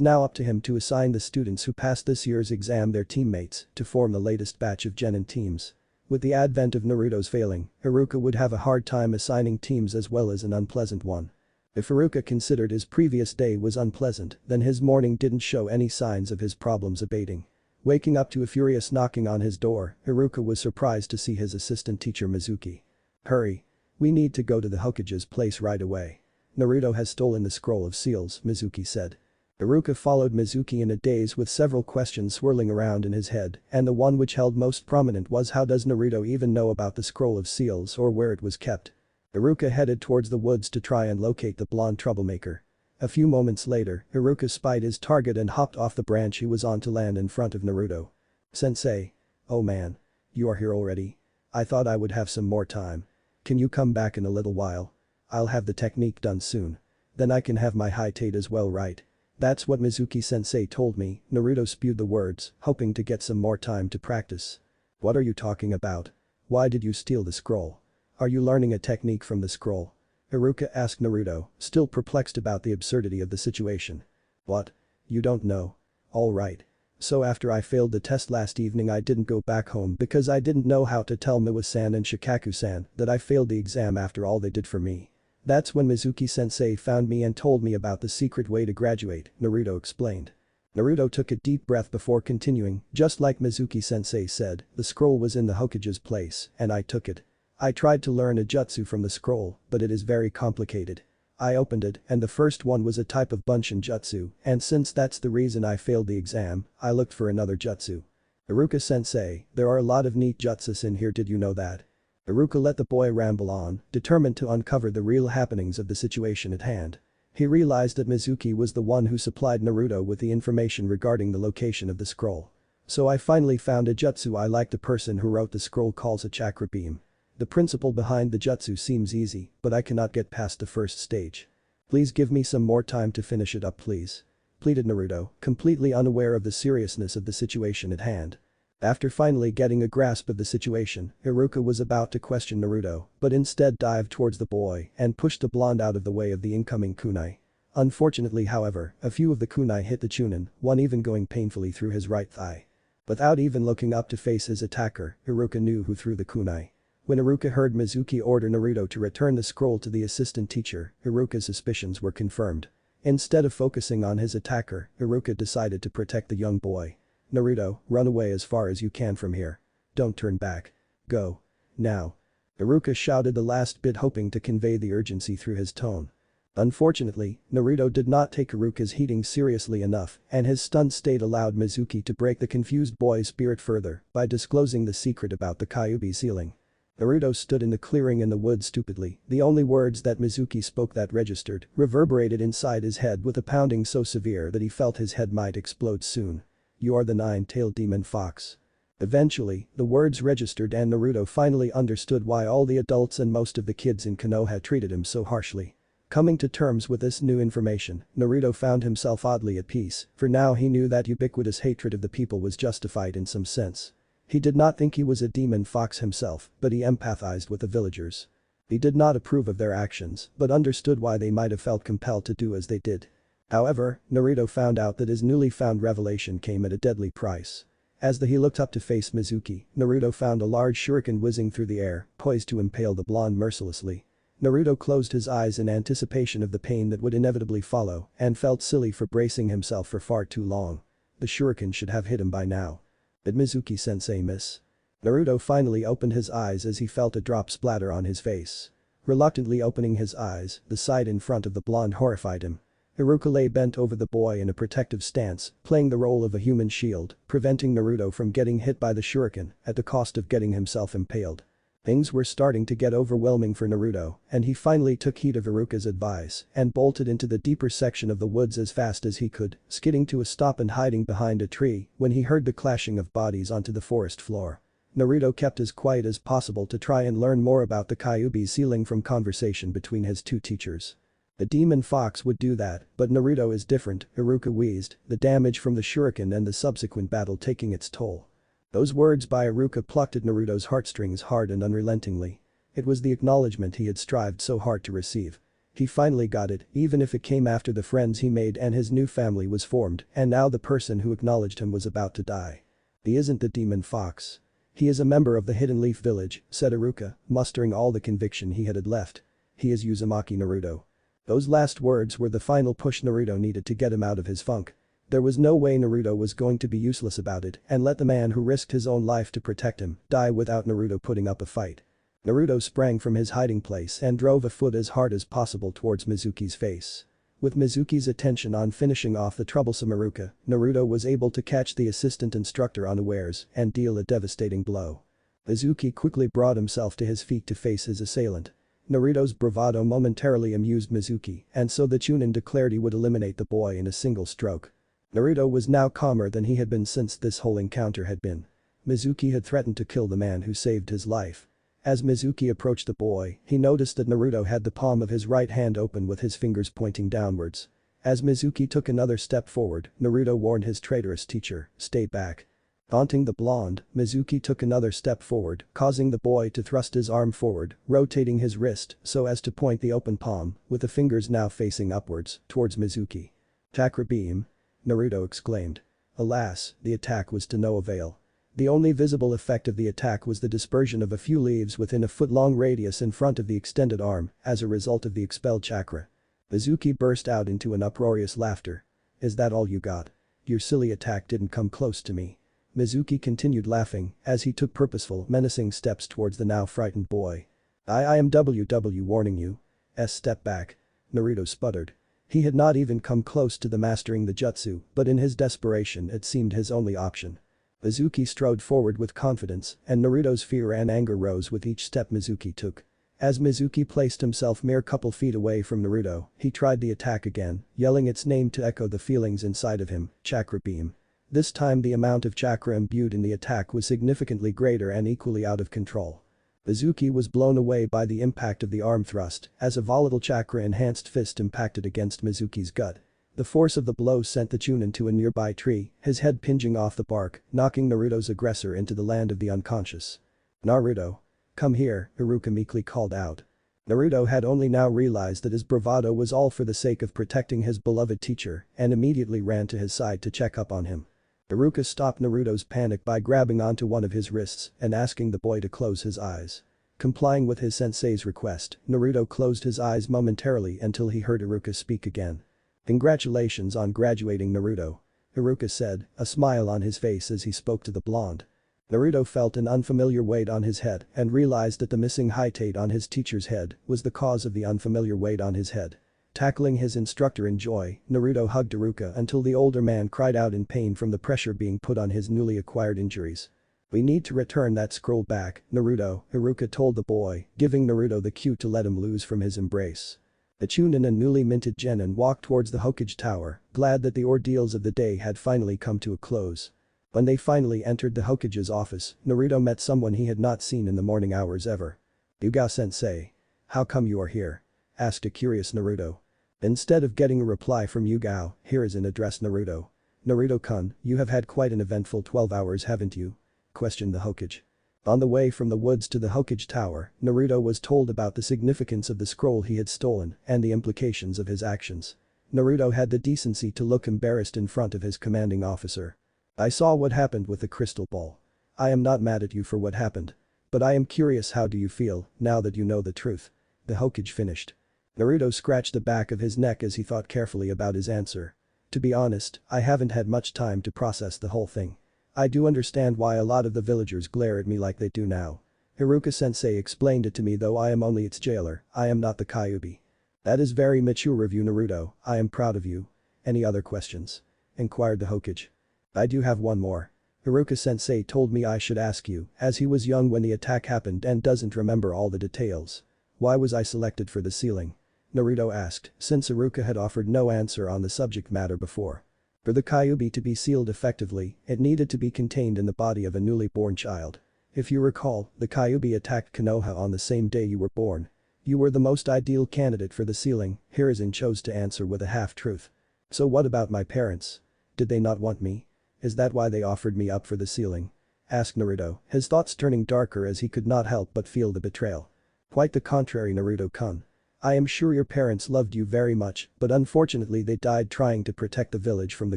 S1: now up to him to assign the students who passed this year's exam their teammates to form the latest batch of genin teams. With the advent of Naruto's failing, Iruka would have a hard time assigning teams as well as an unpleasant one. If Iruka considered his previous day was unpleasant, then his morning didn't show any signs of his problems abating. Waking up to a furious knocking on his door, Iruka was surprised to see his assistant teacher Mizuki. "Hurry. We need to go to the Hokage's place right away. Naruto has stolen the scroll of seals," Mizuki said. Iruka followed Mizuki in a daze with several questions swirling around in his head, and the one which held most prominent was how does Naruto even know about the scroll of seals or where it was kept. Iruka headed towards the woods to try and locate the blonde troublemaker. A few moments later, Iruka spied his target and hopped off the branch he was on to land in front of Naruto. "Sensei. Oh man. You are here already? I thought I would have some more time. Can you come back in a little while? I'll have the technique done soon. Then I can have my high tate as well, right?" "That's what Mizuki-sensei told me," Naruto spewed the words, hoping to get some more time to practice. "What are you talking about? Why did you steal the scroll? Are you learning a technique from the scroll?" Iruka asked Naruto, still perplexed about the absurdity of the situation. "What? You don't know? Alright. So after I failed the test last evening I didn't go back home because I didn't know how to tell Miwa-san and Shikaku-san that I failed the exam after all they did for me. That's when Mizuki-sensei found me and told me about the secret way to graduate," Naruto explained. Naruto took a deep breath before continuing, "Just like Mizuki-sensei said, the scroll was in the Hokage's place and I took it. I tried to learn a jutsu from the scroll, but it is very complicated. I opened it and the first one was a type of bunshin jutsu, and since that's the reason I failed the exam, I looked for another jutsu. Iruka-sensei, there are a lot of neat jutsus in here, did you know that?" Iruka let the boy ramble on, determined to uncover the real happenings of the situation at hand. He realized that Mizuki was the one who supplied Naruto with the information regarding the location of the scroll. "So I finally found a jutsu I like. The person who wrote the scroll calls a chakra beam. The principle behind the jutsu seems easy, but I cannot get past the first stage. Please give me some more time to finish it up, please," pleaded Naruto, completely unaware of the seriousness of the situation at hand. After finally getting a grasp of the situation, Iruka was about to question Naruto, but instead dived towards the boy and pushed the blonde out of the way of the incoming kunai. Unfortunately, however, a few of the kunai hit the chunin, one even going painfully through his right thigh. Without even looking up to face his attacker, Iruka knew who threw the kunai. When Iruka heard Mizuki order Naruto to return the scroll to the assistant teacher, Iruka's suspicions were confirmed. Instead of focusing on his attacker, Iruka decided to protect the young boy. "Naruto, run away as far as you can from here. Don't turn back. Go. Now." Iruka shouted the last bit, hoping to convey the urgency through his tone. Unfortunately, Naruto did not take Iruka's heating seriously enough, and his stunned state allowed Mizuki to break the confused boy's spirit further by disclosing the secret about the Kyuubi ceiling. Naruto stood in the clearing in the woods stupidly, the only words that Mizuki spoke that registered reverberated inside his head with a pounding so severe that he felt his head might explode soon. "You are the nine-tailed demon fox." Eventually, the words registered and Naruto finally understood why all the adults and most of the kids in Konoha treated him so harshly. Coming to terms with this new information, Naruto found himself oddly at peace, for now he knew that ubiquitous hatred of the people was justified in some sense. He did not think he was a demon fox himself, but he empathized with the villagers. He did not approve of their actions, but understood why they might have felt compelled to do as they did. However, Naruto found out that his newly found revelation came at a deadly price. As he looked up to face Mizuki, Naruto found a large shuriken whizzing through the air, poised to impale the blonde mercilessly. Naruto closed his eyes in anticipation of the pain that would inevitably follow and felt silly for bracing himself for far too long. The shuriken should have hit him by now. Did Mizuki-sensei miss? Naruto finally opened his eyes as he felt a drop splatter on his face. Reluctantly opening his eyes, the sight in front of the blonde horrified him. Iruka lay bent over the boy in a protective stance, playing the role of a human shield, preventing Naruto from getting hit by the shuriken at the cost of getting himself impaled. Things were starting to get overwhelming for Naruto, and he finally took heed of Iruka's advice and bolted into the deeper section of the woods as fast as he could, skidding to a stop and hiding behind a tree when he heard the clashing of bodies onto the forest floor. Naruto kept as quiet as possible to try and learn more about the Kyuubi ceiling from conversation between his two teachers. The demon fox would do that, but Naruto is different, Iruka wheezed, the damage from the shuriken and the subsequent battle taking its toll. Those words by Iruka plucked at Naruto's heartstrings hard and unrelentingly. It was the acknowledgement he had strived so hard to receive. He finally got it, even if it came after the friends he made and his new family was formed, and now the person who acknowledged him was about to die. He isn't the demon fox. He is a member of the Hidden Leaf Village, said Iruka, mustering all the conviction he had left. He is Uzumaki Naruto. Those last words were the final push Naruto needed to get him out of his funk. There was no way Naruto was going to be useless about it and let the man who risked his own life to protect him die without Naruto putting up a fight. Naruto sprang from his hiding place and drove a foot as hard as possible towards Mizuki's face. With Mizuki's attention on finishing off the troublesome Iruka, Naruto was able to catch the assistant instructor unawares and deal a devastating blow. Mizuki quickly brought himself to his feet to face his assailant. Naruto's bravado momentarily amused Mizuki, and so the Chunin declared he would eliminate the boy in a single stroke. Naruto was now calmer than he had been since this whole encounter had been. Mizuki had threatened to kill the man who saved his life. As Mizuki approached the boy, he noticed that Naruto had the palm of his right hand open with his fingers pointing downwards. As Mizuki took another step forward, Naruto warned his traitorous teacher, "Stay back." Taunting the blonde, Mizuki took another step forward, causing the boy to thrust his arm forward, rotating his wrist so as to point the open palm, with the fingers now facing upwards, towards Mizuki. "Chakra beam!" Naruto exclaimed. Alas, the attack was to no avail. The only visible effect of the attack was the dispersion of a few leaves within a foot-long radius in front of the extended arm as a result of the expelled chakra. Mizuki burst out into an uproarious laughter. "Is that all you got? Your silly attack didn't come close to me." Mizuki continued laughing as he took purposeful, menacing steps towards the now frightened boy. I am warning you. Step back." Naruto sputtered. He had not even come close to the mastering the jutsu, but in his desperation it seemed his only option. Mizuki strode forward with confidence, and Naruto's fear and anger rose with each step Mizuki took. As Mizuki placed himself mere couple feet away from Naruto, he tried the attack again, yelling its name to echo the feelings inside of him, "Chakra beam." This time the amount of chakra imbued in the attack was significantly greater and equally out of control. Mizuki was blown away by the impact of the arm thrust as a volatile chakra-enhanced fist impacted against Mizuki's gut. The force of the blow sent the Chunin to a nearby tree, his head pinging off the bark, knocking Naruto's aggressor into the land of the unconscious. "Naruto. Come here," Iruka meekly called out. Naruto had only now realized that his bravado was all for the sake of protecting his beloved teacher and immediately ran to his side to check up on him. Iruka stopped Naruto's panic by grabbing onto one of his wrists and asking the boy to close his eyes. Complying with his sensei's request, Naruto closed his eyes momentarily until he heard Iruka speak again. "Congratulations on graduating, Naruto," Iruka said, a smile on his face as he spoke to the blonde. Naruto felt an unfamiliar weight on his head and realized that the missing height on his teacher's head was the cause of the unfamiliar weight on his head. Tackling his instructor in joy, Naruto hugged Iruka until the older man cried out in pain from the pressure being put on his newly acquired injuries. "We need to return that scroll back, Naruto," Iruka told the boy, giving Naruto the cue to let him loose from his embrace. The Chunin and newly minted genin walked towards the Hokage Tower, glad that the ordeals of the day had finally come to a close. When they finally entered the Hokage's office, Naruto met someone he had not seen in the morning hours ever. "Yugao-sensei. How come you are here?" asked a curious Naruto. Instead of getting a reply from Yugao, Hiruzen addressed Naruto. "Naruto-kun, you have had quite an eventful 12 hours, haven't you?" questioned the Hokage. On the way from the woods to the Hokage Tower, Naruto was told about the significance of the scroll he had stolen and the implications of his actions. Naruto had the decency to look embarrassed in front of his commanding officer. "I saw what happened with the crystal ball. I am not mad at you for what happened. But I am curious, how do you feel now that you know the truth?" the Hokage finished. Naruto scratched the back of his neck as he thought carefully about his answer. "To be honest, I haven't had much time to process the whole thing. I do understand why a lot of the villagers glare at me like they do now. Iruka-sensei explained it to me, though I am only its jailer, I am not the Kyuubi." "That is very mature of you, Naruto, I am proud of you. Any other questions?" inquired the Hokage. "I do have one more. Iruka-sensei told me I should ask you, as he was young when the attack happened and doesn't remember all the details. Why was I selected for the sealing?" Naruto asked, since Iruka had offered no answer on the subject matter before. For the Kyuubi to be sealed effectively, it needed to be contained in the body of a newly born child. If you recall, the Kyuubi attacked Konoha on the same day you were born. You were the most ideal candidate for the sealing, Hiruzen chose to answer with a half-truth. "So what about my parents? Did they not want me? Is that why they offered me up for the sealing?" asked Naruto, his thoughts turning darker as he could not help but feel the betrayal. "Quite the contrary, Naruto-kun. I am sure your parents loved you very much, but unfortunately they died trying to protect the village from the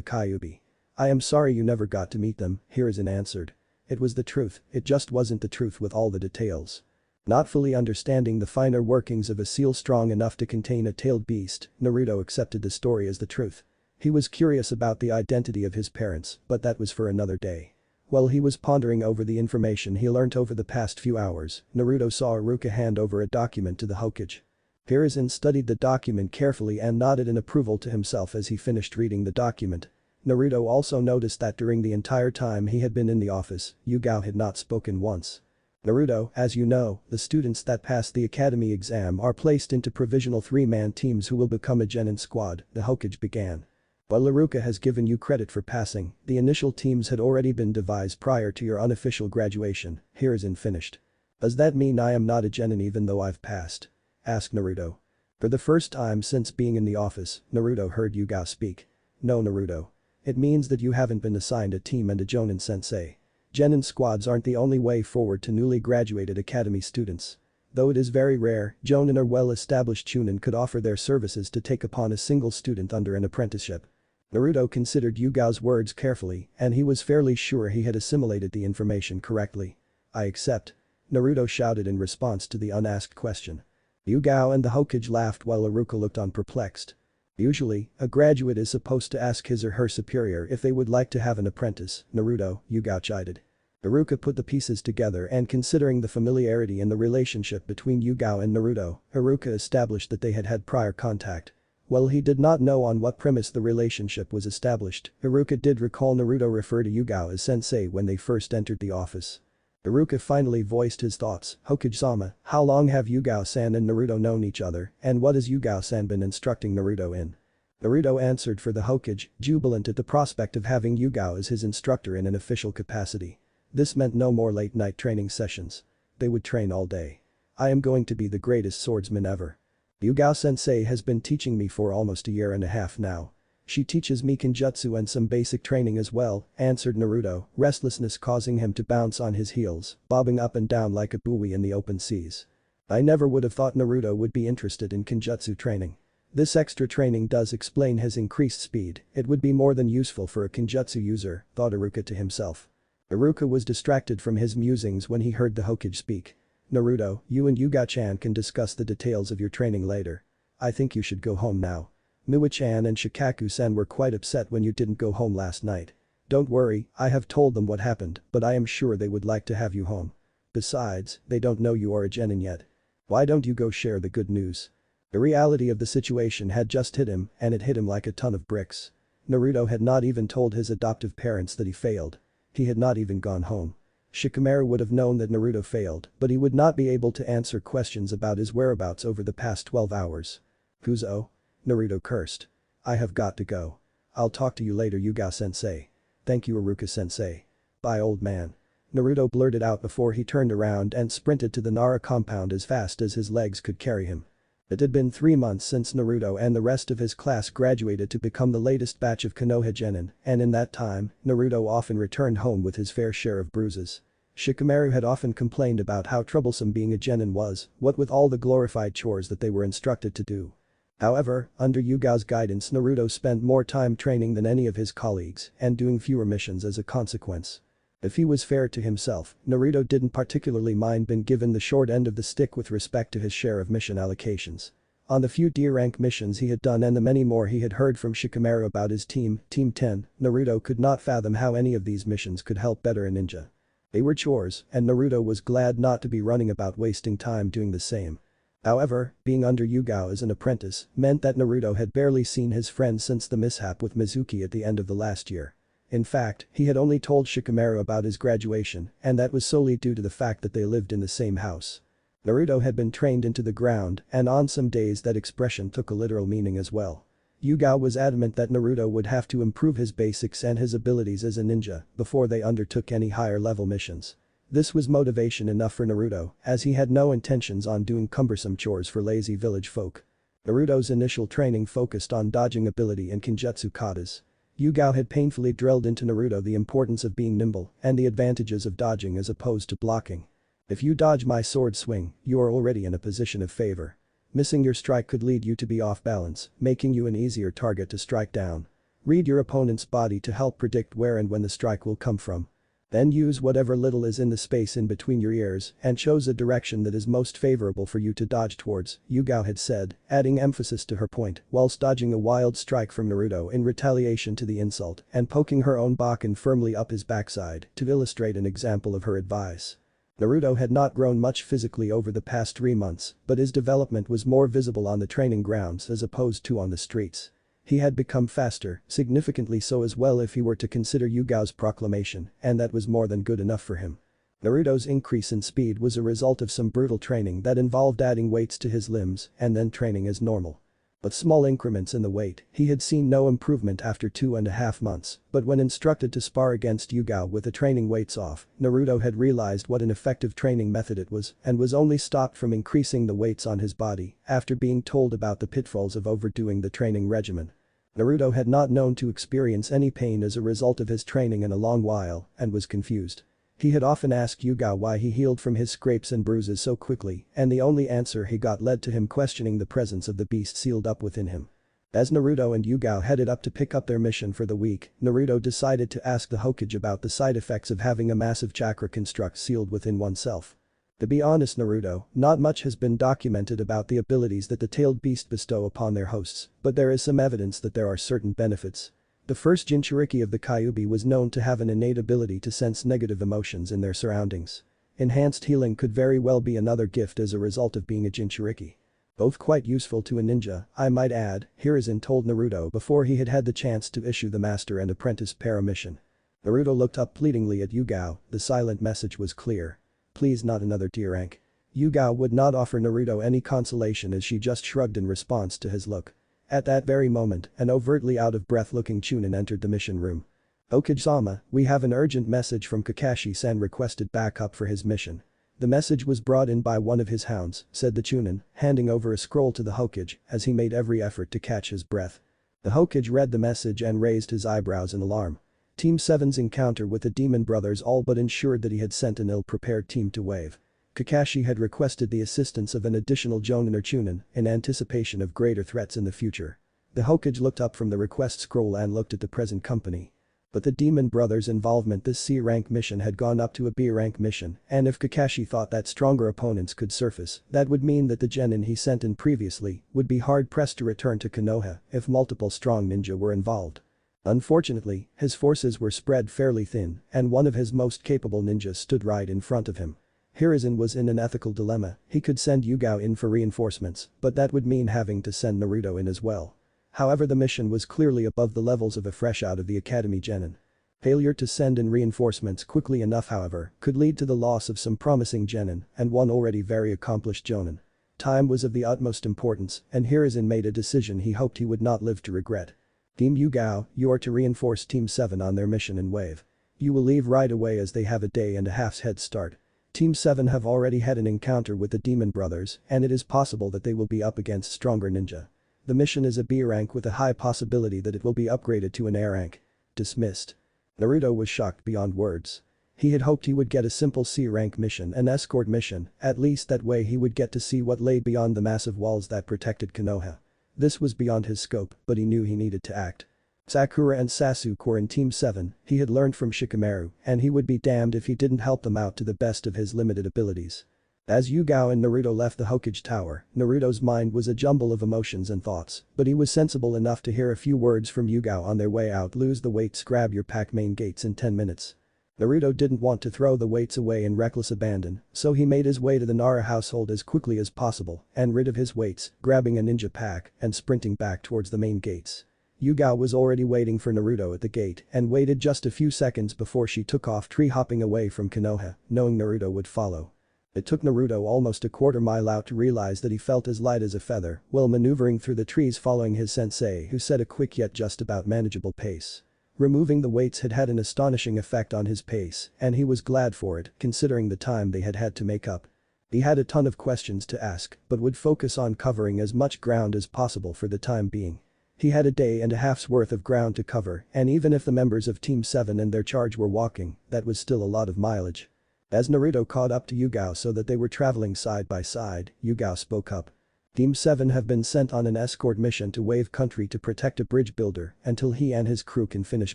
S1: Kyuubi. I am sorry you never got to meet them," Hiruzen answered. It was the truth, it just wasn't the truth with all the details. Not fully understanding the finer workings of a seal strong enough to contain a tailed beast, Naruto accepted the story as the truth. He was curious about the identity of his parents, but that was for another day. While he was pondering over the information he learnt over the past few hours, Naruto saw Iruka hand over a document to the Hokage. Hiruzen studied the document carefully and nodded in approval to himself as he finished reading the document. Naruto also noticed that during the entire time he had been in the office, Yugao had not spoken once. Naruto, as you know, the students that pass the academy exam are placed into provisional three-man teams who will become a genin squad, the Hokage began. While Iruka has given you credit for passing, the initial teams had already been devised prior to your unofficial graduation, Hiruzen finished. Does that mean I am not a genin even though I've passed? Asked Naruto. For the first time since being in the office, Naruto heard Yugao speak. No Naruto. It means that you haven't been assigned a team and a Jonin sensei. Genin squads aren't the only way forward to newly graduated academy students. Though it is very rare, Jonin or well-established Chunin could offer their services to take upon a single student under an apprenticeship. Naruto considered Yugao's words carefully, and he was fairly sure he had assimilated the information correctly. I accept. Naruto shouted in response to the unasked question. Yugao and the Hokage laughed while Iruka looked on perplexed. Usually, a graduate is supposed to ask his or her superior if they would like to have an apprentice, Naruto, Yugao chided. Iruka put the pieces together and considering the familiarity in the relationship between Yugao and Naruto, Iruka established that they had had prior contact. While he did not know on what premise the relationship was established, Iruka did recall Naruto refer to Yugao as sensei when they first entered the office. Iruka finally voiced his thoughts, Hokage-sama, how long have Yugao-san and Naruto known each other, and what has Yugao-san been instructing Naruto in? Naruto answered for the Hokage, jubilant at the prospect of having Yugao as his instructor in an official capacity. This meant no more late-night training sessions. They would train all day. I am going to be the greatest swordsman ever. Yugao-sensei has been teaching me for almost a year and a half now. She teaches me Kenjutsu and some basic training as well, answered Naruto, restlessness causing him to bounce on his heels, bobbing up and down like a buoy in the open seas. I never would have thought Naruto would be interested in Kenjutsu training. This extra training does explain his increased speed, it would be more than useful for a Kenjutsu user, thought Iruka to himself. Iruka was distracted from his musings when he heard the Hokage speak. Naruto, you and Yuga-chan can discuss the details of your training later. I think you should go home now. Miwa-chan and Shikaku-san were quite upset when you didn't go home last night. Don't worry, I have told them what happened, but I am sure they would like to have you home. Besides, they don't know you are a genin yet. Why don't you go share the good news? The reality of the situation had just hit him, and it hit him like a ton of bricks. Naruto had not even told his adoptive parents that he failed. He had not even gone home. Shikamaru would have known that Naruto failed, but he would not be able to answer questions about his whereabouts over the past 12 hours. Kuzo? Naruto cursed. I have got to go. I'll talk to you later Yuga-sensei. Thank you Iruka-sensei. Bye old man. Naruto blurted out before he turned around and sprinted to the Nara compound as fast as his legs could carry him. It had been 3 months since Naruto and the rest of his class graduated to become the latest batch of Konoha genin, and in that time, Naruto often returned home with his fair share of bruises. Shikamaru had often complained about how troublesome being a genin was, what with all the glorified chores that they were instructed to do. However, under Yugao's guidance Naruto spent more time training than any of his colleagues and doing fewer missions as a consequence. If he was fair to himself, Naruto didn't particularly mind being given the short end of the stick with respect to his share of mission allocations. On the few D-rank missions he had done and the many more he had heard from Shikamaru about his team, Team 10, Naruto could not fathom how any of these missions could help better a ninja. They were chores, and Naruto was glad not to be running about wasting time doing the same. However, being under Yugao as an apprentice meant that Naruto had barely seen his friend since the mishap with Mizuki at the end of the last year. In fact, he had only told Shikamaru about his graduation, and that was solely due to the fact that they lived in the same house. Naruto had been trained into the ground, and on some days that expression took a literal meaning as well. Yugao was adamant that Naruto would have to improve his basics and his abilities as a ninja before they undertook any higher level missions. This was motivation enough for Naruto, as he had no intentions on doing cumbersome chores for lazy village folk. Naruto's initial training focused on dodging ability and Kenjutsu katas. Yugao had painfully drilled into Naruto the importance of being nimble and the advantages of dodging as opposed to blocking. If you dodge my sword swing, you are already in a position of favor. Missing your strike could lead you to be off balance, making you an easier target to strike down. Read your opponent's body to help predict where and when the strike will come from. Then use whatever little is in the space in between your ears and chose a direction that is most favorable for you to dodge towards, Yugao had said, adding emphasis to her point whilst dodging a wild strike from Naruto in retaliation to the insult and poking her own bakken firmly up his backside to illustrate an example of her advice. Naruto had not grown much physically over the past 3 months, but his development was more visible on the training grounds as opposed to on the streets. He had become faster, significantly so as well if he were to consider Yugao's proclamation, and that was more than good enough for him. Naruto's increase in speed was a result of some brutal training that involved adding weights to his limbs and then training as normal. With small increments in the weight, he had seen no improvement after 2.5 months, but when instructed to spar against Yugao with the training weights off, Naruto had realized what an effective training method it was and was only stopped from increasing the weights on his body after being told about the pitfalls of overdoing the training regimen. Naruto had not known to experience any pain as a result of his training in a long while and was confused. He had often asked Yugao why he healed from his scrapes and bruises so quickly, and the only answer he got led to him questioning the presence of the beast sealed up within him. As Naruto and Yugao headed up to pick up their mission for the week, Naruto decided to ask the Hokage about the side effects of having a massive chakra construct sealed within oneself. To be honest Naruto, not much has been documented about the abilities that the tailed beast bestow upon their hosts, but there is some evidence that there are certain benefits. The first Jinchuriki of the Kyuubi was known to have an innate ability to sense negative emotions in their surroundings. Enhanced healing could very well be another gift as a result of being a Jinchuriki. Both quite useful to a ninja, I might add, Hiruzen told Naruto before he had had the chance to issue the master and apprentice para mission. Naruto looked up pleadingly at Yugao, the silent message was clear. Please not another D rank. Yugao would not offer Naruto any consolation as she just shrugged in response to his look. At that very moment, an overtly out-of-breath looking Chunin entered the mission room. Hokage-sama, we have an urgent message from Kakashi-san requested backup for his mission. The message was brought in by one of his hounds, said the Chunin, handing over a scroll to the Hokage as he made every effort to catch his breath. The Hokage read the message and raised his eyebrows in alarm. Team 7's encounter with the Demon Brothers all but ensured that he had sent an ill-prepared team to wave. Kakashi had requested the assistance of an additional Jonin or Chunin in anticipation of greater threats in the future. The Hokage looked up from the request scroll and looked at the present company. But the Demon Brothers' involvement this C-rank mission had gone up to a B-rank mission, and if Kakashi thought that stronger opponents could surface, that would mean that the genin he sent in previously would be hard-pressed to return to Konoha if multiple strong ninja were involved. Unfortunately, his forces were spread fairly thin, and one of his most capable ninjas stood right in front of him. Hiruzen was in an ethical dilemma, he could send Yugao in for reinforcements, but that would mean having to send Naruto in as well. However, the mission was clearly above the levels of a fresh out of the academy genin. Failure to send in reinforcements quickly enough however could lead to the loss of some promising genin and one already very accomplished jonin. Time was of the utmost importance and Hiruzen made a decision he hoped he would not live to regret. Team Yugao, you are to reinforce Team 7 on their mission in wave. You will leave right away as they have a day and a half's head start. Team 7 have already had an encounter with the Demon Brothers and it is possible that they will be up against stronger ninja. The mission is a B rank with a high possibility that it will be upgraded to an A rank. Dismissed. Naruto was shocked beyond words. He had hoped he would get a simple C rank mission, an escort mission, at least that way he would get to see what lay beyond the massive walls that protected Konoha. This was beyond his scope, but he knew he needed to act. Sakura and Sasuke were in Team 7, he had learned from Shikamaru, and he would be damned if he didn't help them out to the best of his limited abilities. As Yugao and Naruto left the Hokage Tower, Naruto's mind was a jumble of emotions and thoughts, but he was sensible enough to hear a few words from Yugao on their way out. Lose the weights, grab your pack main gates in 10 minutes. Naruto didn't want to throw the weights away in reckless abandon, so he made his way to the Nara household as quickly as possible and rid of his weights, grabbing a ninja pack and sprinting back towards the main gates. Yugao was already waiting for Naruto at the gate and waited just a few seconds before she took off tree-hopping away from Konoha, knowing Naruto would follow. It took Naruto almost a quarter mile out to realize that he felt as light as a feather while maneuvering through the trees following his sensei who set a quick yet just about manageable pace. Removing the weights had had an astonishing effect on his pace and he was glad for it considering the time they had had to make up. He had a ton of questions to ask but would focus on covering as much ground as possible for the time being. He had a day and a half's worth of ground to cover and even if the members of Team 7 and their charge were walking, that was still a lot of mileage. As Naruto caught up to Yugao so that they were traveling side by side, Yugao spoke up. Team 7 have been sent on an escort mission to Wave Country to protect a bridge builder until he and his crew can finish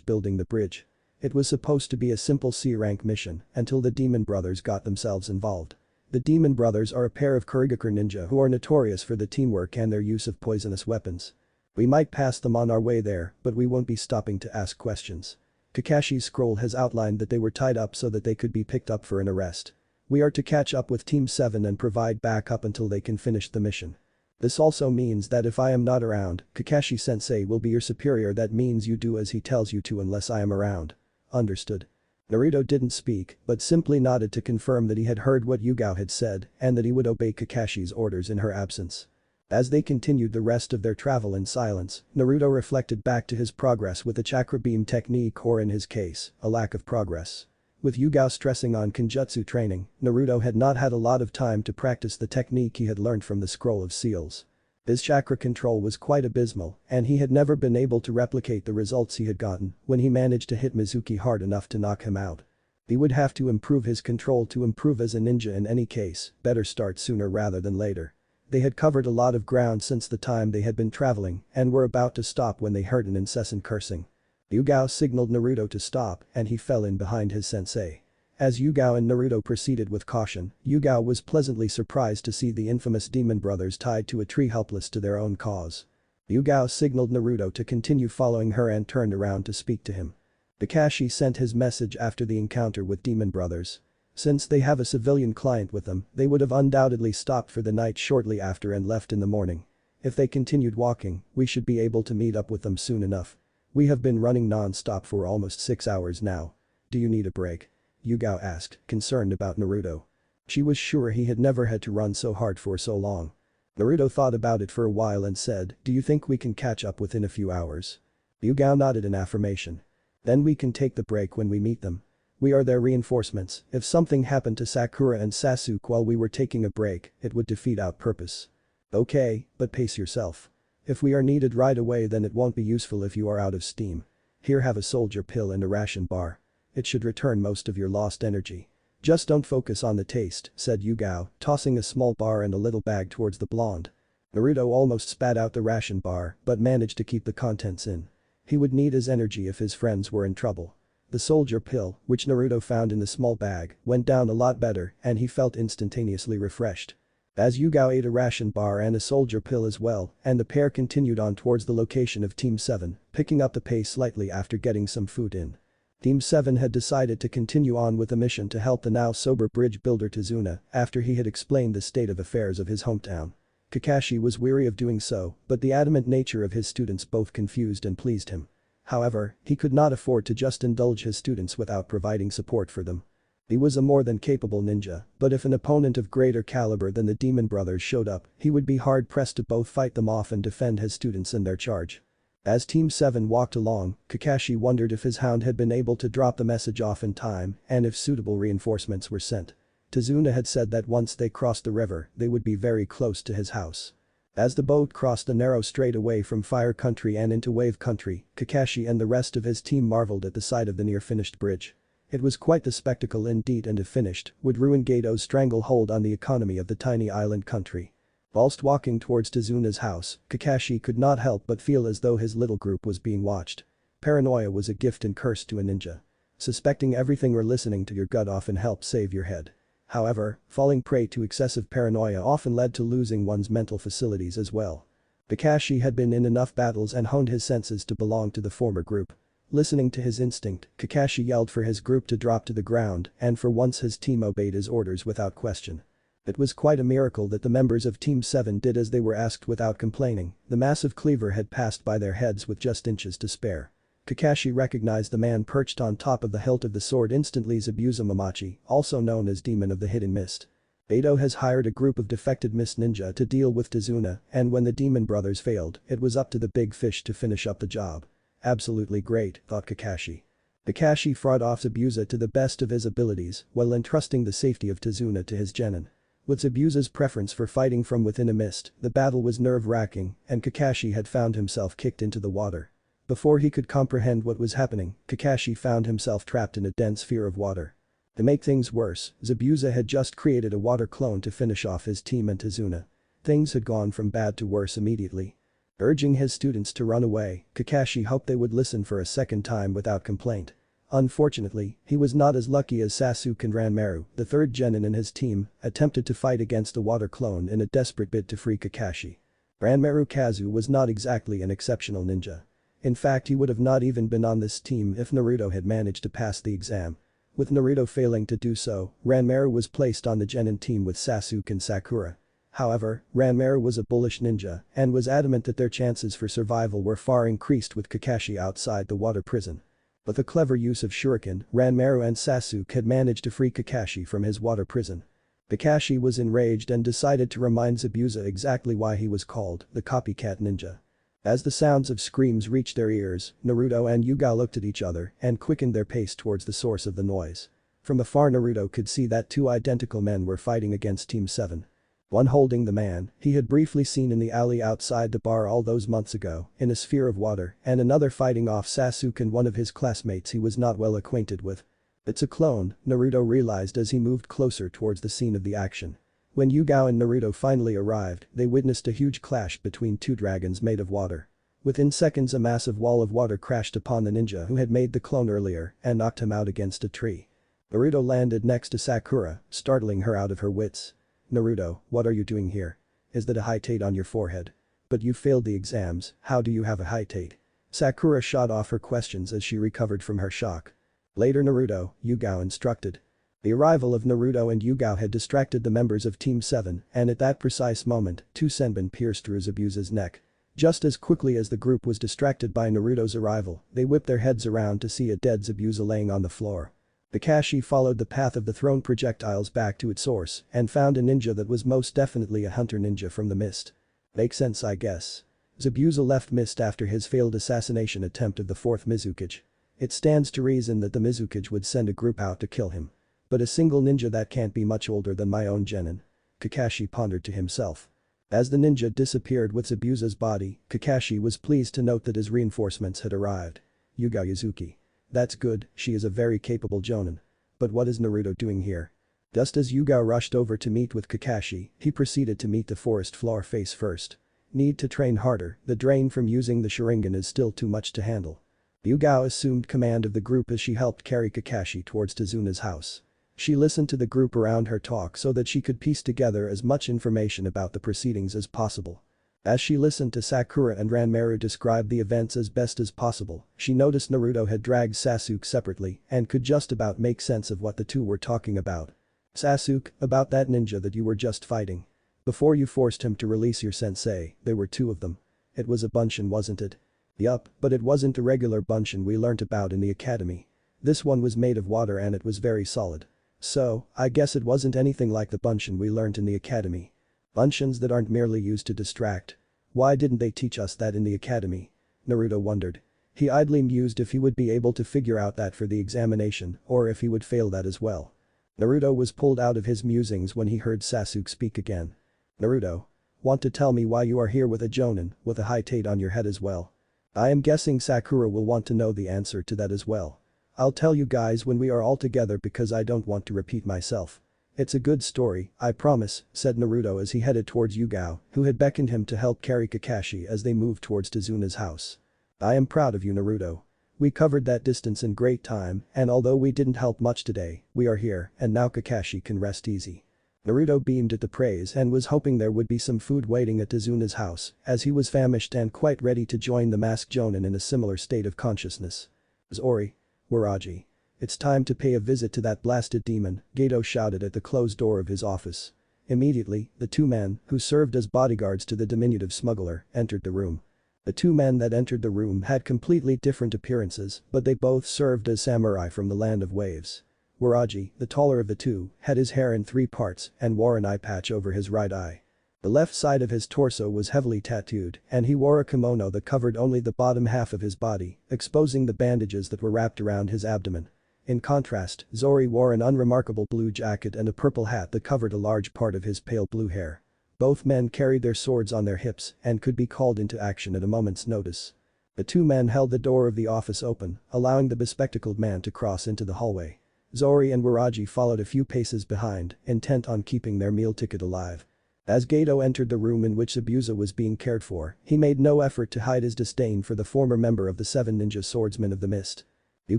S1: building the bridge. It was supposed to be a simple C-rank mission until the Demon Brothers got themselves involved. The Demon Brothers are a pair of Kurigakur ninja who are notorious for the teamwork and their use of poisonous weapons. We might pass them on our way there, but we won't be stopping to ask questions. Kakashi's scroll has outlined that they were tied up so that they could be picked up for an arrest. We are to catch up with Team 7 and provide backup until they can finish the mission. This also means that if I am not around, Kakashi-sensei will be your superior. That means you do as he tells you to unless I am around. Understood. Naruto didn't speak, but simply nodded to confirm that he had heard what Yugao had said and that he would obey Kakashi's orders in her absence. As they continued the rest of their travel in silence, Naruto reflected back to his progress with the chakra beam technique, or in his case, a lack of progress. With Yugao stressing on Kenjutsu training, Naruto had not had a lot of time to practice the technique he had learned from the Scroll of Seals. His chakra control was quite abysmal, and he had never been able to replicate the results he had gotten when he managed to hit Mizuki hard enough to knock him out. He would have to improve his control to improve as a ninja in any case, better start sooner rather than later. They had covered a lot of ground since the time they had been traveling and were about to stop when they heard an incessant cursing. Yugao signaled Naruto to stop and he fell in behind his sensei. As Yugao and Naruto proceeded with caution, Yugao was pleasantly surprised to see the infamous Demon Brothers tied to a tree helpless to their own cause. Yugao signaled Naruto to continue following her and turned around to speak to him. Kakashi sent his message after the encounter with Demon Brothers. Since they have a civilian client with them, they would have undoubtedly stopped for the night shortly after and left in the morning. If they continued walking, we should be able to meet up with them soon enough. We have been running non-stop for almost 6 hours now. Do you need a break? Yugao asked, concerned about Naruto. She was sure he had never had to run so hard for so long. Naruto thought about it for a while and said, do you think we can catch up within a few hours? Yugao nodded in affirmation. Then we can take the break when we meet them. We are their reinforcements. If something happened to Sakura and Sasuke while we were taking a break, it would defeat our purpose. Okay, but pace yourself. If we are needed right away, then it won't be useful if you are out of steam. Here, have a soldier pill and a ration bar. It should return most of your lost energy. Just don't focus on the taste, said Yugao, tossing a small bar and a little bag towards the blonde. Naruto almost spat out the ration bar but managed to keep the contents in. He would need his energy if his friends were in trouble. The soldier pill, which Naruto found in the small bag, went down a lot better and he felt instantaneously refreshed. As Yugao ate a ration bar and a soldier pill as well, and the pair continued on towards the location of Team 7, picking up the pace slightly after getting some food in. Team 7 had decided to continue on with the mission to help the now sober bridge builder Tazuna after he had explained the state of affairs of his hometown. Kakashi was weary of doing so, but the adamant nature of his students both confused and pleased him. However, he could not afford to just indulge his students without providing support for them. He was a more than capable ninja, but if an opponent of greater caliber than the Demon Brothers showed up, he would be hard-pressed to both fight them off and defend his students in their charge. As Team 7 walked along, Kakashi wondered if his hound had been able to drop the message off in time and if suitable reinforcements were sent. Tazuna had said that once they crossed the river, they would be very close to his house. As the boat crossed the narrow strait away from Fire Country and into Wave Country, Kakashi and the rest of his team marveled at the sight of the near-finished bridge. It was quite the spectacle indeed, and if finished, would ruin Gato's stranglehold on the economy of the tiny island country. Whilst walking towards Tazuna's house, Kakashi could not help but feel as though his little group was being watched. Paranoia was a gift and curse to a ninja. Suspecting everything or listening to your gut often helps save your head. However, falling prey to excessive paranoia often led to losing one's mental facilities as well. Kakashi had been in enough battles and honed his senses to belong to the former group. Listening to his instinct, Kakashi yelled for his group to drop to the ground, and for once his team obeyed his orders without question. It was quite a miracle that the members of Team 7 did as they were asked without complaining. The massive cleaver had passed by their heads with just inches to spare. Kakashi recognized the man perched on top of the hilt of the sword instantly: Zabuza Mamachi, also known as Demon of the Hidden Mist. Beto has hired a group of defected mist ninja to deal with Tazuna, and when the Demon Brothers failed, it was up to the big fish to finish up the job. Absolutely great, thought Kakashi. Kakashi fought off Zabuza to the best of his abilities while entrusting the safety of Tazuna to his genin. With Zabuza's preference for fighting from within a mist, the battle was nerve-wracking and Kakashi had found himself kicked into the water. Before he could comprehend what was happening, Kakashi found himself trapped in a dense sphere of water. To make things worse, Zabuza had just created a water clone to finish off his team and Tazuna. Things had gone from bad to worse immediately. Urging his students to run away, Kakashi hoped they would listen for a second time without complaint. Unfortunately, he was not as lucky as Sasuke and Ranmaru, the third genin in his team, attempted to fight against the water clone in a desperate bid to free Kakashi. Ranmaru Kazu was not exactly an exceptional ninja. In fact, he would have not even been on this team if Naruto had managed to pass the exam. With Naruto failing to do so, Ranmaru was placed on the genin team with Sasuke and Sakura. However, Ranmaru was a bullish ninja and was adamant that their chances for survival were far increased with Kakashi outside the water prison. With the clever use of shuriken, Ranmaru and Sasuke had managed to free Kakashi from his water prison. Kakashi was enraged and decided to remind Zabuza exactly why he was called the copycat ninja. As the sounds of screams reached their ears, Naruto and Yugao looked at each other and quickened their pace towards the source of the noise. From afar, Naruto could see that two identical men were fighting against Team 7. One holding the man he had briefly seen in the alley outside the bar all those months ago in a sphere of water, and another fighting off Sasuke and one of his classmates he was not well acquainted with. It's a clone, Naruto realized as he moved closer towards the scene of the action. When Yugao and Naruto finally arrived, they witnessed a huge clash between two dragons made of water. Within seconds, a massive wall of water crashed upon the ninja who had made the clone earlier and knocked him out against a tree. Naruto landed next to Sakura, startling her out of her wits. "Naruto, what are you doing here? Is that a high tate on your forehead? But you failed the exams, how do you have a high tate?" Sakura shot off her questions as she recovered from her shock. Later, Naruto, Yugao instructed. The arrival of Naruto and Yugao had distracted the members of Team 7, and at that precise moment, two senbon pierced through Zabuza's neck. Just as quickly as the group was distracted by Naruto's arrival, they whipped their heads around to see a dead Zabuza laying on the floor. Kakashi followed the path of the thrown projectiles back to its source and found a ninja that was most definitely a hunter ninja from the mist. Makes sense, I guess. Zabuza left Mist after his failed assassination attempt of the fourth Mizukage. It stands to reason that the Mizukage would send a group out to kill him. But a single ninja that can't be much older than my own genin. Kakashi pondered to himself. As the ninja disappeared with Zabuza's body, Kakashi was pleased to note that his reinforcements had arrived. Yugao Yuzuki. That's good, she is a very capable jonin. But what is Naruto doing here? Just as Yugao rushed over to meet with Kakashi, he proceeded to meet the forest floor face first. Need to train harder, the drain from using the Sharingan is still too much to handle. Yugao assumed command of the group as she helped carry Kakashi towards Tazuna's house. She listened to the group around her talk so that she could piece together as much information about the proceedings as possible. As she listened to Sakura and Ranmaru describe the events as best as possible, she noticed Naruto had dragged Sasuke separately and could just about make sense of what the two were talking about. "Sasuke, about that ninja that you were just fighting. Before you forced him to release your sensei, there were two of them. It was a bunshin, wasn't it?" "Yup, but it wasn't a regular bunshin we learnt about in the academy. This one was made of water and it was very solid. So, I guess it wasn't anything like the bunshin we learnt in the academy. Bunshins that aren't merely used to distract. Why didn't they teach us that in the academy?" Naruto wondered. He idly mused if he would be able to figure out that for the examination or if he would fail that as well. Naruto was pulled out of his musings when he heard Sasuke speak again. "Naruto. Want to tell me why you are here with a jonin with a high tate on your head as well?" I am guessing Sakura will want to know the answer to that as well. "I'll tell you guys when we are all together because I don't want to repeat myself. It's a good story, I promise," said Naruto as he headed towards Yugao, who had beckoned him to help carry Kakashi as they moved towards Tazuna's house. "I am proud of you, Naruto. We covered that distance in great time, and although we didn't help much today, we are here and now Kakashi can rest easy." Naruto beamed at the praise and was hoping there would be some food waiting at Tazuna's house as he was famished and quite ready to join the masked jonin in a similar state of consciousness. "Zori. Waraji. It's time to pay a visit to that blasted demon," Gato shouted at the closed door of his office. Immediately, the two men, who served as bodyguards to the diminutive smuggler, entered the room. The two men that entered the room had completely different appearances, but they both served as samurai from the land of waves. Waraji, the taller of the two, had his hair in three parts and wore an eye patch over his right eye. The left side of his torso was heavily tattooed and he wore a kimono that covered only the bottom half of his body, exposing the bandages that were wrapped around his abdomen. In contrast, Zori wore an unremarkable blue jacket and a purple hat that covered a large part of his pale blue hair. Both men carried their swords on their hips and could be called into action at a moment's notice. The two men held the door of the office open, allowing the bespectacled man to cross into the hallway. Zori and Waraji followed a few paces behind, intent on keeping their meal ticket alive. As Gato entered the room in which Zabuza was being cared for, he made no effort to hide his disdain for the former member of the 7 Ninja Swordsmen of the Mist. You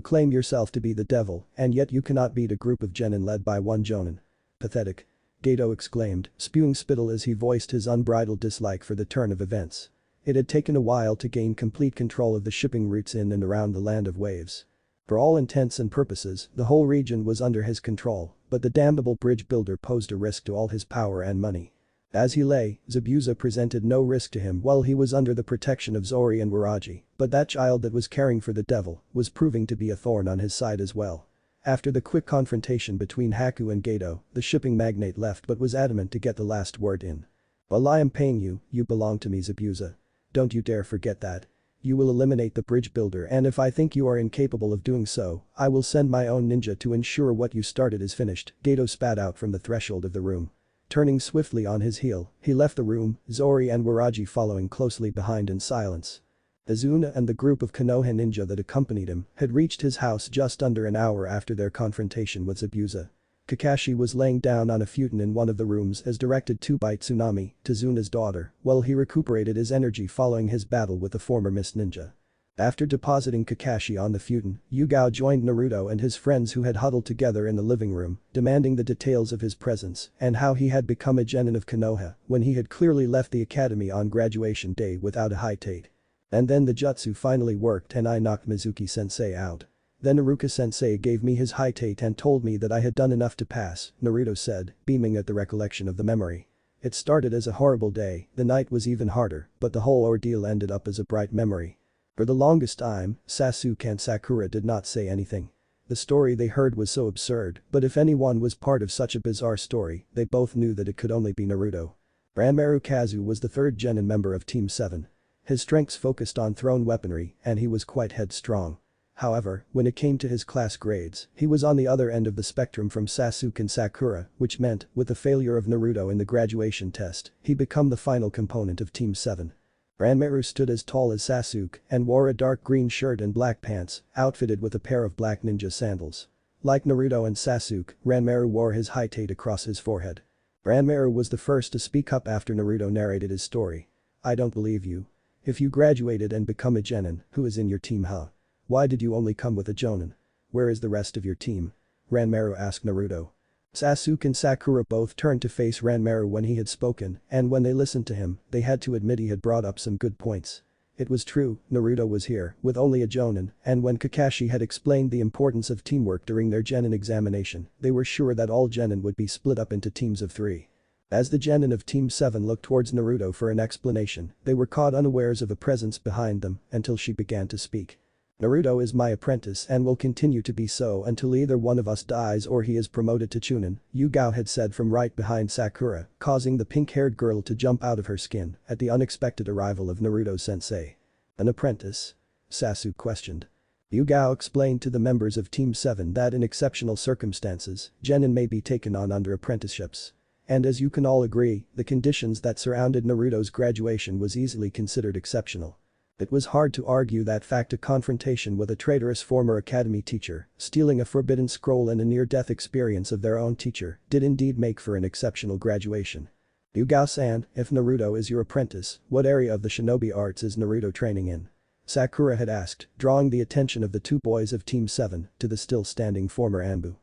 S1: claim yourself to be the devil, and yet you cannot beat a group of genin led by one jonin. Pathetic. Gato exclaimed, spewing spittle as he voiced his unbridled dislike for the turn of events. It had taken a while to gain complete control of the shipping routes in and around the land of waves. For all intents and purposes, the whole region was under his control, but the damnable bridge builder posed a risk to all his power and money. As he lay, Zabuza presented no risk to him while he was under the protection of Zori and Waraji, but that child that was caring for the devil was proving to be a thorn on his side as well. After the quick confrontation between Haku and Gato, the shipping magnate left but was adamant to get the last word in. While I am paying you, you belong to me, Zabuza. Don't you dare forget that. You will eliminate the bridge builder, and if I think you are incapable of doing so, I will send my own ninja to ensure what you started is finished, Gato spat out from the threshold of the room. Turning swiftly on his heel, he left the room, Zori and Waraji following closely behind in silence. Izuna and the group of Konoha ninja that accompanied him had reached his house just under an hour after their confrontation with Zabuza. Kakashi was laying down on a futon in one of the rooms as directed to by Tsunami, Tizuna's daughter, while he recuperated his energy following his battle with the former Mist Ninja. After depositing Kakashi on the futon, Yugao joined Naruto and his friends who had huddled together in the living room, demanding the details of his presence and how he had become a genin of Konoha when he had clearly left the academy on graduation day without a Haitate. And then the jutsu finally worked and I knocked Mizuki-sensei out. Then Iruka-sensei gave me his Haitate and told me that I had done enough to pass, Naruto said, beaming at the recollection of the memory. It started as a horrible day, the night was even harder, but the whole ordeal ended up as a bright memory. For the longest time, Sasuke and Sakura did not say anything. The story they heard was so absurd, but if anyone was part of such a bizarre story, they both knew that it could only be Naruto. Ranmaru Kazu was the third genin member of Team 7. His strengths focused on thrown weaponry, and he was quite headstrong. However, when it came to his class grades, he was on the other end of the spectrum from Sasuke and Sakura, which meant, with the failure of Naruto in the graduation test, he became the final component of Team 7. Ranmaru stood as tall as Sasuke and wore a dark green shirt and black pants, outfitted with a pair of black ninja sandals. Like Naruto and Sasuke, Ranmaru wore his Haitate across his forehead. Ranmaru was the first to speak up after Naruto narrated his story. I don't believe you. If you graduated and become a genin, who is in your team, huh? Why did you only come with a jonin? Where is the rest of your team? Ranmaru asked Naruto. Sasuke and Sakura both turned to face Ranmaru when he had spoken, and when they listened to him, they had to admit he had brought up some good points. It was true, Naruto was here, with only a jonin, and when Kakashi had explained the importance of teamwork during their genin examination, they were sure that all genin would be split up into teams of 3. As the genin of Team 7 looked towards Naruto for an explanation, they were caught unawares of a presence behind them until she began to speak. Naruto is my apprentice and will continue to be so until either one of us dies or he is promoted to Chunin, Yugao had said from right behind Sakura, causing the pink-haired girl to jump out of her skin at the unexpected arrival of Naruto-sensei. An apprentice? Sasuke questioned. Yugao explained to the members of Team 7 that in exceptional circumstances, genin may be taken on under apprenticeships. And as you can all agree, the conditions that surrounded Naruto's graduation was easily considered exceptional. It was hard to argue that fact. A confrontation with a traitorous former academy teacher, stealing a forbidden scroll and a near-death experience of their own teacher, did indeed make for an exceptional graduation. Yugao-san, if Naruto is your apprentice, what area of the shinobi arts is Naruto training in? Sakura had asked, drawing the attention of the two boys of Team 7 to the still-standing former Anbu.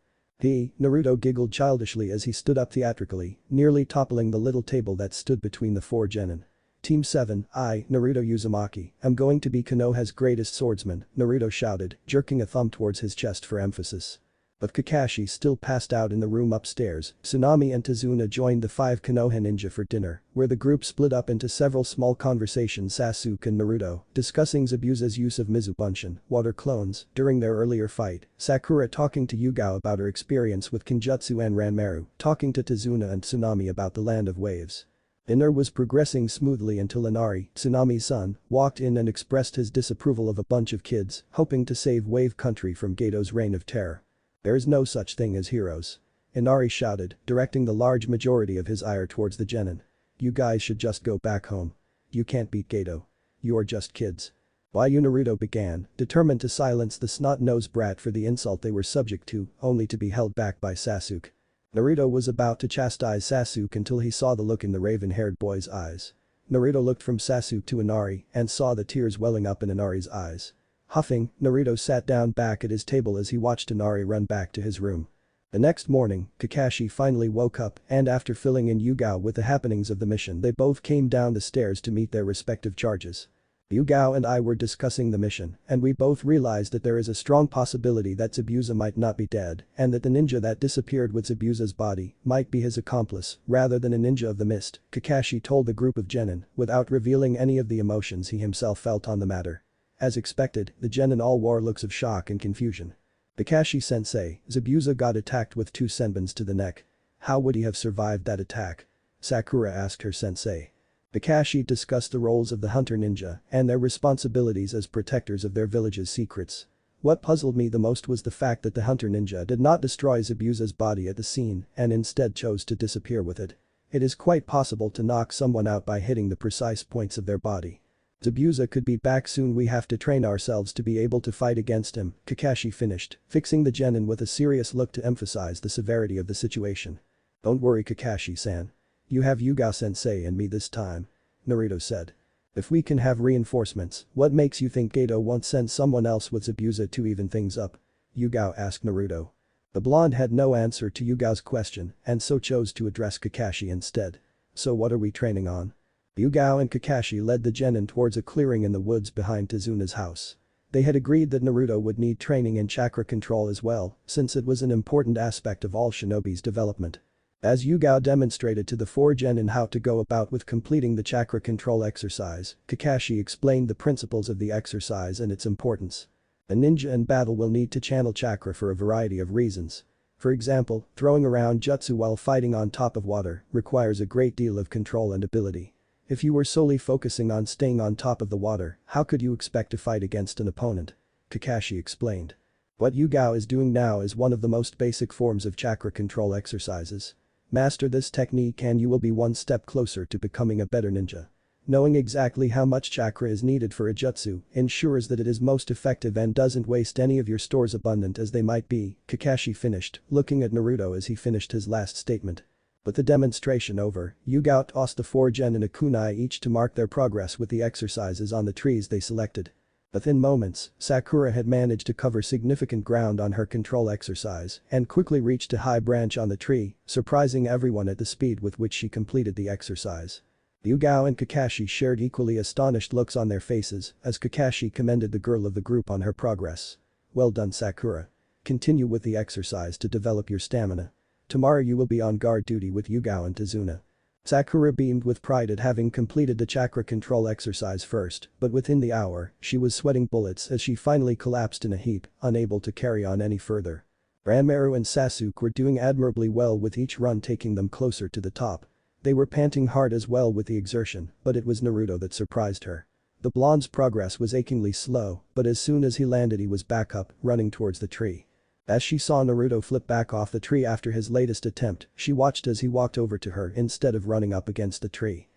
S1: Naruto giggled childishly as he stood up theatrically, nearly toppling the little table that stood between the 4 genin. Team 7, I, Naruto Uzumaki, am going to be Konoha's greatest swordsman, Naruto shouted, jerking a thumb towards his chest for emphasis. But Kakashi still passed out in the room upstairs. Tsunami and Tazuna joined the 5 Konoha ninja for dinner, where the group split up into several small conversations. Sasuke and Naruto discussing Zabuza's use of Mizubunshin, water clones, during their earlier fight, Sakura talking to Yugao about her experience with Kenjutsu and Ranmaru talking to Tazuna and Tsunami about the land of waves. Dinner was progressing smoothly until Inari, Tsunami's son, walked in and expressed his disapproval of a bunch of kids hoping to save Wave Country from Gato's reign of terror. There is no such thing as heroes. Inari shouted, directing the large majority of his ire towards the genin. You guys should just go back home. You can't beat Gato. You are just kids. Why you? Naruto began, determined to silence the snot-nosed brat for the insult they were subject to, only to be held back by Sasuke. Naruto was about to chastise Sasuke until he saw the look in the raven-haired boy's eyes. Naruto looked from Sasuke to Inari and saw the tears welling up in Inari's eyes. Huffing, Naruto sat down back at his table as he watched Inari run back to his room. The next morning, Kakashi finally woke up and after filling in Yugao with the happenings of the mission they both came down the stairs to meet their respective charges. Yugao and I were discussing the mission, and we both realized that there is a strong possibility that Zabuza might not be dead, and that the ninja that disappeared with Zabuza's body might be his accomplice, rather than a ninja of the mist, Kakashi told the group of genin, without revealing any of the emotions he himself felt on the matter. As expected, the genin all wore looks of shock and confusion. Kakashi-sensei, Zabuza got attacked with 2 senbons to the neck. How would he have survived that attack? Sakura asked her sensei. Kakashi discussed the roles of the hunter ninja and their responsibilities as protectors of their village's secrets. What puzzled me the most was the fact that the hunter ninja did not destroy Zabuza's body at the scene and instead chose to disappear with it. It is quite possible to knock someone out by hitting the precise points of their body. Zabuza could be back soon, we have to train ourselves to be able to fight against him, Kakashi finished, fixing the genin with a serious look to emphasize the severity of the situation. Don't worry Kakashi-san. You have Yugao-sensei and me this time. Naruto said. If we can have reinforcements, what makes you think Gato won't send someone else with Zabuza to even things up? Yugao asked Naruto. The blonde had no answer to Yugao's question and so chose to address Kakashi instead. So what are we training on? Yugao and Kakashi led the genin towards a clearing in the woods behind Tezuna's house. They had agreed that Naruto would need training in chakra control as well, since it was an important aspect of all shinobi's development. As Yugao demonstrated to the 4 genin how to go about with completing the chakra control exercise, Kakashi explained the principles of the exercise and its importance. A ninja in battle will need to channel chakra for a variety of reasons. For example, throwing around jutsu while fighting on top of water requires a great deal of control and ability. If you were solely focusing on staying on top of the water, how could you expect to fight against an opponent? Kakashi explained. What Yugao is doing now is one of the most basic forms of chakra control exercises. Master this technique and you will be one step closer to becoming a better ninja. Knowing exactly how much chakra is needed for a jutsu ensures that it is most effective and doesn't waste any of your stores abundant as they might be, Kakashi finished, looking at Naruto as he finished his last statement. With the demonstration over, Yugao tossed the 4 genin a kunai each to mark their progress with the exercises on the trees they selected. Within moments, Sakura had managed to cover significant ground on her control exercise and quickly reached a high branch on the tree, surprising everyone at the speed with which she completed the exercise. Yugao and Kakashi shared equally astonished looks on their faces as Kakashi commended the girl of the group on her progress. Well done Sakura. Continue with the exercise to develop your stamina. Tomorrow you will be on guard duty with Yugao and Tazuna. Sakura beamed with pride at having completed the chakra control exercise first, but within the hour, she was sweating bullets as she finally collapsed in a heap, unable to carry on any further. Ranmaru and Sasuke were doing admirably well with each run taking them closer to the top. They were panting hard as well with the exertion, but it was Naruto that surprised her. The blonde's progress was achingly slow, but as soon as he landed he was back up, running towards the tree. As she saw Naruto flip back off the tree after his latest attempt, she watched as he walked over to her instead of running up against the tree.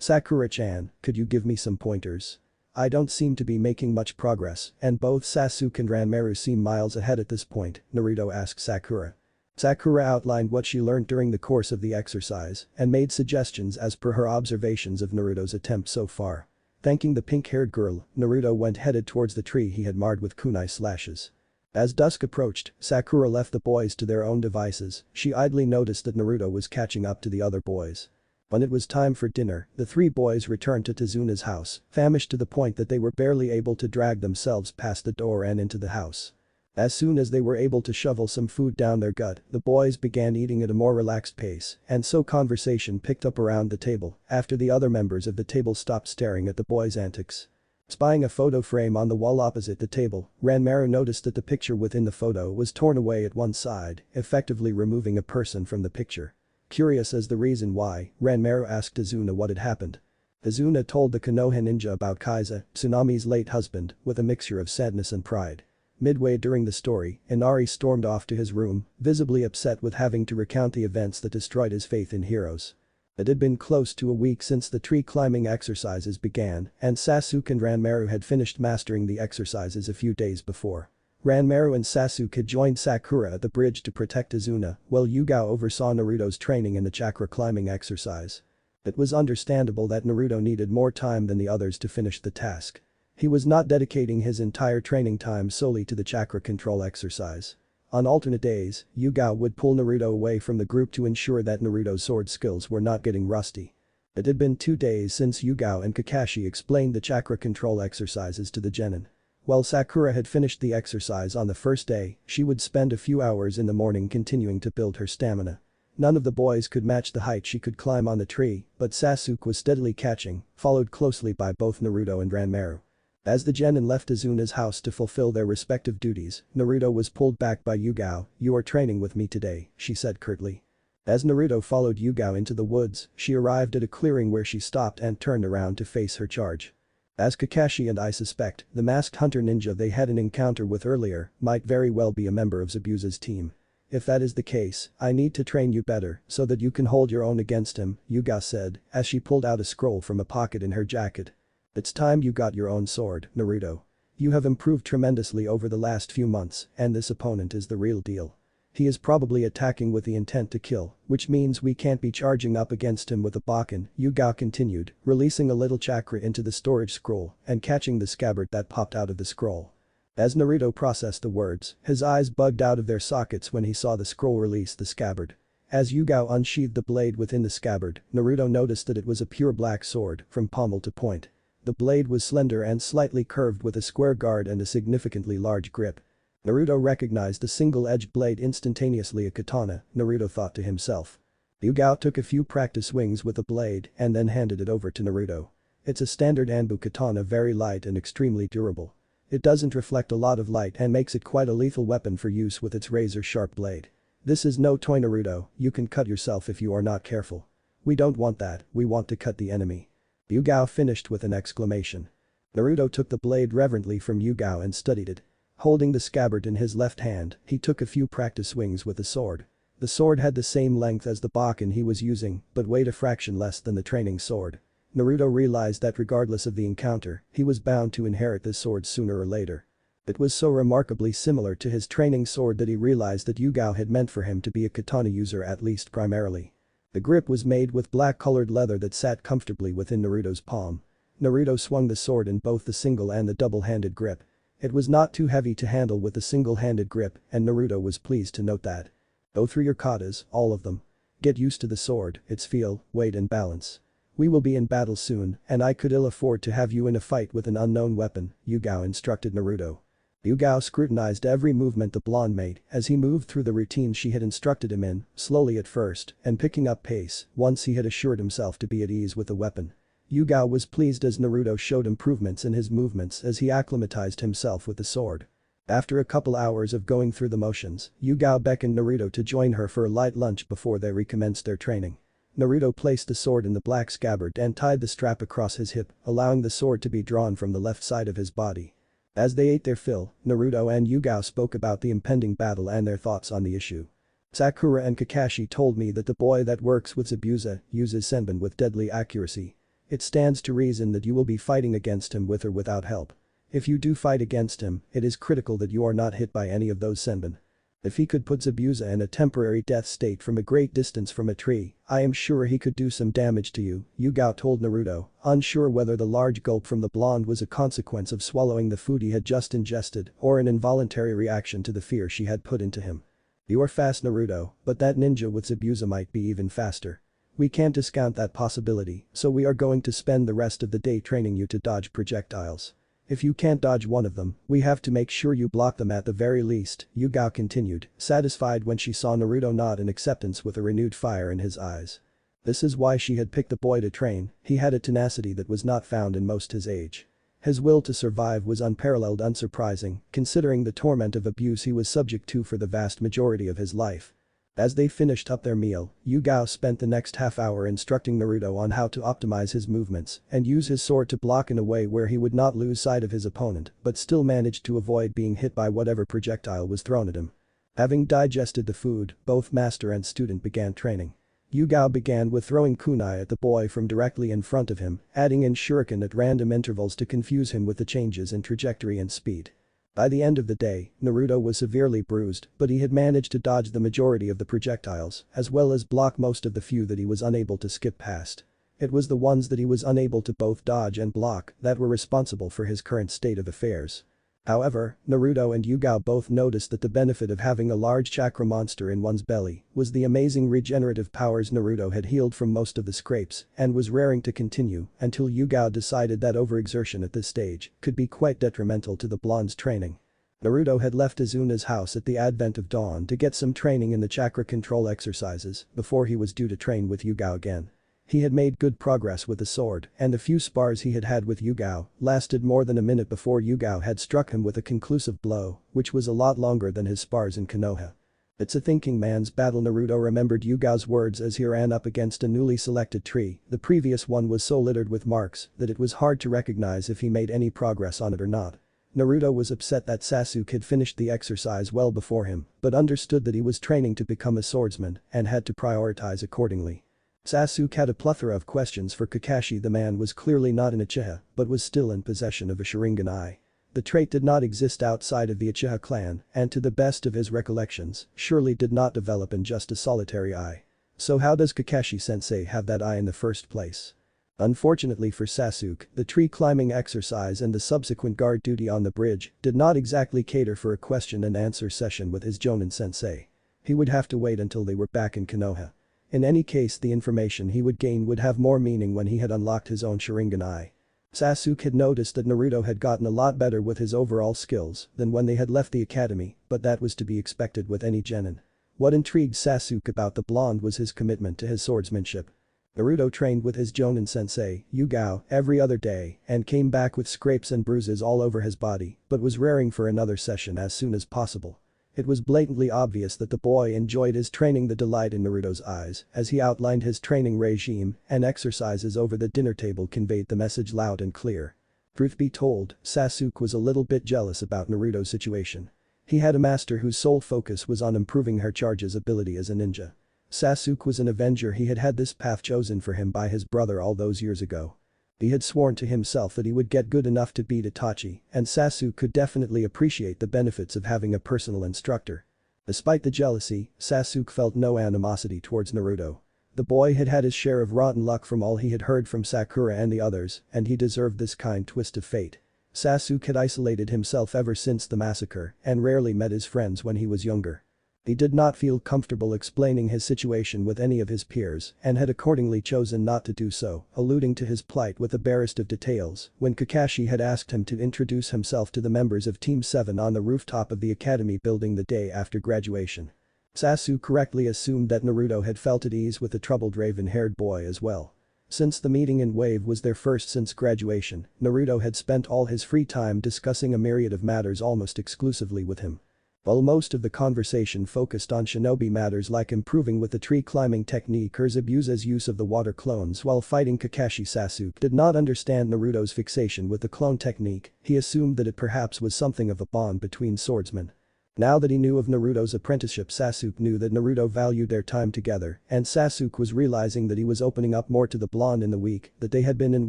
S1: Sakura-chan, could you give me some pointers? I don't seem to be making much progress, and both Sasuke and Ranmaru seem miles ahead at this point, Naruto asked Sakura. Sakura outlined what she learned during the course of the exercise and made suggestions as per her observations of Naruto's attempt so far. Thanking the pink-haired girl, Naruto went headed towards the tree he had marred with kunai slashes. As dusk approached, Sakura left the boys to their own devices, she idly noticed that Naruto was catching up to the other boys. When it was time for dinner, the 3 boys returned to Tezuna's house, famished to the point that they were barely able to drag themselves past the door and into the house. As soon as they were able to shovel some food down their gut, the boys began eating at a more relaxed pace, and so conversation picked up around the table after the other members of the table stopped staring at the boys' antics. Spying a photo frame on the wall opposite the table, Ranmaru noticed that the picture within the photo was torn away at one side, effectively removing a person from the picture. Curious as the reason why, Ranmaru asked Azuna what had happened. Azuna told the Konoha ninja about Kaiza, Tsunami's late husband, with a mixture of sadness and pride. Midway during the story, Inari stormed off to his room, visibly upset with having to recount the events that destroyed his faith in heroes. It had been close to a week since the tree climbing exercises began, and Sasuke and Ranmaru had finished mastering the exercises a few days before. Ranmaru and Sasuke had joined Sakura at the bridge to protect Azuna, while Yugao oversaw Naruto's training in the chakra climbing exercise. It was understandable that Naruto needed more time than the others to finish the task. He was not dedicating his entire training time solely to the chakra control exercise. On alternate days, Yugao would pull Naruto away from the group to ensure that Naruto's sword skills were not getting rusty. It had been 2 days since Yugao and Kakashi explained the chakra control exercises to the genin. While Sakura had finished the exercise on the first day, she would spend a few hours in the morning continuing to build her stamina. None of the boys could match the height she could climb on the tree, but Sasuke was steadily catching, followed closely by both Naruto and Ranmaru. As the genin left Azuna's house to fulfill their respective duties, Naruto was pulled back by Yugao. "You are training with me today," she said curtly. As Naruto followed Yugao into the woods, she arrived at a clearing where she stopped and turned around to face her charge. As Kakashi and I suspect, the masked hunter ninja they had an encounter with earlier might very well be a member of Zabuza's team. "If that is the case, I need to train you better so that you can hold your own against him," Yugao said as she pulled out a scroll from a pocket in her jacket. "It's time you got your own sword, Naruto. You have improved tremendously over the last few months and this opponent is the real deal. He is probably attacking with the intent to kill, which means we can't be charging up against him with a Bakken," Yugao continued, releasing a little chakra into the storage scroll and catching the scabbard that popped out of the scroll. As Naruto processed the words, his eyes bugged out of their sockets when he saw the scroll release the scabbard. As Yugao unsheathed the blade within the scabbard, Naruto noticed that it was a pure black sword from pommel to point. The blade was slender and slightly curved with a square guard and a significantly large grip. Naruto recognized the single-edged blade instantaneously a katana, Naruto thought to himself. Yugao took a few practice swings with the blade and then handed it over to Naruto. "It's a standard Anbu katana, very light and extremely durable. It doesn't reflect a lot of light and makes it quite a lethal weapon for use with its razor-sharp blade. This is no toy, Naruto, you can cut yourself if you are not careful. We don't want that, we want to cut the enemy." Yugao finished with an exclamation. Naruto took the blade reverently from Yugao and studied it. Holding the scabbard in his left hand, he took a few practice swings with the sword. The sword had the same length as the Bakken he was using, but weighed a fraction less than the training sword. Naruto realized that regardless of the encounter, he was bound to inherit this sword sooner or later. It was so remarkably similar to his training sword that he realized that Yugao had meant for him to be a katana user at least primarily. The grip was made with black-colored leather that sat comfortably within Naruto's palm. Naruto swung the sword in both the single and the double-handed grip. It was not too heavy to handle with a single-handed grip, and Naruto was pleased to note that. "Go through your katas, all of them. Get used to the sword, its feel, weight and balance. We will be in battle soon, and I could ill afford to have you in a fight with an unknown weapon," Yugao instructed Naruto. Yugao scrutinized every movement the blonde made as he moved through the routine she had instructed him in, slowly at first, and picking up pace once he had assured himself to be at ease with the weapon. Yugao was pleased as Naruto showed improvements in his movements as he acclimatized himself with the sword. After a couple hours of going through the motions, Yugao beckoned Naruto to join her for a light lunch before they recommenced their training. Naruto placed the sword in the black scabbard and tied the strap across his hip, allowing the sword to be drawn from the left side of his body. As they ate their fill, Naruto and Yugao spoke about the impending battle and their thoughts on the issue. "Sakura and Kakashi told me that the boy that works with Zabuza uses senbon with deadly accuracy. It stands to reason that you will be fighting against him with or without help. If you do fight against him, it is critical that you are not hit by any of those senbon. If he could put Zabuza in a temporary death state from a great distance from a tree, I am sure he could do some damage to you," Yugao told Naruto, unsure whether the large gulp from the blonde was a consequence of swallowing the food he had just ingested or an involuntary reaction to the fear she had put into him. "You are fast, Naruto, but that ninja with Zabuza might be even faster. We can't discount that possibility, so we are going to spend the rest of the day training you to dodge projectiles. If you can't dodge one of them, we have to make sure you block them at the very least," Yugao continued, satisfied when she saw Naruto nod in acceptance with a renewed fire in his eyes. This is why she had picked the boy to train, he had a tenacity that was not found in most his age. His will to survive was unparalleled, unsurprising, considering the torment of abuse he was subject to for the vast majority of his life. As they finished up their meal, Yugao spent the next half hour instructing Naruto on how to optimize his movements and use his sword to block in a way where he would not lose sight of his opponent but still manage to avoid being hit by whatever projectile was thrown at him. Having digested the food, both master and student began training. Yugao began with throwing kunai at the boy from directly in front of him, adding in shuriken at random intervals to confuse him with the changes in trajectory and speed. By the end of the day, Naruto was severely bruised, but he had managed to dodge the majority of the projectiles, as well as block most of the few that he was unable to skip past. It was the ones that he was unable to both dodge and block that were responsible for his current state of affairs. However, Naruto and Yugao both noticed that the benefit of having a large chakra monster in one's belly was the amazing regenerative powers. Naruto had healed from most of the scrapes and was raring to continue until Yugao decided that overexertion at this stage could be quite detrimental to the blonde's training. Naruto had left Izuna's house at the advent of dawn to get some training in the chakra control exercises before he was due to train with Yugao again. He had made good progress with the sword, and the few spars he had had with Yugao lasted more than a minute before Yugao had struck him with a conclusive blow, which was a lot longer than his spars in Konoha. It's a thinking man's battle. Naruto remembered Yugao's words as he ran up against a newly selected tree. The previous one was so littered with marks that it was hard to recognize if he made any progress on it or not. Naruto was upset that Sasuke had finished the exercise well before him, but understood that he was training to become a swordsman and had to prioritize accordingly. Sasuke had a plethora of questions for Kakashi. The man was clearly not an Uchiha, but was still in possession of a Sharingan eye. The trait did not exist outside of the Uchiha clan, and to the best of his recollections, surely did not develop in just a solitary eye. So how does Kakashi-sensei have that eye in the first place? Unfortunately for Sasuke, the tree climbing exercise and the subsequent guard duty on the bridge did not exactly cater for a question and answer session with his Jonin sensei. He would have to wait until they were back in Konoha. In any case, the information he would gain would have more meaning when he had unlocked his own Sharingan eye. Sasuke had noticed that Naruto had gotten a lot better with his overall skills than when they had left the academy, but that was to be expected with any genin. What intrigued Sasuke about the blonde was his commitment to his swordsmanship. Naruto trained with his Jonin sensei, Yugao, every other day and came back with scrapes and bruises all over his body, but was raring for another session as soon as possible. It was blatantly obvious that the boy enjoyed his training. The delight in Naruto's eyes as he outlined his training regime and exercises over the dinner table conveyed the message loud and clear. Truth be told, Sasuke was a little bit jealous about Naruto's situation. He had a master whose sole focus was on improving her charge's ability as a ninja. Sasuke was an avenger. He had had this path chosen for him by his brother all those years ago. He had sworn to himself that he would get good enough to beat Itachi, and Sasuke could definitely appreciate the benefits of having a personal instructor. Despite the jealousy, Sasuke felt no animosity towards Naruto. The boy had had his share of rotten luck from all he had heard from Sakura and the others, and he deserved this kind twist of fate. Sasuke had isolated himself ever since the massacre and rarely met his friends when he was younger. He did not feel comfortable explaining his situation with any of his peers and had accordingly chosen not to do so, alluding to his plight with the barest of details when Kakashi had asked him to introduce himself to the members of Team 7 on the rooftop of the academy building the day after graduation. Sasuke correctly assumed that Naruto had felt at ease with the troubled raven-haired boy as well. Since the meeting in Wave was their first since graduation, Naruto had spent all his free time discussing a myriad of matters almost exclusively with him. While most of the conversation focused on shinobi matters like improving with the tree climbing technique or Zabuza's use of the water clones while fighting Kakashi, Sasuke did not understand Naruto's fixation with the clone technique. He assumed that it perhaps was something of a bond between swordsmen. Now that he knew of Naruto's apprenticeship, Sasuke knew that Naruto valued their time together, and Sasuke was realizing that he was opening up more to the blonde in the week that they had been in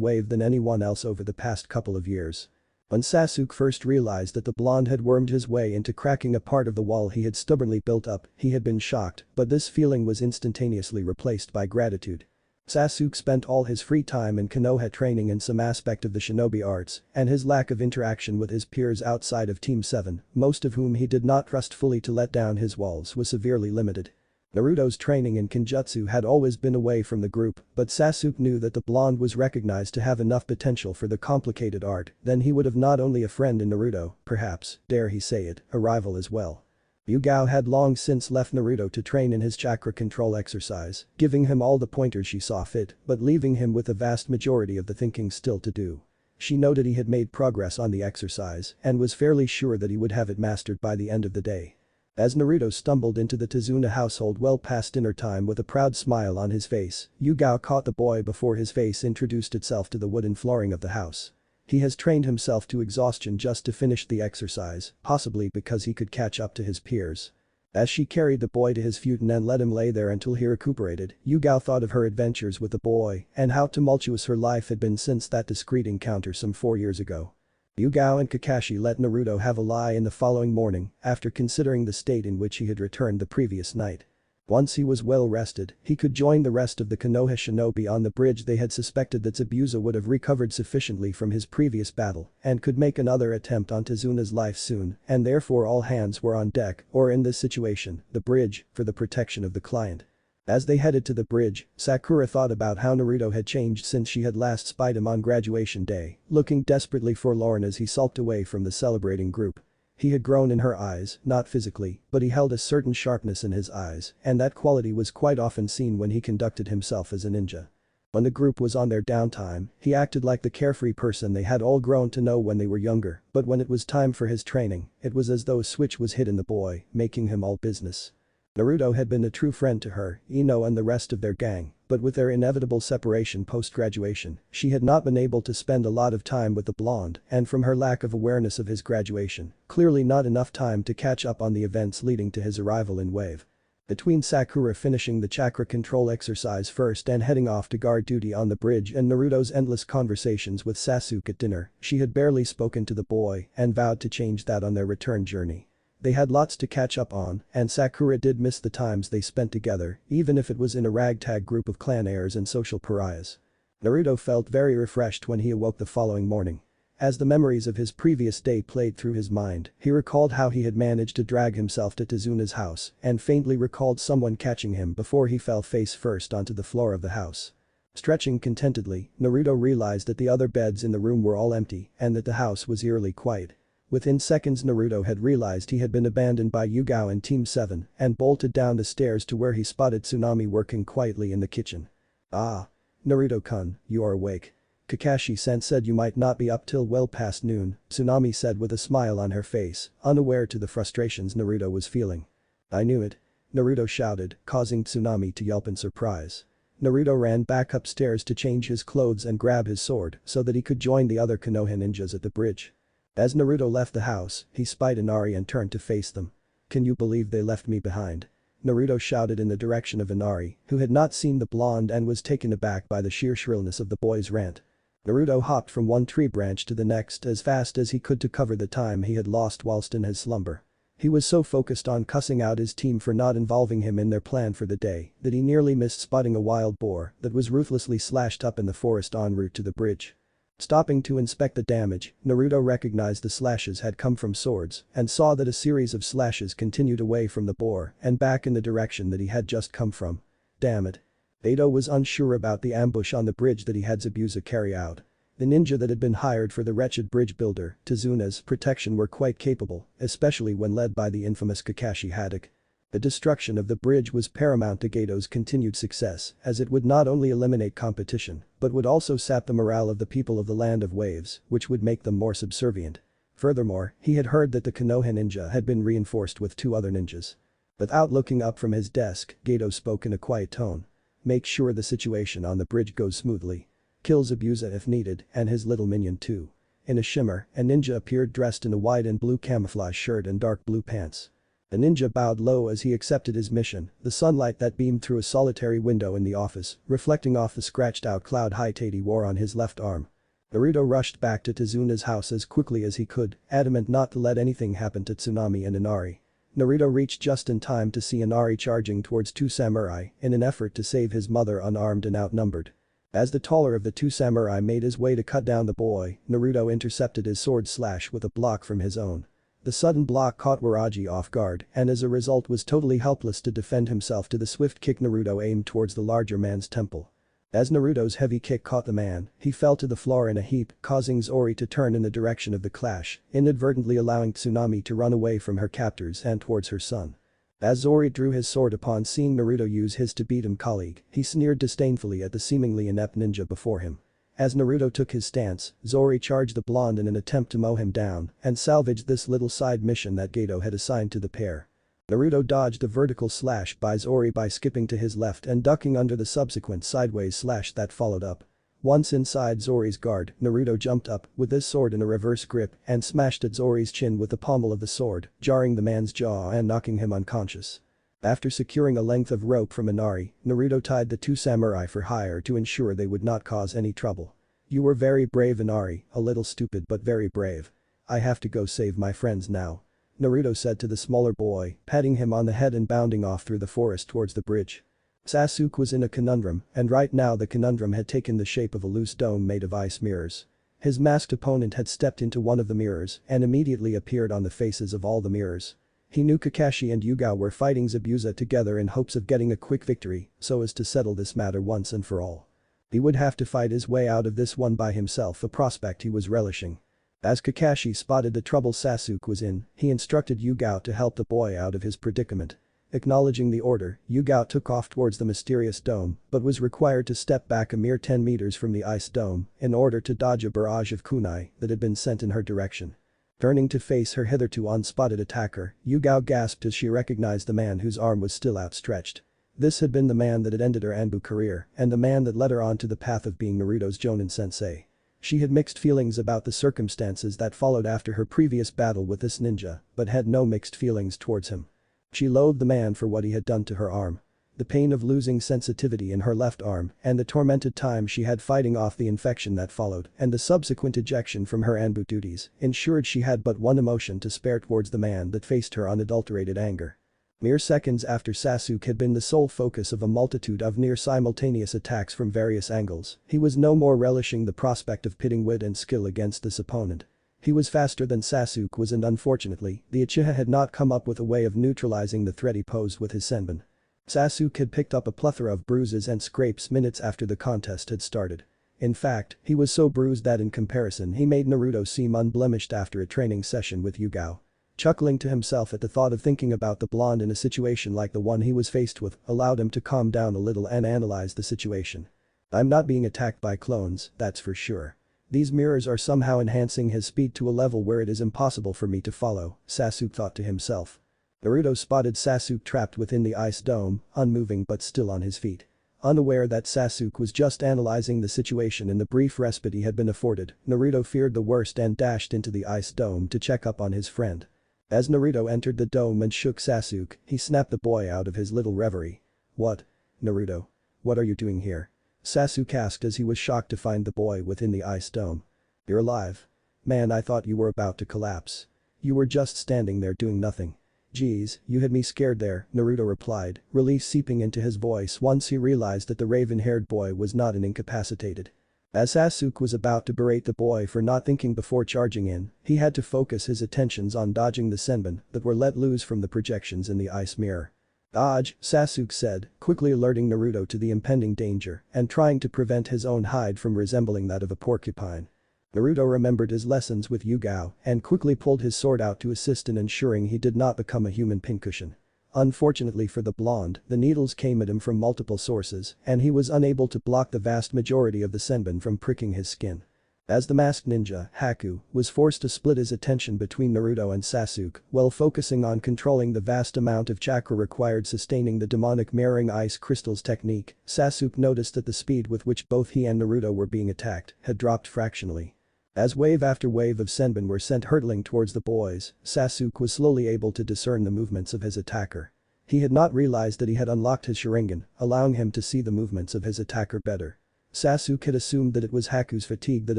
S1: Wave than anyone else over the past couple of years. When Sasuke first realized that the blonde had wormed his way into cracking a part of the wall he had stubbornly built up, he had been shocked, but this feeling was instantaneously replaced by gratitude. Sasuke spent all his free time in Konoha training in some aspect of the shinobi arts, and his lack of interaction with his peers outside of Team 7, most of whom he did not trust fully to let down his walls, was severely limited. Naruto's training in Kenjutsu had always been away from the group, but Sasuke knew that the blonde was recognized to have enough potential for the complicated art, then he would have not only a friend in Naruto, perhaps, dare he say it, a rival as well. Yugao had long since left Naruto to train in his chakra control exercise, giving him all the pointers she saw fit, but leaving him with a vast majority of the thinking still to do. She noted he had made progress on the exercise and was fairly sure that he would have it mastered by the end of the day. As Naruto stumbled into the Tizuna household well past dinner time with a proud smile on his face, Yugao caught the boy before his face introduced itself to the wooden flooring of the house. He has trained himself to exhaustion just to finish the exercise, possibly because he could catch up to his peers. As she carried the boy to his futon and let him lay there until he recuperated, Yugao thought of her adventures with the boy and how tumultuous her life had been since that discreet encounter some 4 years ago. Yugao and Kakashi let Naruto have a lie in the following morning after considering the state in which he had returned the previous night. Once he was well rested, he could join the rest of the Konoha shinobi on the bridge. They had suspected that Zabuza would have recovered sufficiently from his previous battle and could make another attempt on Tezuna's life soon, and therefore all hands were on deck, or in this situation, the bridge, for the protection of the client. As they headed to the bridge, Sakura thought about how Naruto had changed since she had last spied him on graduation day, looking desperately forlorn as he sulked away from the celebrating group. He had grown in her eyes, not physically, but he held a certain sharpness in his eyes, and that quality was quite often seen when he conducted himself as a ninja. When the group was on their downtime, he acted like the carefree person they had all grown to know when they were younger, but when it was time for his training, it was as though a switch was hit in the boy, making him all business. Naruto had been a true friend to her, Ino and the rest of their gang, but with their inevitable separation post-graduation, she had not been able to spend a lot of time with the blonde, and from her lack of awareness of his graduation, clearly not enough time to catch up on the events leading to his arrival in Wave. Between Sakura finishing the chakra control exercise first and heading off to guard duty on the bridge and Naruto's endless conversations with Sasuke at dinner, she had barely spoken to the boy and vowed to change that on their return journey. They had lots to catch up on, and Sakura did miss the times they spent together, even if it was in a ragtag group of clan heirs and social pariahs. Naruto felt very refreshed when he awoke the following morning. As the memories of his previous day played through his mind, he recalled how he had managed to drag himself to Tezuna's house and faintly recalled someone catching him before he fell face first onto the floor of the house. Stretching contentedly, Naruto realized that the other beds in the room were all empty and that the house was eerily quiet. Within seconds Naruto had realized he had been abandoned by Yugao and Team 7 and bolted down the stairs to where he spotted Tsunami working quietly in the kitchen. "Ah. Naruto-kun, you are awake. Kakashi-sen said you might not be up till well past noon," Tsunami said with a smile on her face, unaware to the frustrations Naruto was feeling. "I knew it," Naruto shouted, causing Tsunami to yelp in surprise. Naruto ran back upstairs to change his clothes and grab his sword so that he could join the other Konoha ninjas at the bridge. As Naruto left the house, he spied Inari and turned to face them. "Can you believe they left me behind?" Naruto shouted in the direction of Inari, who had not seen the blonde and was taken aback by the sheer shrillness of the boy's rant. Naruto hopped from one tree branch to the next as fast as he could to cover the time he had lost whilst in his slumber. He was so focused on cussing out his team for not involving him in their plan for the day that he nearly missed spotting a wild boar that was ruthlessly slashed up in the forest en route to the bridge. Stopping to inspect the damage, Naruto recognized the slashes had come from swords and saw that a series of slashes continued away from the boar and back in the direction that he had just come from. Damn it. Edo was unsure about the ambush on the bridge that he had Zabuza carry out. The ninja that had been hired for the wretched bridge builder, Tezuna's protection were quite capable, especially when led by the infamous Kakashi Haddock. The destruction of the bridge was paramount to Gato's continued success as it would not only eliminate competition but would also sap the morale of the people of the Land of Waves, which would make them more subservient. Furthermore, he had heard that the Konoha ninja had been reinforced with 2 other ninjas. Without looking up from his desk, Gato spoke in a quiet tone. "Make sure the situation on the bridge goes smoothly. Kill Zabuza if needed, and his little minion too." In a shimmer, a ninja appeared dressed in a white and blue camouflage shirt and dark blue pants. The ninja bowed low as he accepted his mission, the sunlight that beamed through a solitary window in the office, reflecting off the scratched-out cloud height he wore on his left arm. Naruto rushed back to Tezuna's house as quickly as he could, adamant not to let anything happen to Tsunami and Inari. Naruto reached just in time to see Inari charging towards 2 samurai in an effort to save his mother unarmed and outnumbered. As the taller of the 2 samurai made his way to cut down the boy, Naruto intercepted his sword slash with a block from his own. The sudden block caught Waraji off guard and as a result was totally helpless to defend himself to the swift kick Naruto aimed towards the larger man's temple. As Naruto's heavy kick caught the man, he fell to the floor in a heap, causing Zori to turn in the direction of the clash, inadvertently allowing Tsunami to run away from her captors and towards her son. As Zori drew his sword upon seeing Naruto use his to beat him colleague, he sneered disdainfully at the seemingly inept ninja before him. As Naruto took his stance, Zori charged the blonde in an attempt to mow him down and salvaged this little side mission that Gato had assigned to the pair. Naruto dodged the vertical slash by Zori by skipping to his left and ducking under the subsequent sideways slash that followed up. Once inside Zori's guard, Naruto jumped up with his sword in a reverse grip and smashed at Zori's chin with the pommel of the sword, jarring the man's jaw and knocking him unconscious. After securing a length of rope from Inari, Naruto tied the 2 samurai for hire to ensure they would not cause any trouble. "You were very brave, Inari, a little stupid but very brave. I have to go save my friends now." Naruto said to the smaller boy, patting him on the head and bounding off through the forest towards the bridge. Sasuke was in a conundrum, and right now the conundrum had taken the shape of a loose dome made of ice mirrors. His masked opponent had stepped into one of the mirrors and immediately appeared on the faces of all the mirrors. He knew Kakashi and Yugao were fighting Zabuza together in hopes of getting a quick victory so as to settle this matter once and for all. He would have to fight his way out of this one by himself, a prospect he was relishing. As Kakashi spotted the trouble Sasuke was in, he instructed Yugao to help the boy out of his predicament. Acknowledging the order, Yugao took off towards the mysterious dome but was required to step back a mere 10 meters from the ice dome in order to dodge a barrage of kunai that had been sent in her direction. Turning to face her hitherto unspotted attacker, Yugao gasped as she recognized the man whose arm was still outstretched. This had been the man that had ended her Anbu career and the man that led her onto the path of being Naruto's Jonin sensei. She had mixed feelings about the circumstances that followed after her previous battle with this ninja, but had no mixed feelings towards him. She loathed the man for what he had done to her arm. The pain of losing sensitivity in her left arm and the tormented time she had fighting off the infection that followed and the subsequent ejection from her Anbu duties ensured she had but one emotion to spare towards the man that faced her unadulterated anger. Mere seconds after Sasuke had been the sole focus of a multitude of near-simultaneous attacks from various angles, he was no more relishing the prospect of pitting wit and skill against this opponent. He was faster than Sasuke was and unfortunately, the Uchiha had not come up with a way of neutralizing the threat he posed with his senbon. Sasuke had picked up a plethora of bruises and scrapes minutes after the contest had started. In fact, he was so bruised that in comparison he made Naruto seem unblemished after a training session with Yugao. Chuckling to himself at the thought of thinking about the blonde in a situation like the one he was faced with allowed him to calm down a little and analyze the situation. I'm not being attacked by clones, that's for sure. These mirrors are somehow enhancing his speed to a level where it is impossible for me to follow, Sasuke thought to himself. Naruto spotted Sasuke trapped within the ice dome, unmoving but still on his feet. Unaware that Sasuke was just analyzing the situation in the brief respite he had been afforded, Naruto feared the worst and dashed into the ice dome to check up on his friend. As Naruto entered the dome and shook Sasuke, he snapped the boy out of his little reverie. What? Naruto. What are you doing here? Sasuke asked as he was shocked to find the boy within the ice dome. You're alive. Man, I thought you were about to collapse. You were just standing there doing nothing. Geez, you had me scared there, Naruto replied, relief seeping into his voice once he realized that the raven-haired boy was not an incapacitated. As Sasuke was about to berate the boy for not thinking before charging in, he had to focus his attentions on dodging the senbon that were let loose from the projections in the ice mirror. Dodge, Sasuke said, quickly alerting Naruto to the impending danger and trying to prevent his own hide from resembling that of a porcupine. Naruto remembered his lessons with Yugao and quickly pulled his sword out to assist in ensuring he did not become a human pincushion. Unfortunately for the blonde, the needles came at him from multiple sources and he was unable to block the vast majority of the senbon from pricking his skin. As the masked ninja, Haku, was forced to split his attention between Naruto and Sasuke while focusing on controlling the vast amount of chakra required sustaining the demonic mirroring ice crystals technique, Sasuke noticed that the speed with which both he and Naruto were being attacked had dropped fractionally. As wave after wave of senbon were sent hurtling towards the boys, Sasuke was slowly able to discern the movements of his attacker. He had not realized that he had unlocked his Sharingan, allowing him to see the movements of his attacker better. Sasuke had assumed that it was Haku's fatigue that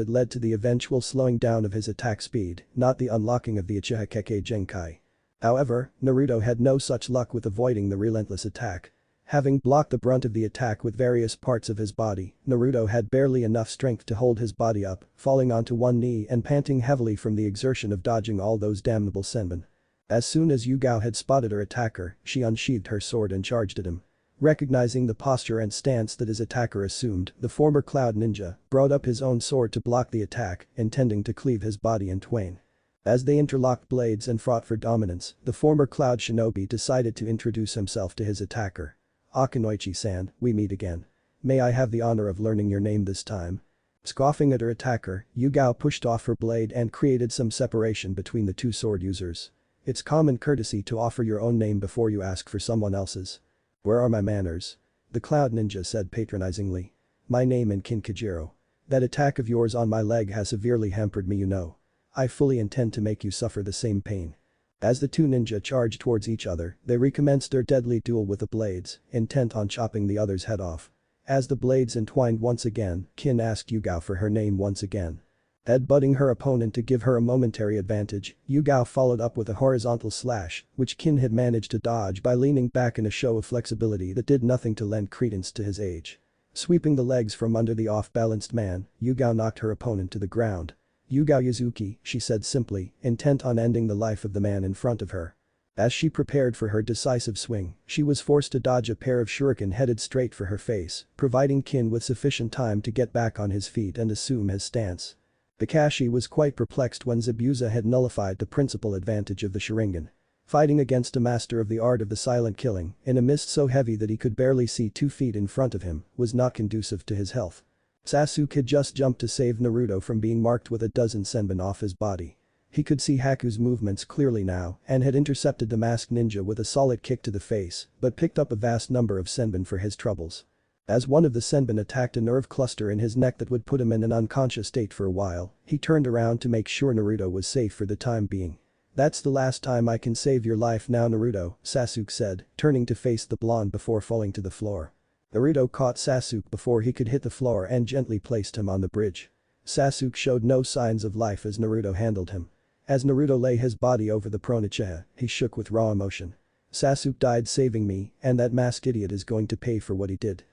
S1: had led to the eventual slowing down of his attack speed, not the unlocking of the Uchiha Kekkei Genkai. However, Naruto had no such luck with avoiding the relentless attack. Having blocked the brunt of the attack with various parts of his body, Naruto had barely enough strength to hold his body up, falling onto one knee and panting heavily from the exertion of dodging all those damnable senbon. As soon as Yugao had spotted her attacker, she unsheathed her sword and charged at him. Recognizing the posture and stance that his attacker assumed, the former Cloud Ninja brought up his own sword to block the attack, intending to cleave his body in twain. As they interlocked blades and fought for dominance, the former Cloud Shinobi decided to introduce himself to his attacker. Akinoichi-san, we meet again. May I have the honor of learning your name this time? Scoffing at her attacker, Yugao pushed off her blade and created some separation between the two sword users. It's common courtesy to offer your own name before you ask for someone else's. Where are my manners? The Cloud Ninja said patronizingly. My name is Kinkajiro. That attack of yours on my leg has severely hampered me, you know. I fully intend to make you suffer the same pain. As the two ninja charged towards each other, they recommenced their deadly duel with the blades, intent on chopping the other's head off. As the blades entwined once again, Kin asked Yugao for her name once again. Headbutting her opponent to give her a momentary advantage, Yugao followed up with a horizontal slash, which Qin had managed to dodge by leaning back in a show of flexibility that did nothing to lend credence to his age. Sweeping the legs from under the off-balanced man, Yugao knocked her opponent to the ground. "Yugao Yuzuki," she said simply, intent on ending the life of the man in front of her. As she prepared for her decisive swing, she was forced to dodge a pair of shuriken headed straight for her face, providing Qin with sufficient time to get back on his feet and assume his stance. Kakashi was quite perplexed when Zabuza had nullified the principal advantage of the Sharingan. Fighting against a master of the art of the silent killing, in a mist so heavy that he could barely see 2 feet in front of him, was not conducive to his health. Sasuke had just jumped to save Naruto from being marked with a dozen senbon off his body. He could see Haku's movements clearly now and had intercepted the masked ninja with a solid kick to the face, but picked up a vast number of senbon for his troubles. As one of the senbon attacked a nerve cluster in his neck that would put him in an unconscious state for a while, he turned around to make sure Naruto was safe for the time being. "That's the last time I can save your life now, Naruto," Sasuke said, turning to face the blonde before falling to the floor. Naruto caught Sasuke before he could hit the floor and gently placed him on the bridge. Sasuke showed no signs of life as Naruto handled him. As Naruto lay his body over the prone Uchiha, he shook with raw emotion. "Sasuke died saving me, and that masked idiot is going to pay for what he did."